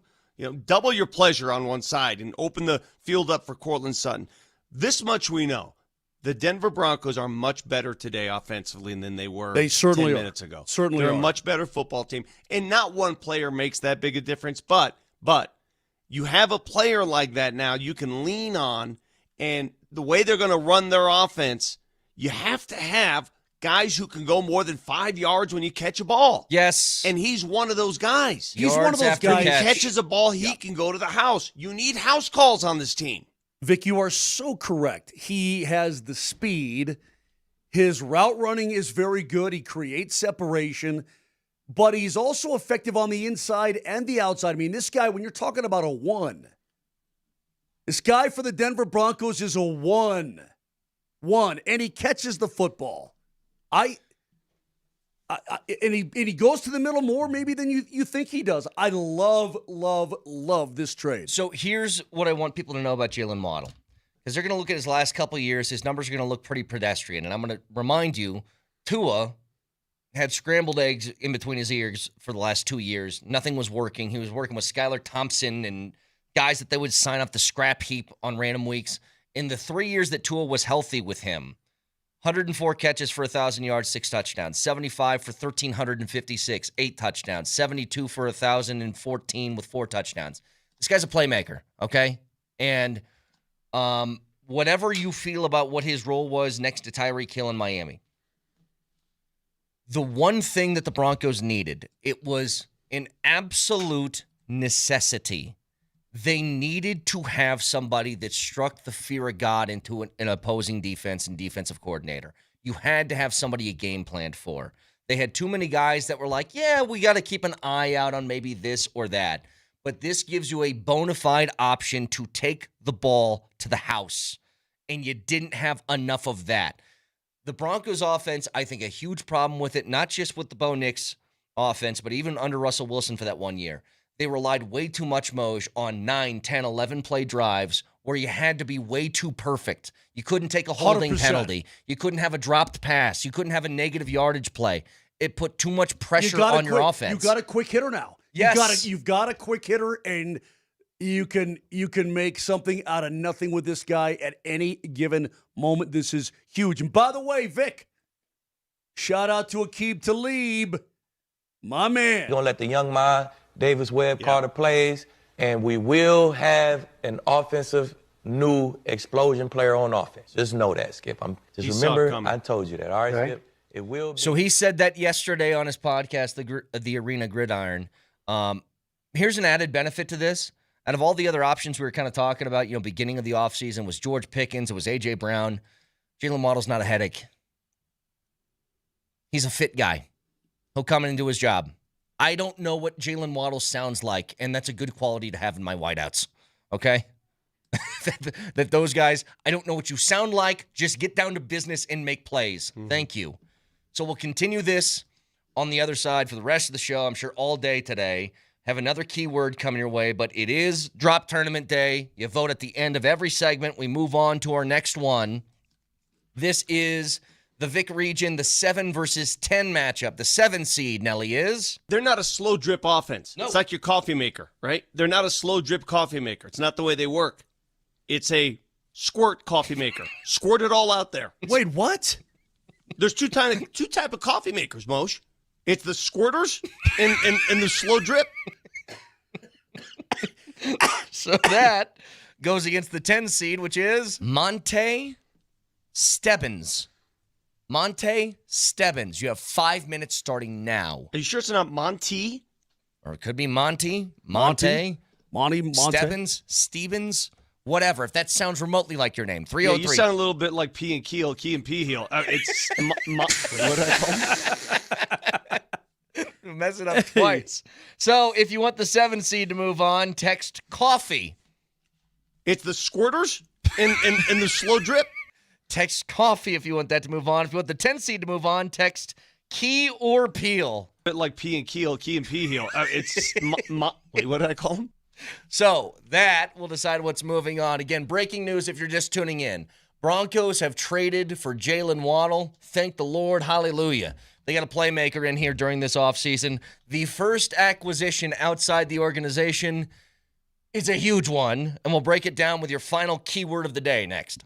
double your pleasure on one side and open the field up for Courtland Sutton. This much we know. The Denver Broncos are much better today offensively than they were 10 minutes ago. Certainly They're are. a much better football team. And not one player makes that big a difference, but you have a player like that now you can lean on, and the way they're going to run their offense, you have to have guys who can go more than 5 yards when you catch a ball. Yes. And he's one of those guys. He's one of those guys. When he catches a ball, he can go to the house. You need house calls on this team. Vic, you are so correct. He has the speed. His route running is very good. He creates separation. But he's also effective on the inside and the outside. I mean, this guy, when you're talking about a 1, this guy for the Denver Broncos is a 1. And he catches the football. And he goes to the middle more maybe than you think he does. I love this trade. So here's what I want people to know about Jalen Waddle. Because they're going to look at his last couple of years. His numbers are going to look pretty pedestrian. And I'm going to remind you, Tua had scrambled eggs in between his ears for the last 2 years. Nothing was working. He was working with Skylar Thompson and guys that they would sign off the scrap heap on random weeks. In the 3 years that Tua was healthy with him, 104 catches for 1,000 yards, 6 touchdowns. 75 for 1,356, 8 touchdowns. 72 for 1,014 with 4 touchdowns. This guy's a playmaker, okay? And whatever you feel about what his role was next to Tyreek Hill in Miami, the one thing that the Broncos needed, it was an absolute necessity. They needed to have somebody that struck the fear of God into an opposing defense and defensive coordinator. You had to have somebody you game planned for. They had too many guys that were like, yeah, we got to keep an eye out on maybe this or that. But this gives you a bona fide option to take the ball to the house. And you didn't have enough of that. The Broncos offense, I think a huge problem with it, not just with the Bo Nix offense, but even under Russell Wilson for that 1 year. They relied way too much, Moj, on 9, 10, 11 play drives where you had to be way too perfect. You couldn't take a holding 100%. penalty. You couldn't have a dropped pass. You couldn't have a negative yardage play. It put too much pressure on your offense. You got a quick hitter now. Yes. You've got a quick hitter, and you can make something out of nothing with this guy at any given moment. This is huge. And by the way, Vic, shout out to Aqib Talib, my man. We're going to let the young mind, Davis Webb, Carter plays, and we will have an offensive new explosion player on offense. Just know that, Skip. Remember, I told you that. All right, Skip? It will be. So he said that yesterday on his podcast, the Arena Gridiron. Here's an added benefit to this. Out of all the other options we were kind of talking about, beginning of the offseason was George Pickens, it was A.J. Brown. Jalen Waddle's not a headache. He's a fit guy. He'll come in and do his job. I don't know what Jalen Waddle sounds like, and that's a good quality to have in my wideouts, okay? that those guys, I don't know what you sound like. Just get down to business and make plays. Thank you. So we'll continue this on the other side for the rest of the show, I'm sure all day today. Have another keyword coming your way, but it is drop tournament day. You vote at the end of every segment. We move on to our next one. This is the Vic region, the 7 versus 10 matchup. The 7 seed, Nelly, is? They're not a slow drip offense. No. It's like your coffee maker, right? They're not a slow drip coffee maker. It's not the way they work. It's a squirt coffee maker. Squirt it all out there. Wait, what? There's two type of coffee makers, Moshe. It's the squirters and the slow drip. So that goes against the 10 seed, which is Monte Stebbins. Monte Stebbins. You have 5 minutes starting now. Are you sure it's not Monty? Or it could be Monty. Stebbins, Stevens, whatever. If that sounds remotely like your name. 303. Yeah, you sound a little bit like P and Keel, Key and P heel. It's what did I call him? Mess it up twice. So if you want the 7 seed to move on, text coffee. It's the squirters and the slow drip. Text coffee if you want that to move on. If you want the 10 seed to move on, text key or peel. A bit like P and Keel, Key and P heel. It's wait, what did I call him? So that will decide what's moving on. Again, breaking news if you're just tuning in. Broncos have traded for Jalen Waddle. Thank the Lord. Hallelujah. They got a playmaker in here during this offseason. The first acquisition outside the organization is a huge one, and we'll break it down with your final keyword of the day next.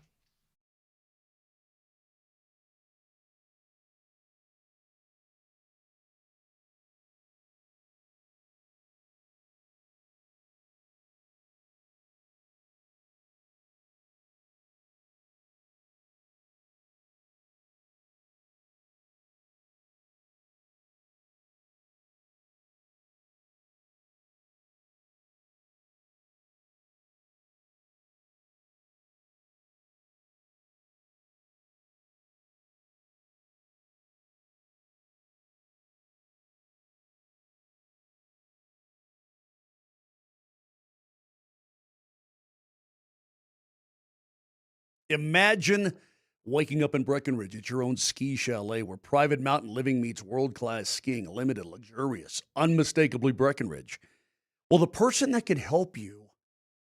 Imagine waking up in Breckenridge at your own ski chalet where private mountain living meets world-class skiing, limited, luxurious, unmistakably Breckenridge. Well, the person that can help you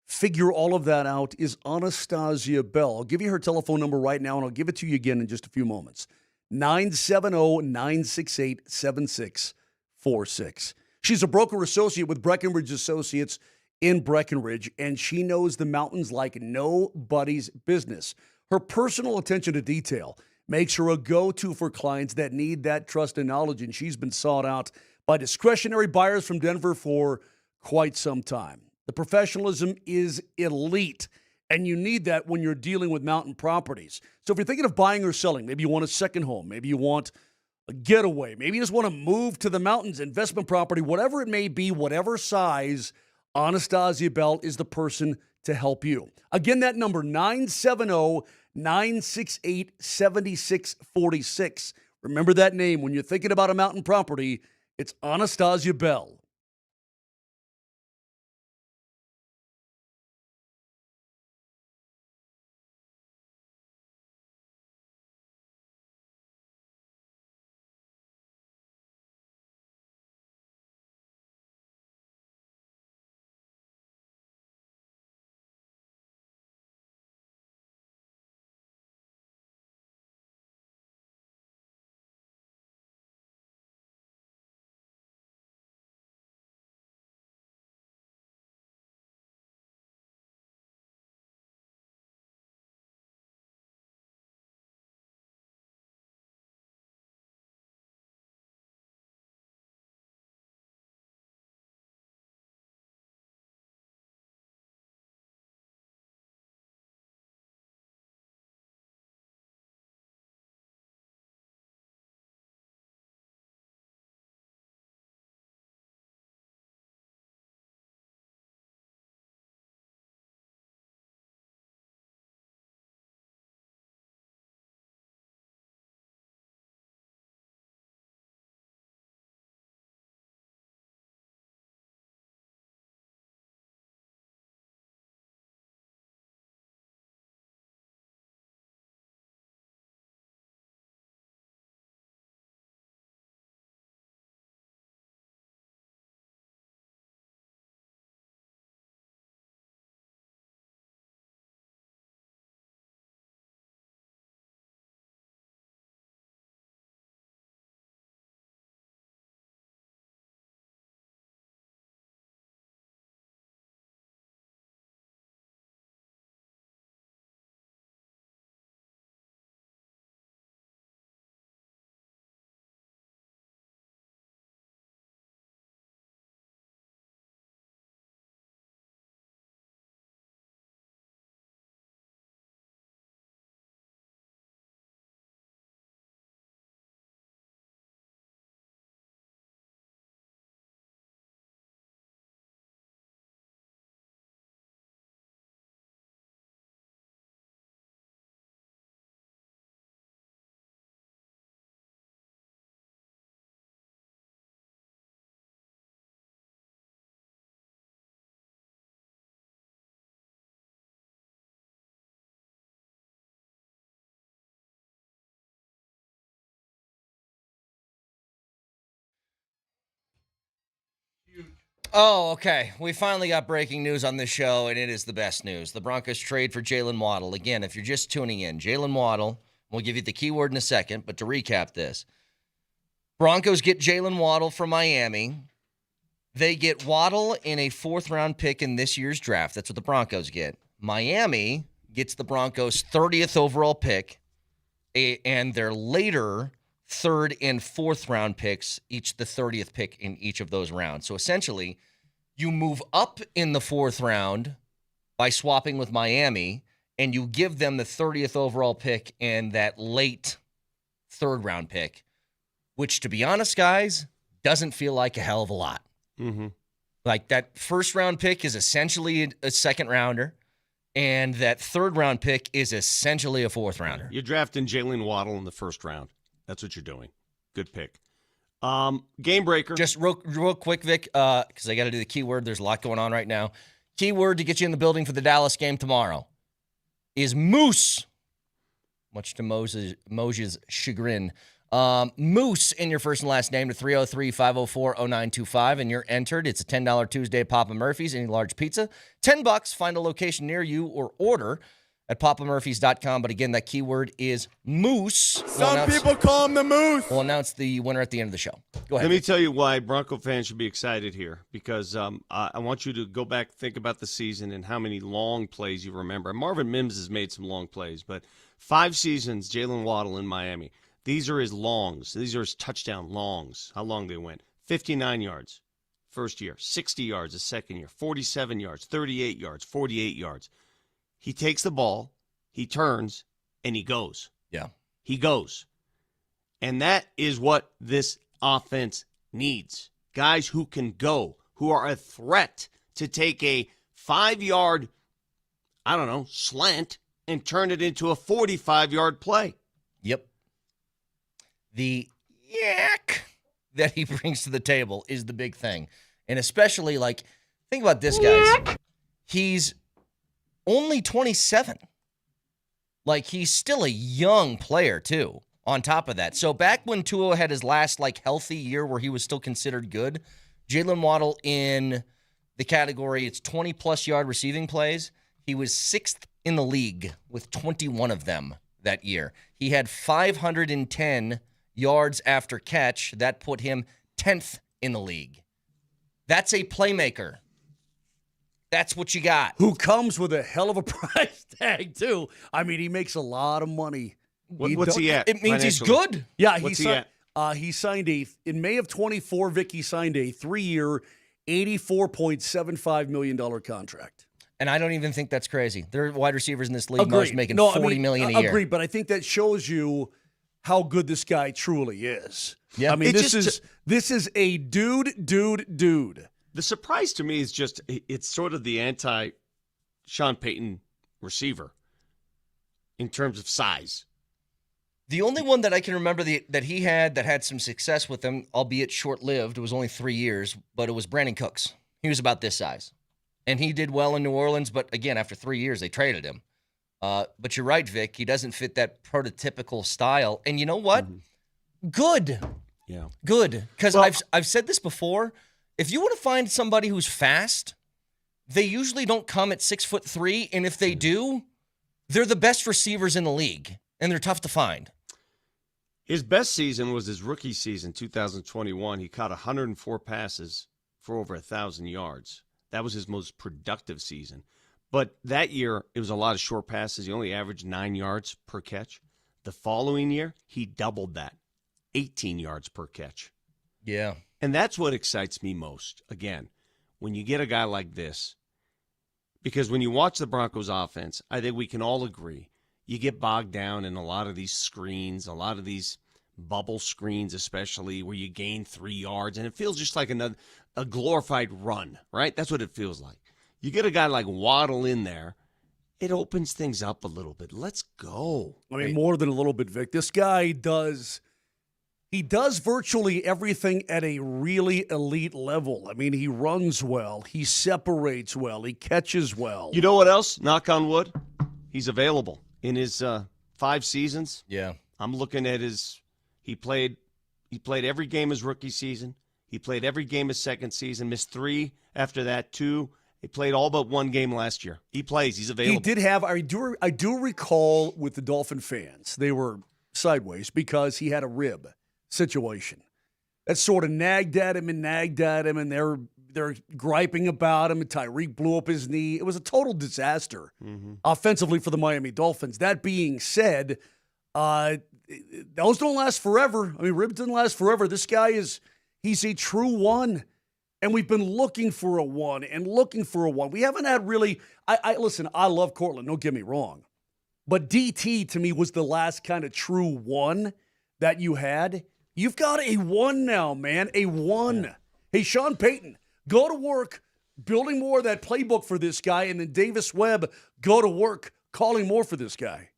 figure all of that out is Anastasia Bell. I'll give you her telephone number right now, and I'll give it to you again in just a few moments. 970-968-7646. She's a broker associate with Breckenridge Associates in Breckenridge, and she knows the mountains like nobody's business. Her personal attention to detail makes her a go-to for clients that need that trust and knowledge, and she's been sought out by discretionary buyers from Denver for quite some time. The professionalism is elite, and you need that when you're dealing with mountain properties. So if you're thinking of buying or selling, maybe you want a second home, maybe you want a getaway, maybe you just want to move to the mountains, investment property, whatever it may be, whatever size, Anastasia Bell is the person to help you. Again, that number, 970-968-7646. Remember that name. When you're thinking about a mountain property, it's Anastasia Bell. Oh, okay. We finally got breaking news on this show, and it is the best news. The Broncos trade for Jalen Waddle. Again, if you're just tuning in, Jalen Waddle, we'll give you the keyword in a second, but to recap this, Broncos get Jalen Waddle from Miami. They get Waddle in a 4th-round pick in this year's draft. That's what the Broncos get. Miami gets the Broncos' 30th overall pick and their later 3rd and 4th round picks, each the 30th pick in each of those rounds. So essentially, you move up in the 4th round by swapping with Miami, and you give them the 30th overall pick and that late 3rd round pick, which, to be honest, guys, doesn't feel like a hell of a lot. Mm-hmm. Like, that 1st round pick is essentially a 2nd rounder, and that 3rd round pick is essentially a 4th rounder. You're drafting Jalen Waddle in the 1st round. That's what you're doing. Good pick. Game breaker. Just real quick, Vic, because I got to do the keyword. There's a lot going on right now. Keyword to get you in the building for the Dallas game tomorrow is Moose, much to Mose's chagrin. Moose in your first and last name to 303-504-0925, and you're entered. It's a $10 Tuesday at Papa Murphy's. Any large pizza, $10. Find a location near you or order at papamurphys.com. But again, that keyword is Moose. Some people call him the Moose. We'll announce the winner at the end of the show. Go ahead. Let me tell you why Bronco fans should be excited here, because I want you to go back, think about the season and how many long plays you remember. Marvin Mims has made some long plays, but 5 seasons, Jalen Waddle in Miami. These are his longs. These are his touchdown longs, how long they went. 59 yards first year, 60 yards the second year, 47 yards, 38 yards, 48 yards. He takes the ball, he turns, and he goes. Yeah. He goes. And that is what this offense needs. Guys who can go, who are a threat to take a 5-yard, slant and turn it into a 45-yard play. Yep. The yak that he brings to the table is the big thing. And especially, think about this, guys. He's only 27. He's still a young player, too, on top of that. So back when Tua had his last, healthy year where he was still considered good, Jalen Waddle in the category, it's 20-plus yard receiving plays. He was 6th in the league with 21 of them that year. He had 510 yards after catch. That put him 10th in the league. That's a playmaker. That's what you got. Who comes with a hell of a price tag, too. I mean, he makes a lot of money. What's he at? It means he's good. Yeah, What's he at? He signed in May of 24, Vic, he signed a 3-year, $84.75 million contract. And I don't even think that's crazy. There are wide receivers in this league most making $40 million a year. Agreed, but I think that shows you how good this guy truly is. Yeah. I mean, this is a dude. The surprise to me is just it's sort of the anti-Sean Payton receiver in terms of size. The only one that I can remember that he had some success with him, albeit short-lived, it was only 3 years, but it was Brandon Cooks. He was about this size. And he did well in New Orleans, but again, after 3 years, they traded him. But you're right, Vic. He doesn't fit that prototypical style. And you know what? Mm-hmm. Good. Yeah. Good. Because I've said this before. If you want to find somebody who's fast, they usually don't come at 6'3", and if they do, they're the best receivers in the league, and they're tough to find. His best season was his rookie season, 2021. He caught 104 passes for over 1,000 yards. That was his most productive season. But that year, it was a lot of short passes. He only averaged 9 yards per catch. The following year, he doubled that, 18 yards per catch. Yeah. And that's what excites me most, again, when you get a guy like this. Because when you watch the Broncos offense, I think we can all agree, you get bogged down in a lot of these screens, a lot of these bubble screens especially, where you gain 3 yards, and it feels just like a glorified run, right? That's what it feels like. You get a guy like Waddle in there, it opens things up a little bit. Let's go. I mean, more than a little bit, Vic. This guy does virtually everything at a really elite level. I mean, he runs well, he separates well, he catches well. You know what else? Knock on wood. He's available in his 5 seasons. Yeah. I'm looking at he played every game his rookie season. He played every game his second season, missed 3 after that, 2. He played all but 1 game last year. He plays. He's available. He did have, I do recall with the Dolphin fans, they were sideways because he had a rib situation that sort of nagged at him, and they're griping about him, and Tyreek blew up his knee. It was a total disaster offensively for the Miami Dolphins. That being said, those don't last forever. I mean, ribs didn't last forever. This guy he's a true one. And we've been looking for a one. We haven't had really, listen, I love Cortland, don't get me wrong. But DT, to me, was the last kind of true one that you had. You've got a one now, man, a one. Yeah. Hey, Sean Payton, go to work building more of that playbook for this guy, and then Davis Webb, go to work calling more for this guy.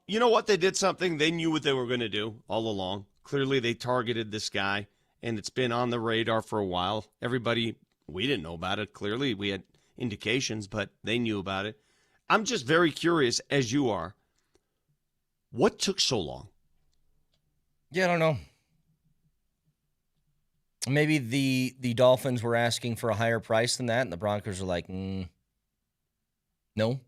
You know what? They did something. They knew what they were going to do all along. Clearly, they targeted this guy. And it's been on the radar for a while. Everybody, we didn't know about it. Clearly, we had indications, but they knew about it. I'm just very curious, as you are, what took so long? Yeah, I don't know. Maybe the Dolphins were asking for a higher price than that, and the Broncos are like, no.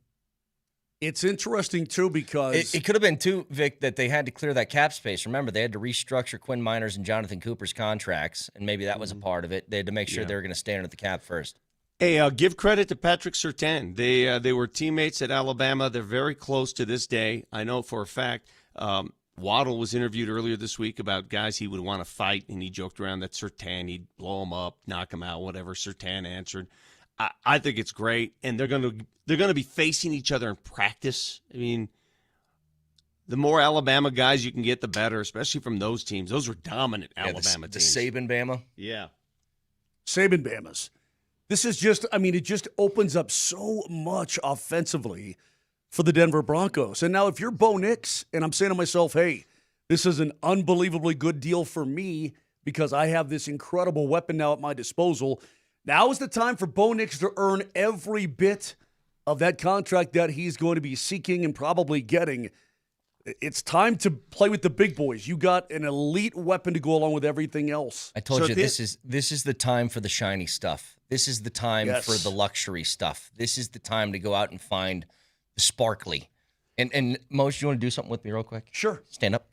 It's interesting, too, because it could have been, too, Vic, that they had to clear that cap space. Remember, they had to restructure Quinn Miners and Jonathan Cooper's contracts, and maybe that was a part of it. They had to make sure they were going to stay under the cap first. Hey, give credit to Patrick Surtain. They were teammates at Alabama. They're very close to this day. I know for a fact. Waddle was interviewed earlier this week about guys he would want to fight, and he joked around that Surtain, he'd blow him up, knock him out, whatever. Surtain answered. I think it's great, and they're going to be facing each other in practice. I mean, The more Alabama guys you can get, the better, especially from those teams. Those were dominant Alabama teams. The Saban Bama. Yeah. Saban Bamas. This is just, it just opens up so much offensively for the Denver Broncos. And now if you're Bo Nix, and I'm saying to myself, hey, this is an unbelievably good deal for me because I have this incredible weapon now at my disposal. Now is the time for Bo Nix to earn every bit of that contract that he's going to be seeking and probably getting. It's time to play with the big boys. You got an elite weapon to go along with everything else. I told you this is the time for the shiny stuff. This is the time for the luxury stuff. This is the time to go out and find the sparkly. And Mose, you want to do something with me real quick? Sure. Stand up.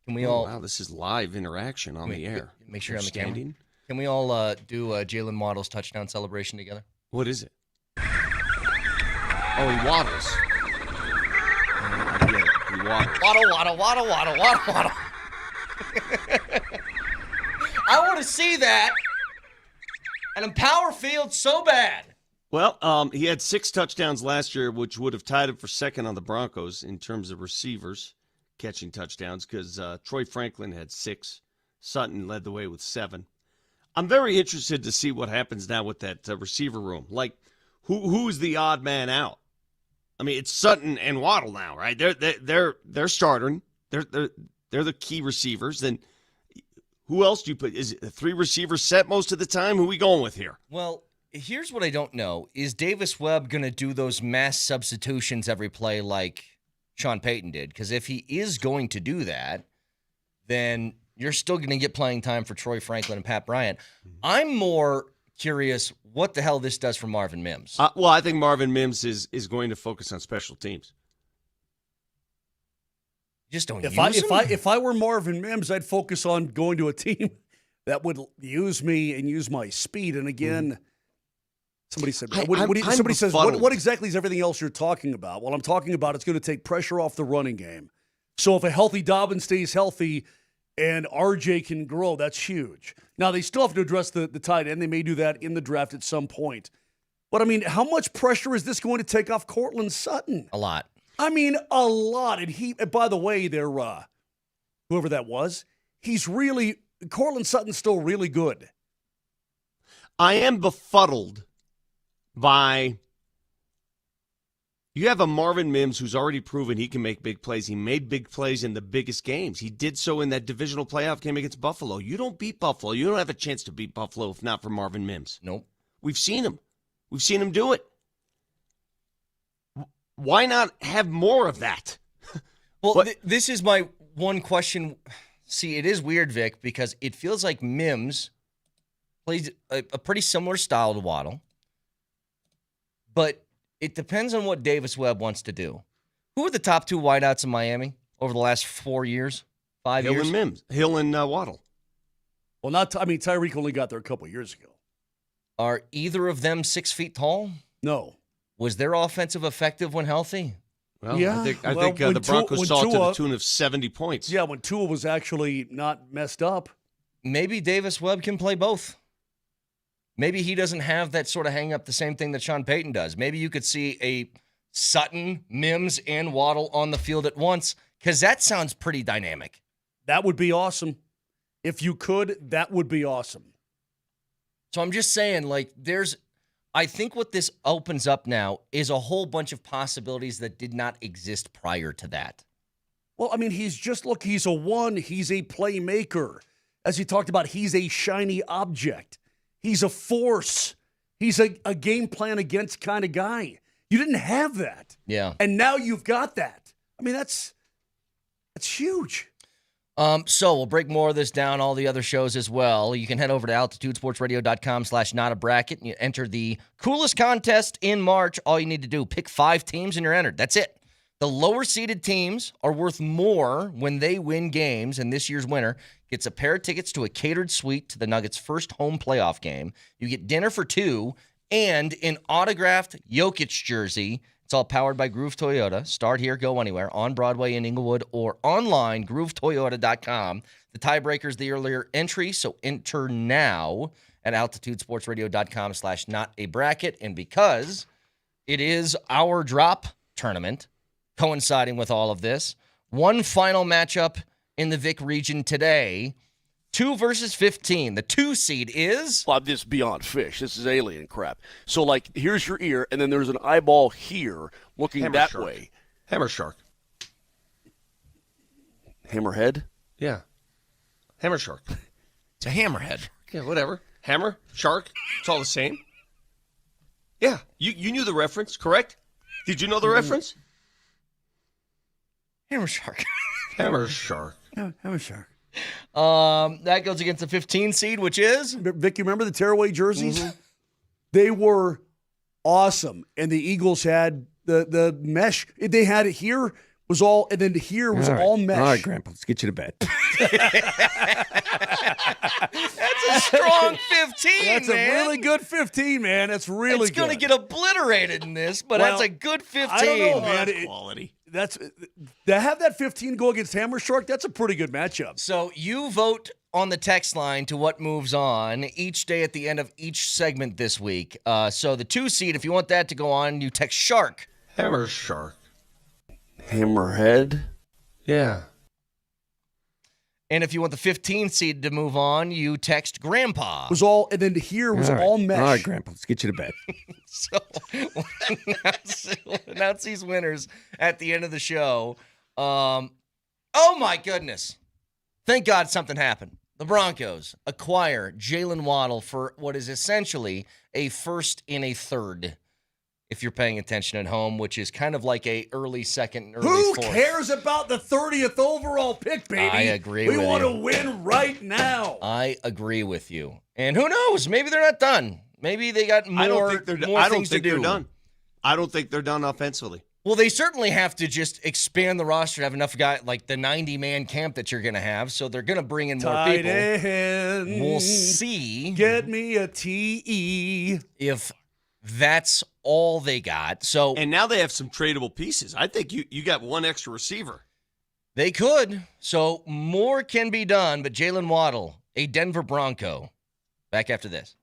Can we all? Wow, this is live interaction on the air. Make sure you're on the camera. Can we all do Jalen Waddle's touchdown celebration together? What is it? Oh, he waddles. I get it. He waddles. Waddle. I want to see that at a power field so bad. Well, he had 6 touchdowns last year, which would have tied him for second on the Broncos in terms of receivers catching touchdowns because Troy Franklin had 6. Sutton led the way with 7. I'm very interested to see what happens now with that receiver room. Like, who's the odd man out? I mean, it's Sutton and Waddle now, right? They're starting. They're the key receivers. Then who else do you put? Is it a 3 receiver set most of the time? Who are we going with here? Well, here's what I don't know. Is Davis Webb going to do those mass substitutions every play like Sean Payton did? Because if he is going to do that, then you're still going to get playing time for Troy Franklin and Pat Bryant. I'm more curious what the hell this does for Marvin Mims. Well, I think Marvin Mims is going to focus on special teams. Just don't if I were Marvin Mims, I'd focus on going to a team that would use me and use my speed. And again, somebody said, somebody says, what exactly is everything else you're talking about? Well, I'm talking about it's going to take pressure off the running game. So if a healthy Dobbins stays healthy and RJ can grow, that's huge. Now, they still have to address the tight end. They may do that in the draft at some point. But, how much pressure is this going to take off Courtland Sutton? A lot. A lot. And by the way, they're whoever that was, Courtland Sutton's still really good. I am befuddled by you have a Marvin Mims who's already proven he can make big plays. He made big plays in the biggest games. He did so in that divisional playoff game against Buffalo. You don't beat Buffalo. You don't have a chance to beat Buffalo if not for Marvin Mims. Nope. We've seen him. We've seen him do it. Why not have more of that? Well, this is my one question. See, it is weird, Vic, because it feels like Mims plays a pretty similar style to Waddle, but it depends on what Davis Webb wants to do. Who are the top 2 wideouts in Miami over the last 4 years, 5 years? Hill and Mims. Hill and Waddle. Well, Tyreek only got there a couple years ago. Are either of them 6 feet tall? No. Was their offensive effective when healthy? Well, yeah. I think the Broncos saw it to the tune of 70 points. Yeah, when Tua was actually not messed up. Maybe Davis Webb can play both. Maybe he doesn't have that sort of hang up, the same thing that Sean Payton does. Maybe you could see a Sutton, Mims, and Waddle on the field at once, because that sounds pretty dynamic. That would be awesome. If you could, that would be awesome. So I'm just saying, I think what this opens up now is a whole bunch of possibilities that did not exist prior to that. Well, he's a 1. He's a playmaker. As you talked about, he's a shiny object. He's a force. He's a game plan against kind of guy. You didn't have that. Yeah. And now you've got that. That's huge. So we'll break more of this down, all the other shows as well. You can head over to altitudesportsradio.com/notabracket and you enter the coolest contest in March. All you need to do, pick 5 teams and you're entered. That's it. The lower-seeded teams are worth more when they win games, and this year's winner gets a pair of tickets to a catered suite to the Nuggets' first home playoff game. You get dinner for 2 and an autographed Jokic jersey. It's all powered by Groove Toyota. Start here, go anywhere, on Broadway in Inglewood or online, groovetoyota.com. The tiebreaker is the earlier entry, so enter now at altitudesportsradio.com/notabracket. And because it is our drop tournament, coinciding with all of this. One final matchup in the Vic region today. 2 versus 15. The 2 seed is... Well, this is beyond fish. This is alien crap. So, like, here's your ear, and then there's an eyeball here looking Hammer that shark. way. Hammer shark. Hammerhead? Yeah. Hammer shark. It's a hammerhead. Yeah, whatever. Hammer, shark, it's all the same. Yeah, you knew the reference, correct? Did you know the reference? Hammer shark. Hammer shark. Hammer shark. That goes against the 15 seed, which is... Vic, you remember the tearaway jerseys? Mm-hmm. They were awesome. And the Eagles had the mesh. They had it here was all, and then here was all mesh. All right, Grandpa, let's get you to bed. That's a strong 15, That's man. a really good 15, man. That's really It's going to get obliterated in this, but that's a good 15. I don't know, man. That's quality. To have that 15 go against Hammer Shark, that's a pretty good matchup. So you vote on the text line to what moves on each day at the end of each segment this week. So the 2 seed, if you want that to go on, you text Shark. Hammer shark. Hammerhead? Yeah. And if you want the 15 seed to move on, you text Grandpa. Was all, and then here was all mesh. All right, Grandpa, let's get you to bed. So we'll announce these winners at the end of the show. Oh, my goodness. Thank God something happened. The Broncos acquire Jalen Waddle for what is essentially a first and a third, if you're paying attention at home, which is kind of like a early second, early Who fourth. cares about the 30th overall pick, baby? I agree with you. We want to win right now. I agree with you. And who knows? Maybe they're not done. Maybe they got more things to do. Done. I don't think they're done offensively. Well, they certainly have to just expand the roster to have enough guys, like the 90-man camp that you're going to have. So they're going to bring in more Tight people. end. We'll see. Get me a TE. If that's all they got. So And now they have some tradable pieces. I think you got one extra receiver. they could. So more can be done. But Jalen Waddle, a Denver Bronco. Back after this.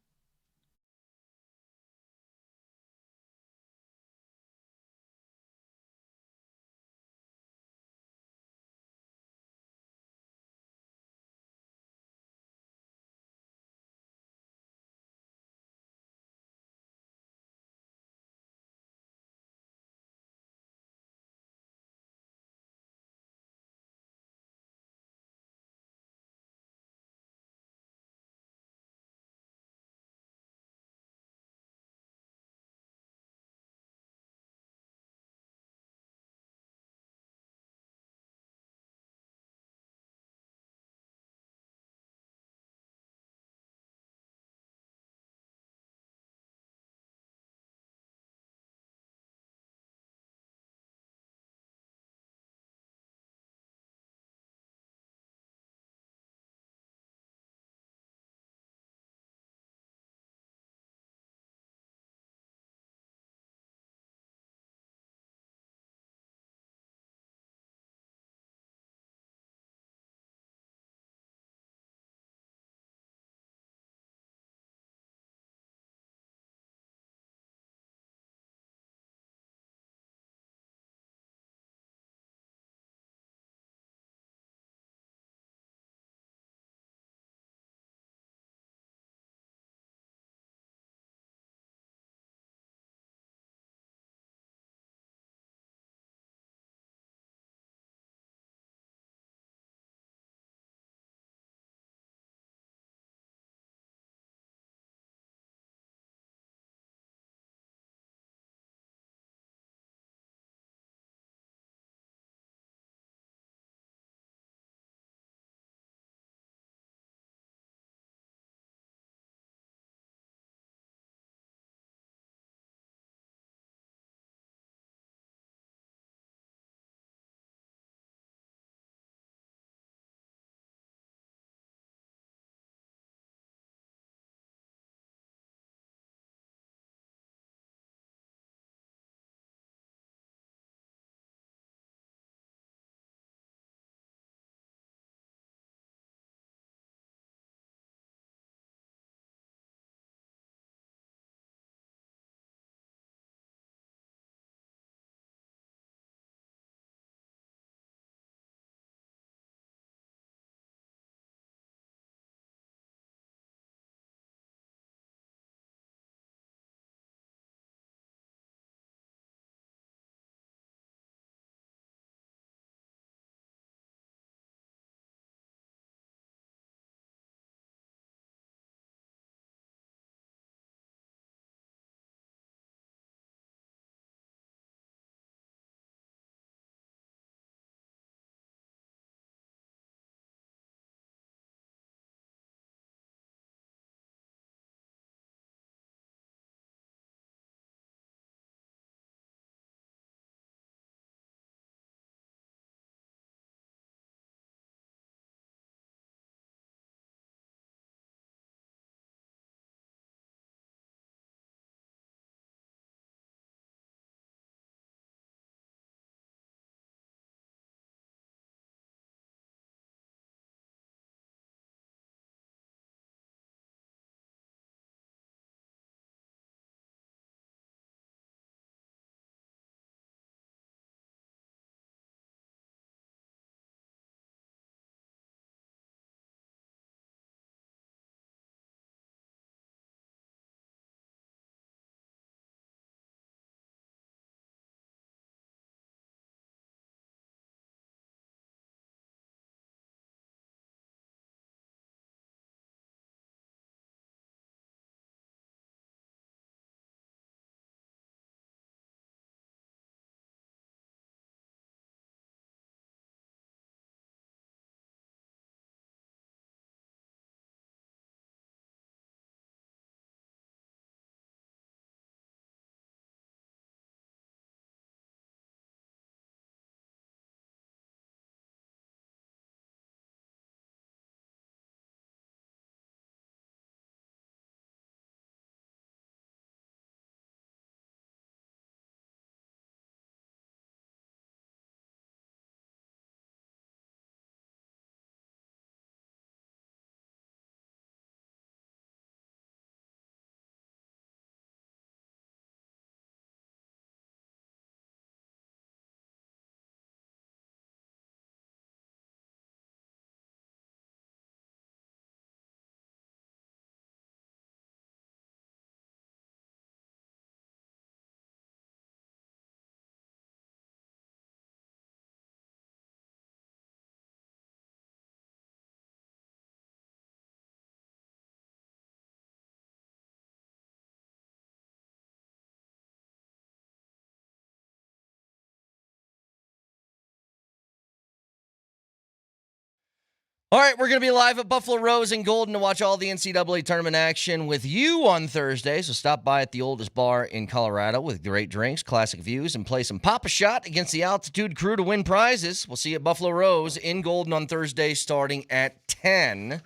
All right, we're going to be live at Buffalo Rose in Golden to watch all the NCAA tournament action with you on Thursday. So stop by at the oldest bar in Colorado with great drinks, classic views, and play some Pop-A-Shot against the Altitude crew to win prizes. We'll see you at Buffalo Rose in Golden on Thursday starting at 10.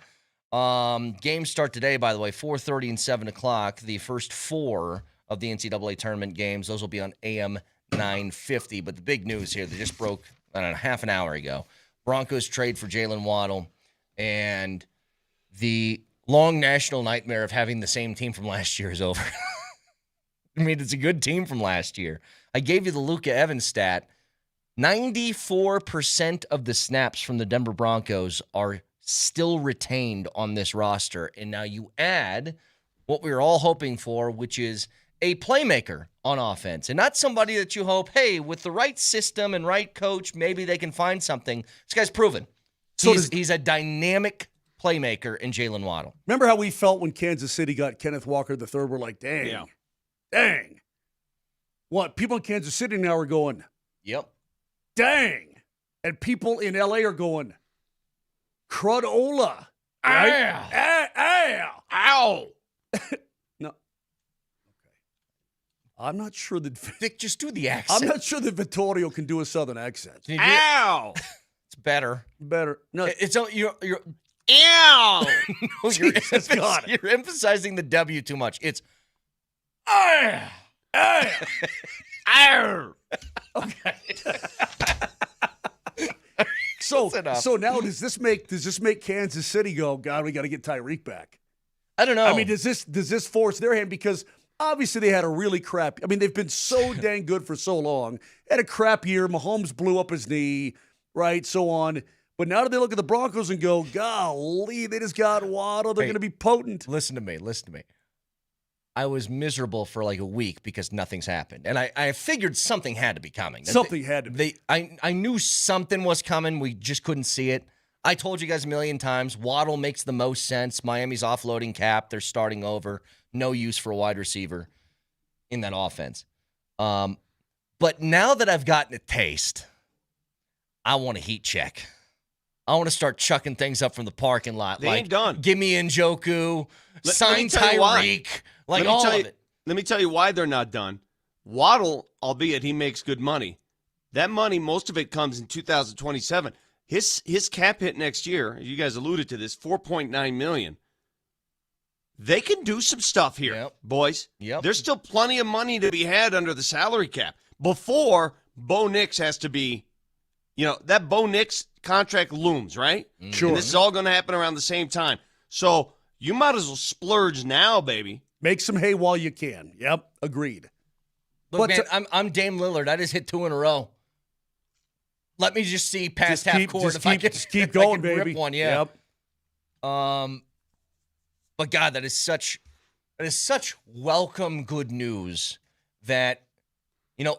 Games start today, by the way, 4:30 and 7 o'clock. The first 4 of the NCAA tournament games. Those will be on AM 950. But the big news here, they just broke, I don't know, half an hour ago. Broncos trade for Jalen Waddle. And the long national nightmare of having the same team from last year is over. I mean, it's a good team from last year. I gave you the Luka Evans stat. 94% of the snaps from the Denver Broncos are still retained on this roster. And now you add what we were all hoping for, which is a playmaker on offense. And not somebody that you hope, hey, with the right system and right coach, maybe they can find something. This guy's proven. So he's a dynamic playmaker in Jalen Waddle. Remember how we felt when Kansas City got Kenneth Walker III? We're like, dang. What? People in Kansas City now are going, yep. Dang. And people in L.A. are going, crudola. Right? Ow. No. Okay. I'm not sure that Vic, just do the accent. I'm not sure that Vittorio can do a southern accent. Ow. It's better. No, it's you're Ow. No, you're emphasizing the W too much. It's Ow. Okay. So now does this make Kansas City go, God, we got to get Tyreek back? I don't know. I mean, does this force their hand? Because obviously they had a really crap. I mean, they've been so dang good for so long. Had a crap year. Mahomes blew up his knee, right? So on. But now that they look at the Broncos and go, golly, they just got Waddle. They're going to be potent. Listen to me. I was miserable for like a week because nothing's happened. And I figured something had to be coming. Something had to be. I knew something was coming. We just couldn't see it. I told you guys a million times, Waddle makes the most sense. Miami's offloading Cap. They're starting over. No use for a wide receiver in that offense. But now that I've gotten a taste, I want a heat check. I want to start chucking things up from the parking lot. They like, ain't done. Give me Njoku, sign Tyreek. like all of it. Let me tell you why they're not done. Waddle, albeit he makes good money, that money, most of it comes in 2027. His cap hit next year, you guys alluded to this, $4.9 million. They can do some stuff here, boys. Yep. There's still plenty of money to be had under the salary cap before Bo Nix has to be, that Bo Nix contract looms, right? Sure. And this is all going to happen around the same time. So you might as well splurge now, baby. Make some hay while you can. Yep, agreed. Look, man, I'm Dame Lillard. I just hit 2 in a row. Let me just see past half court if I can keep going, rip baby. one. Yeah. Yep. But God, that is such welcome good news that,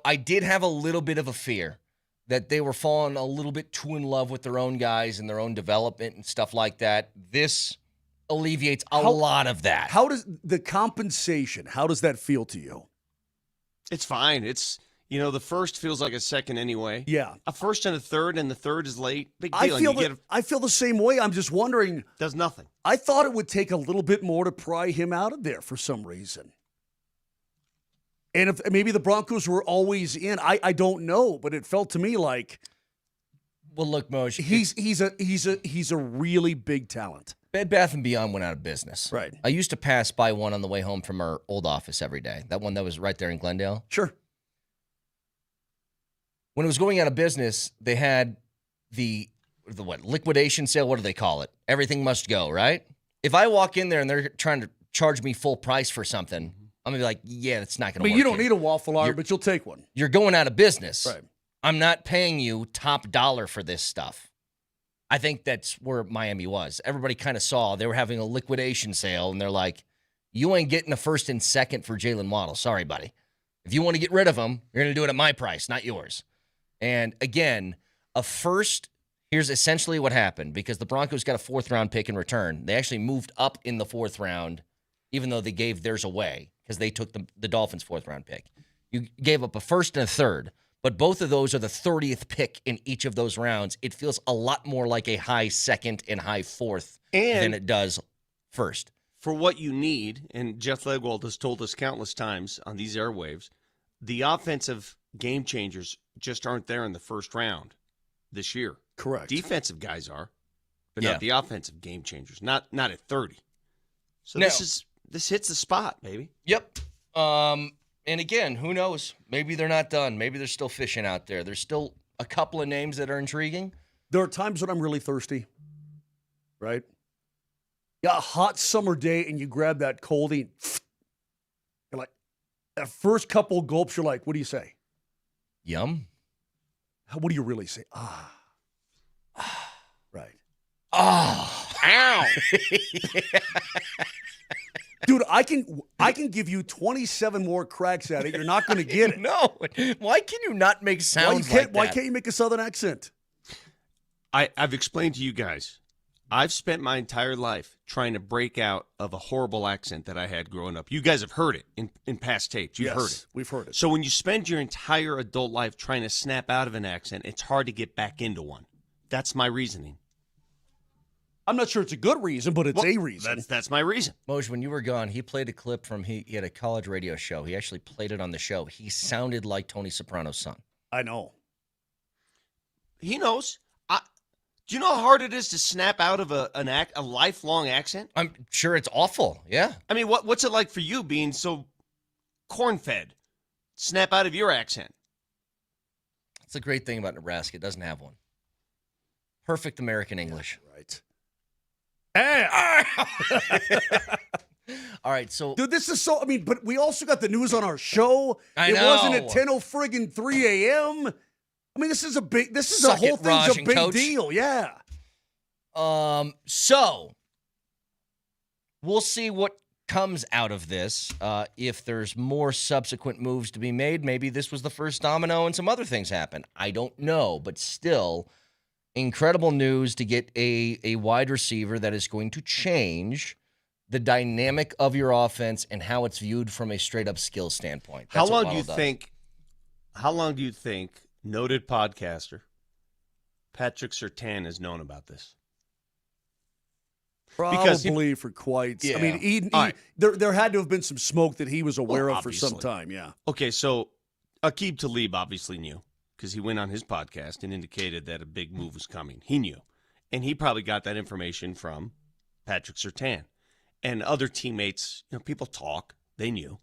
I did have a little bit of a fear that they were falling a little bit too in love with their own guys and their own development and stuff like that. This alleviates a lot of that. How does the compensation, how does that feel to you? It's fine. It's, the first feels like a second anyway. Yeah. A first and a third, and the third is late. Big I deal. feel the same way. I'm just wondering. Does nothing. I thought it would take a little bit more to pry him out of there for some reason. And if maybe the Broncos were always in, I don't know, but it felt to me like, well, look, Moj, he's a really big talent. Bed Bath & Beyond went out of business. Right. I used to pass by one on the way home from our old office every day. That one that was right there in Glendale. Sure. When it was going out of business, they had the liquidation sale. What do they call it? Everything must go, right? If I walk in there and they're trying to charge me full price for something, I'm going to be like, yeah, that's not going to work. You don't need a waffle iron, but you'll take one. You're going out of business. Right. I'm not paying you top dollar for this stuff. I think that's where Miami was. Everybody kind of saw they were having a liquidation sale, and they're like, you ain't getting a first and second for Jalen Waddle. Sorry, buddy. If you want to get rid of him, you're going to do it at my price, not yours. And again, a first, here's essentially what happened, because the Broncos got a 4th-round pick in return. They actually moved up in the 4th round, even though they gave theirs away, because they took the Dolphins' 4th-round pick. You gave up a first and a third, but both of those are the 30th pick in each of those rounds. It feels a lot more like a high second and high fourth than it does first. For what you need, and Jeff Legwold has told us countless times on these airwaves, the offensive game changers just aren't there in the first round this year. Correct. Defensive guys are, but not the offensive game changers. Not at 30. So this hits the spot, baby. Yep. And again, who knows? Maybe they're not done. Maybe they're still fishing out there. There's still a couple of names that are intriguing. There are times when I'm really thirsty, right? Yeah, a hot summer day, and you grab that coldie. You're like, that first couple gulps, you're like, what do you say? Yum. What do you really say? Right. Oh. Ow. Dude, I can give you 27 more cracks at it. You're not going to get it. No. Why can you not make sounds like that? Why can't you make a Southern accent? I've explained to you guys, I've spent my entire life trying to break out of a horrible accent that I had growing up. You guys have heard it in past tapes. You've heard it. We've heard it. So when you spend your entire adult life trying to snap out of an accent, it's hard to get back into one. That's my reasoning. I'm not sure it's a good reason, but it's a reason. That's my reason. Moj, when you were gone, he played a clip from he had a college radio show. He actually played it on the show. He sounded like Tony Soprano's son. I know. He knows. Do you know how hard it is to snap out of a lifelong accent? I'm sure it's awful. Yeah. I mean, what's it like for you being so corn-fed? Snap out of your accent. That's the great thing about Nebraska. It doesn't have one. Perfect American English. Right. All right, so dude, this is so. I mean, but we also got the news on our show. I know. It wasn't at 10:03 a.m. I mean, this is a big. This is a whole thing's a big deal. Yeah. So we'll see what comes out of this. If there's more subsequent moves to be made, maybe this was the first domino, and some other things happen. I don't know, but still. Incredible news to get a wide receiver that is going to change the dynamic of your offense and how it's viewed from a straight-up skill standpoint. How long do you think noted podcaster Patrick Surtain has known about this? Probably for quite. Yeah. I mean, there had to have been some smoke that he was aware of for some time. Yeah. Okay, so Aqib Talib obviously knew, because he went on his podcast and indicated that a big move was coming. He knew. And he probably got that information from Patrick Surtain. And other teammates, people talk. They knew.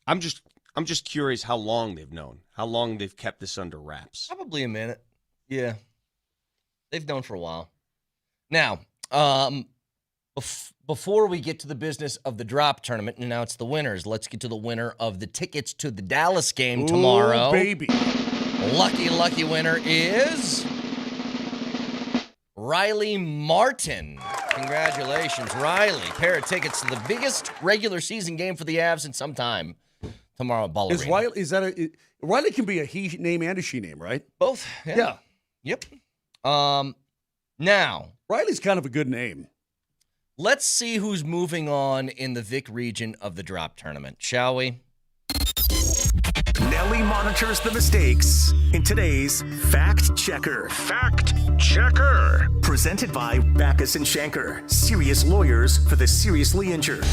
I'm just curious how long they've known, how long they've kept this under wraps. Probably a minute. Yeah. They've known for a while. Now, before we get to the business of the drop tournament and announce the winners, let's get to the winner of the tickets to the Dallas game tomorrow. Ooh, baby. Lucky winner is Riley Martin. Congratulations, Riley. Pair of tickets to the biggest regular season game for the Avs in some time tomorrow at Ball Arena. Riley can be a he name and a she name, right? Both. Yeah. Yep. Now, Riley's kind of a good name. Let's see who's moving on in the Vic region of the drop tournament, shall we? Nelly monitors the mistakes in today's Fact Checker. Fact Checker. Presented by Backus and Shanker, serious lawyers for the seriously injured.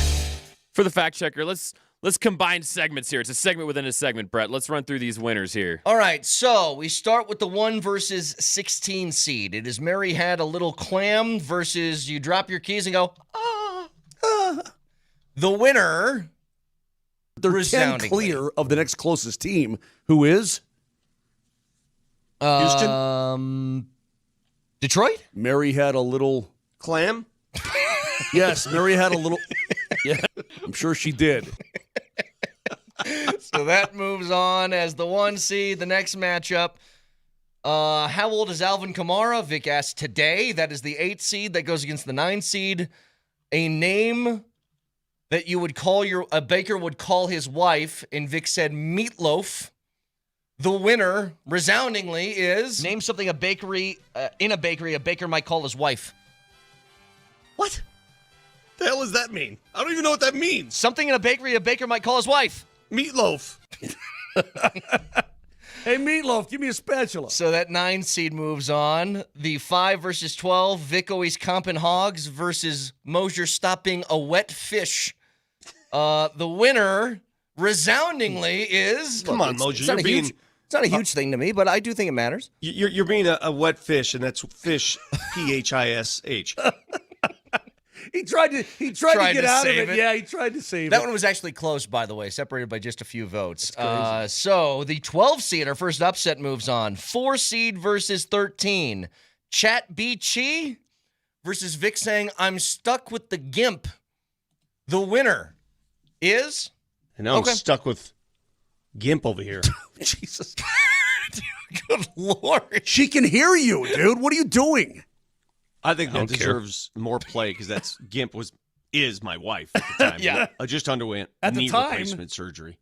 For the Fact Checker, let's combine segments here. It's a segment within a segment, Brett. Let's run through these winners here. All right, so we start with the 1 versus 16 seed. It is Mary Had a Little Clam versus you drop your keys and go, The winner, they're 10 clear of the next closest team, who is Houston? Detroit? Mary Had a Little Clam? Yes, Mary had a little. Yeah, I'm sure she did. So that moves on as the 1 seed. The next matchup. How old is Alvin Kamara? Vic asked today. That is the 8 seed that goes against the 9 seed. A name that you would call a baker would call his wife, and Vic said meatloaf. The winner, resoundingly, is name something in a bakery a baker might call his wife. What? The hell does that mean? I don't even know what that means. Something in a bakery a baker might call his wife. Meatloaf. Hey, Meatloaf, give me a spatula. So that 9 seed moves on. The 5 versus 12, Vic always comping hogs versus Moser stopping a wet fish. The winner, resoundingly, is... Come on, Moser. It's not a huge thing to me, but I do think it matters. You're being a wet fish, and that's fish, P-H-I-S-H. He tried to get out of it. Yeah, he tried to save it. That one was actually close, by the way, separated by just a few votes. So the 12 seed, our first upset, moves on. 4 seed versus 13. Chat B. Chi versus Vic saying, I'm stuck with the gimp. The winner is... And now I'm stuck with Gimp over here. Jesus. Good Lord. She can hear you, dude. What are you doing? I think that deserves more play because that's Gimp is my wife at the time. Yeah. I just underwent knee replacement surgery.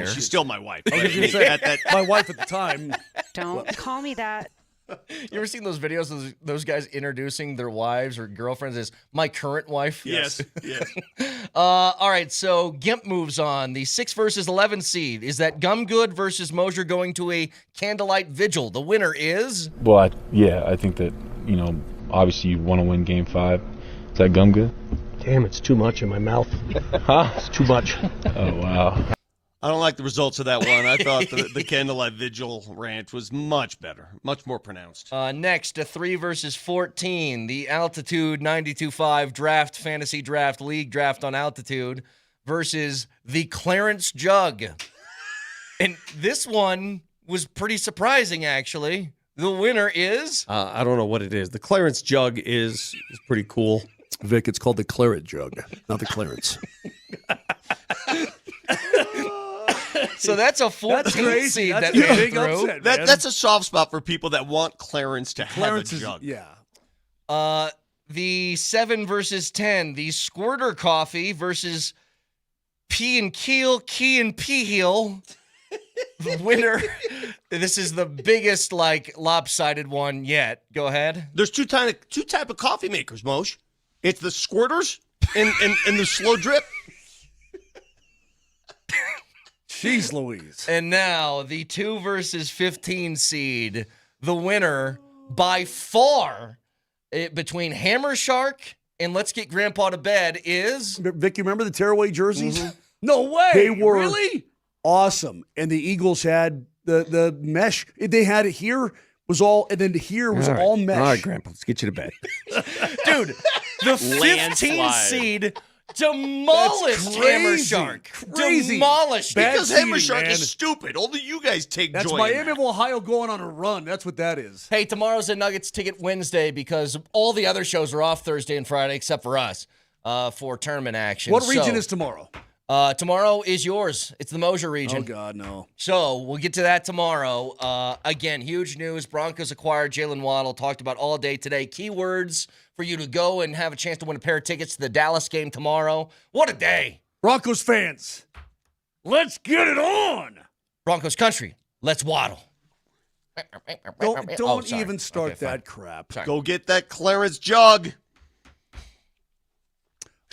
She's still my wife. I was going to say, my wife at the time. Don't call me that. You ever seen those videos of those guys introducing their wives or girlfriends as my current wife? Yes. All right, so Gimp moves on. The 6 versus 11 seed. Is that Gumgood versus Moser going to a candlelight vigil? The winner is... Well, I think that, obviously you want to win Game 5. Is that gum good? Damn, it's too much in my mouth. Huh? It's too much. Oh, wow. I don't like the results of that one. I thought the candlelight vigil rant was much better, much more pronounced. Next, a 3 versus 14. The Altitude 92.5 draft, fantasy draft, league draft on Altitude versus the Clarence Jug. And this one was pretty surprising, actually. The winner is... I don't know what it is. The Clarence Jug is pretty cool. Vic, it's called the Claret Jug, not the Clarence. So that's a 14 seed That's that a made big it through. upset, man. That's a soft spot for people that want Clarence to have a jug. Yeah. The 7 versus 10. The Squirter Coffee versus P and Keel, Key and P Heel. The winner. This is the biggest, lopsided one yet. Go ahead. There's two type of coffee makers, Moshe. It's the squirters and the slow drip. Jeez Louise. And now the 2 versus 15 seed. The winner by far between Hammer Shark and Let's Get Grandpa to Bed is... Vic, you remember the tearaway jerseys? Mm-hmm. No way. They were really awesome. And the Eagles had the mesh. They had it here was all, and then here was all mesh. All right, Grandpa, let's get you to bed. Dude, the 15 seed demolished Hammer Shark. Crazy. Demolished. Because Hammer Shark is stupid. Only you guys take That's joy Miami in that. of Ohio going on a run. That's what that is. Hey, tomorrow's a Nuggets Ticket Wednesday because all the other shows are off Thursday and Friday except for us for tournament action. What region is tomorrow? Tomorrow is yours. It's the Moser region. Oh, God, no. So we'll get to that tomorrow. Again, huge news. Broncos acquired Jalen Waddle. Talked about all day today. Keywords for you to go and have a chance to win a pair of tickets to the Dallas game tomorrow. What a day. Broncos fans, let's get it on. Broncos country, let's waddle. Don't even start that crap. Sorry. Go get that Clarence jug.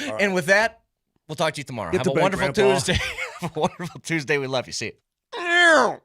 Right. And with that, we'll talk to you tomorrow. Get Have to a bed, wonderful Grandpa. Tuesday. Have a wonderful Tuesday. We love you. See you.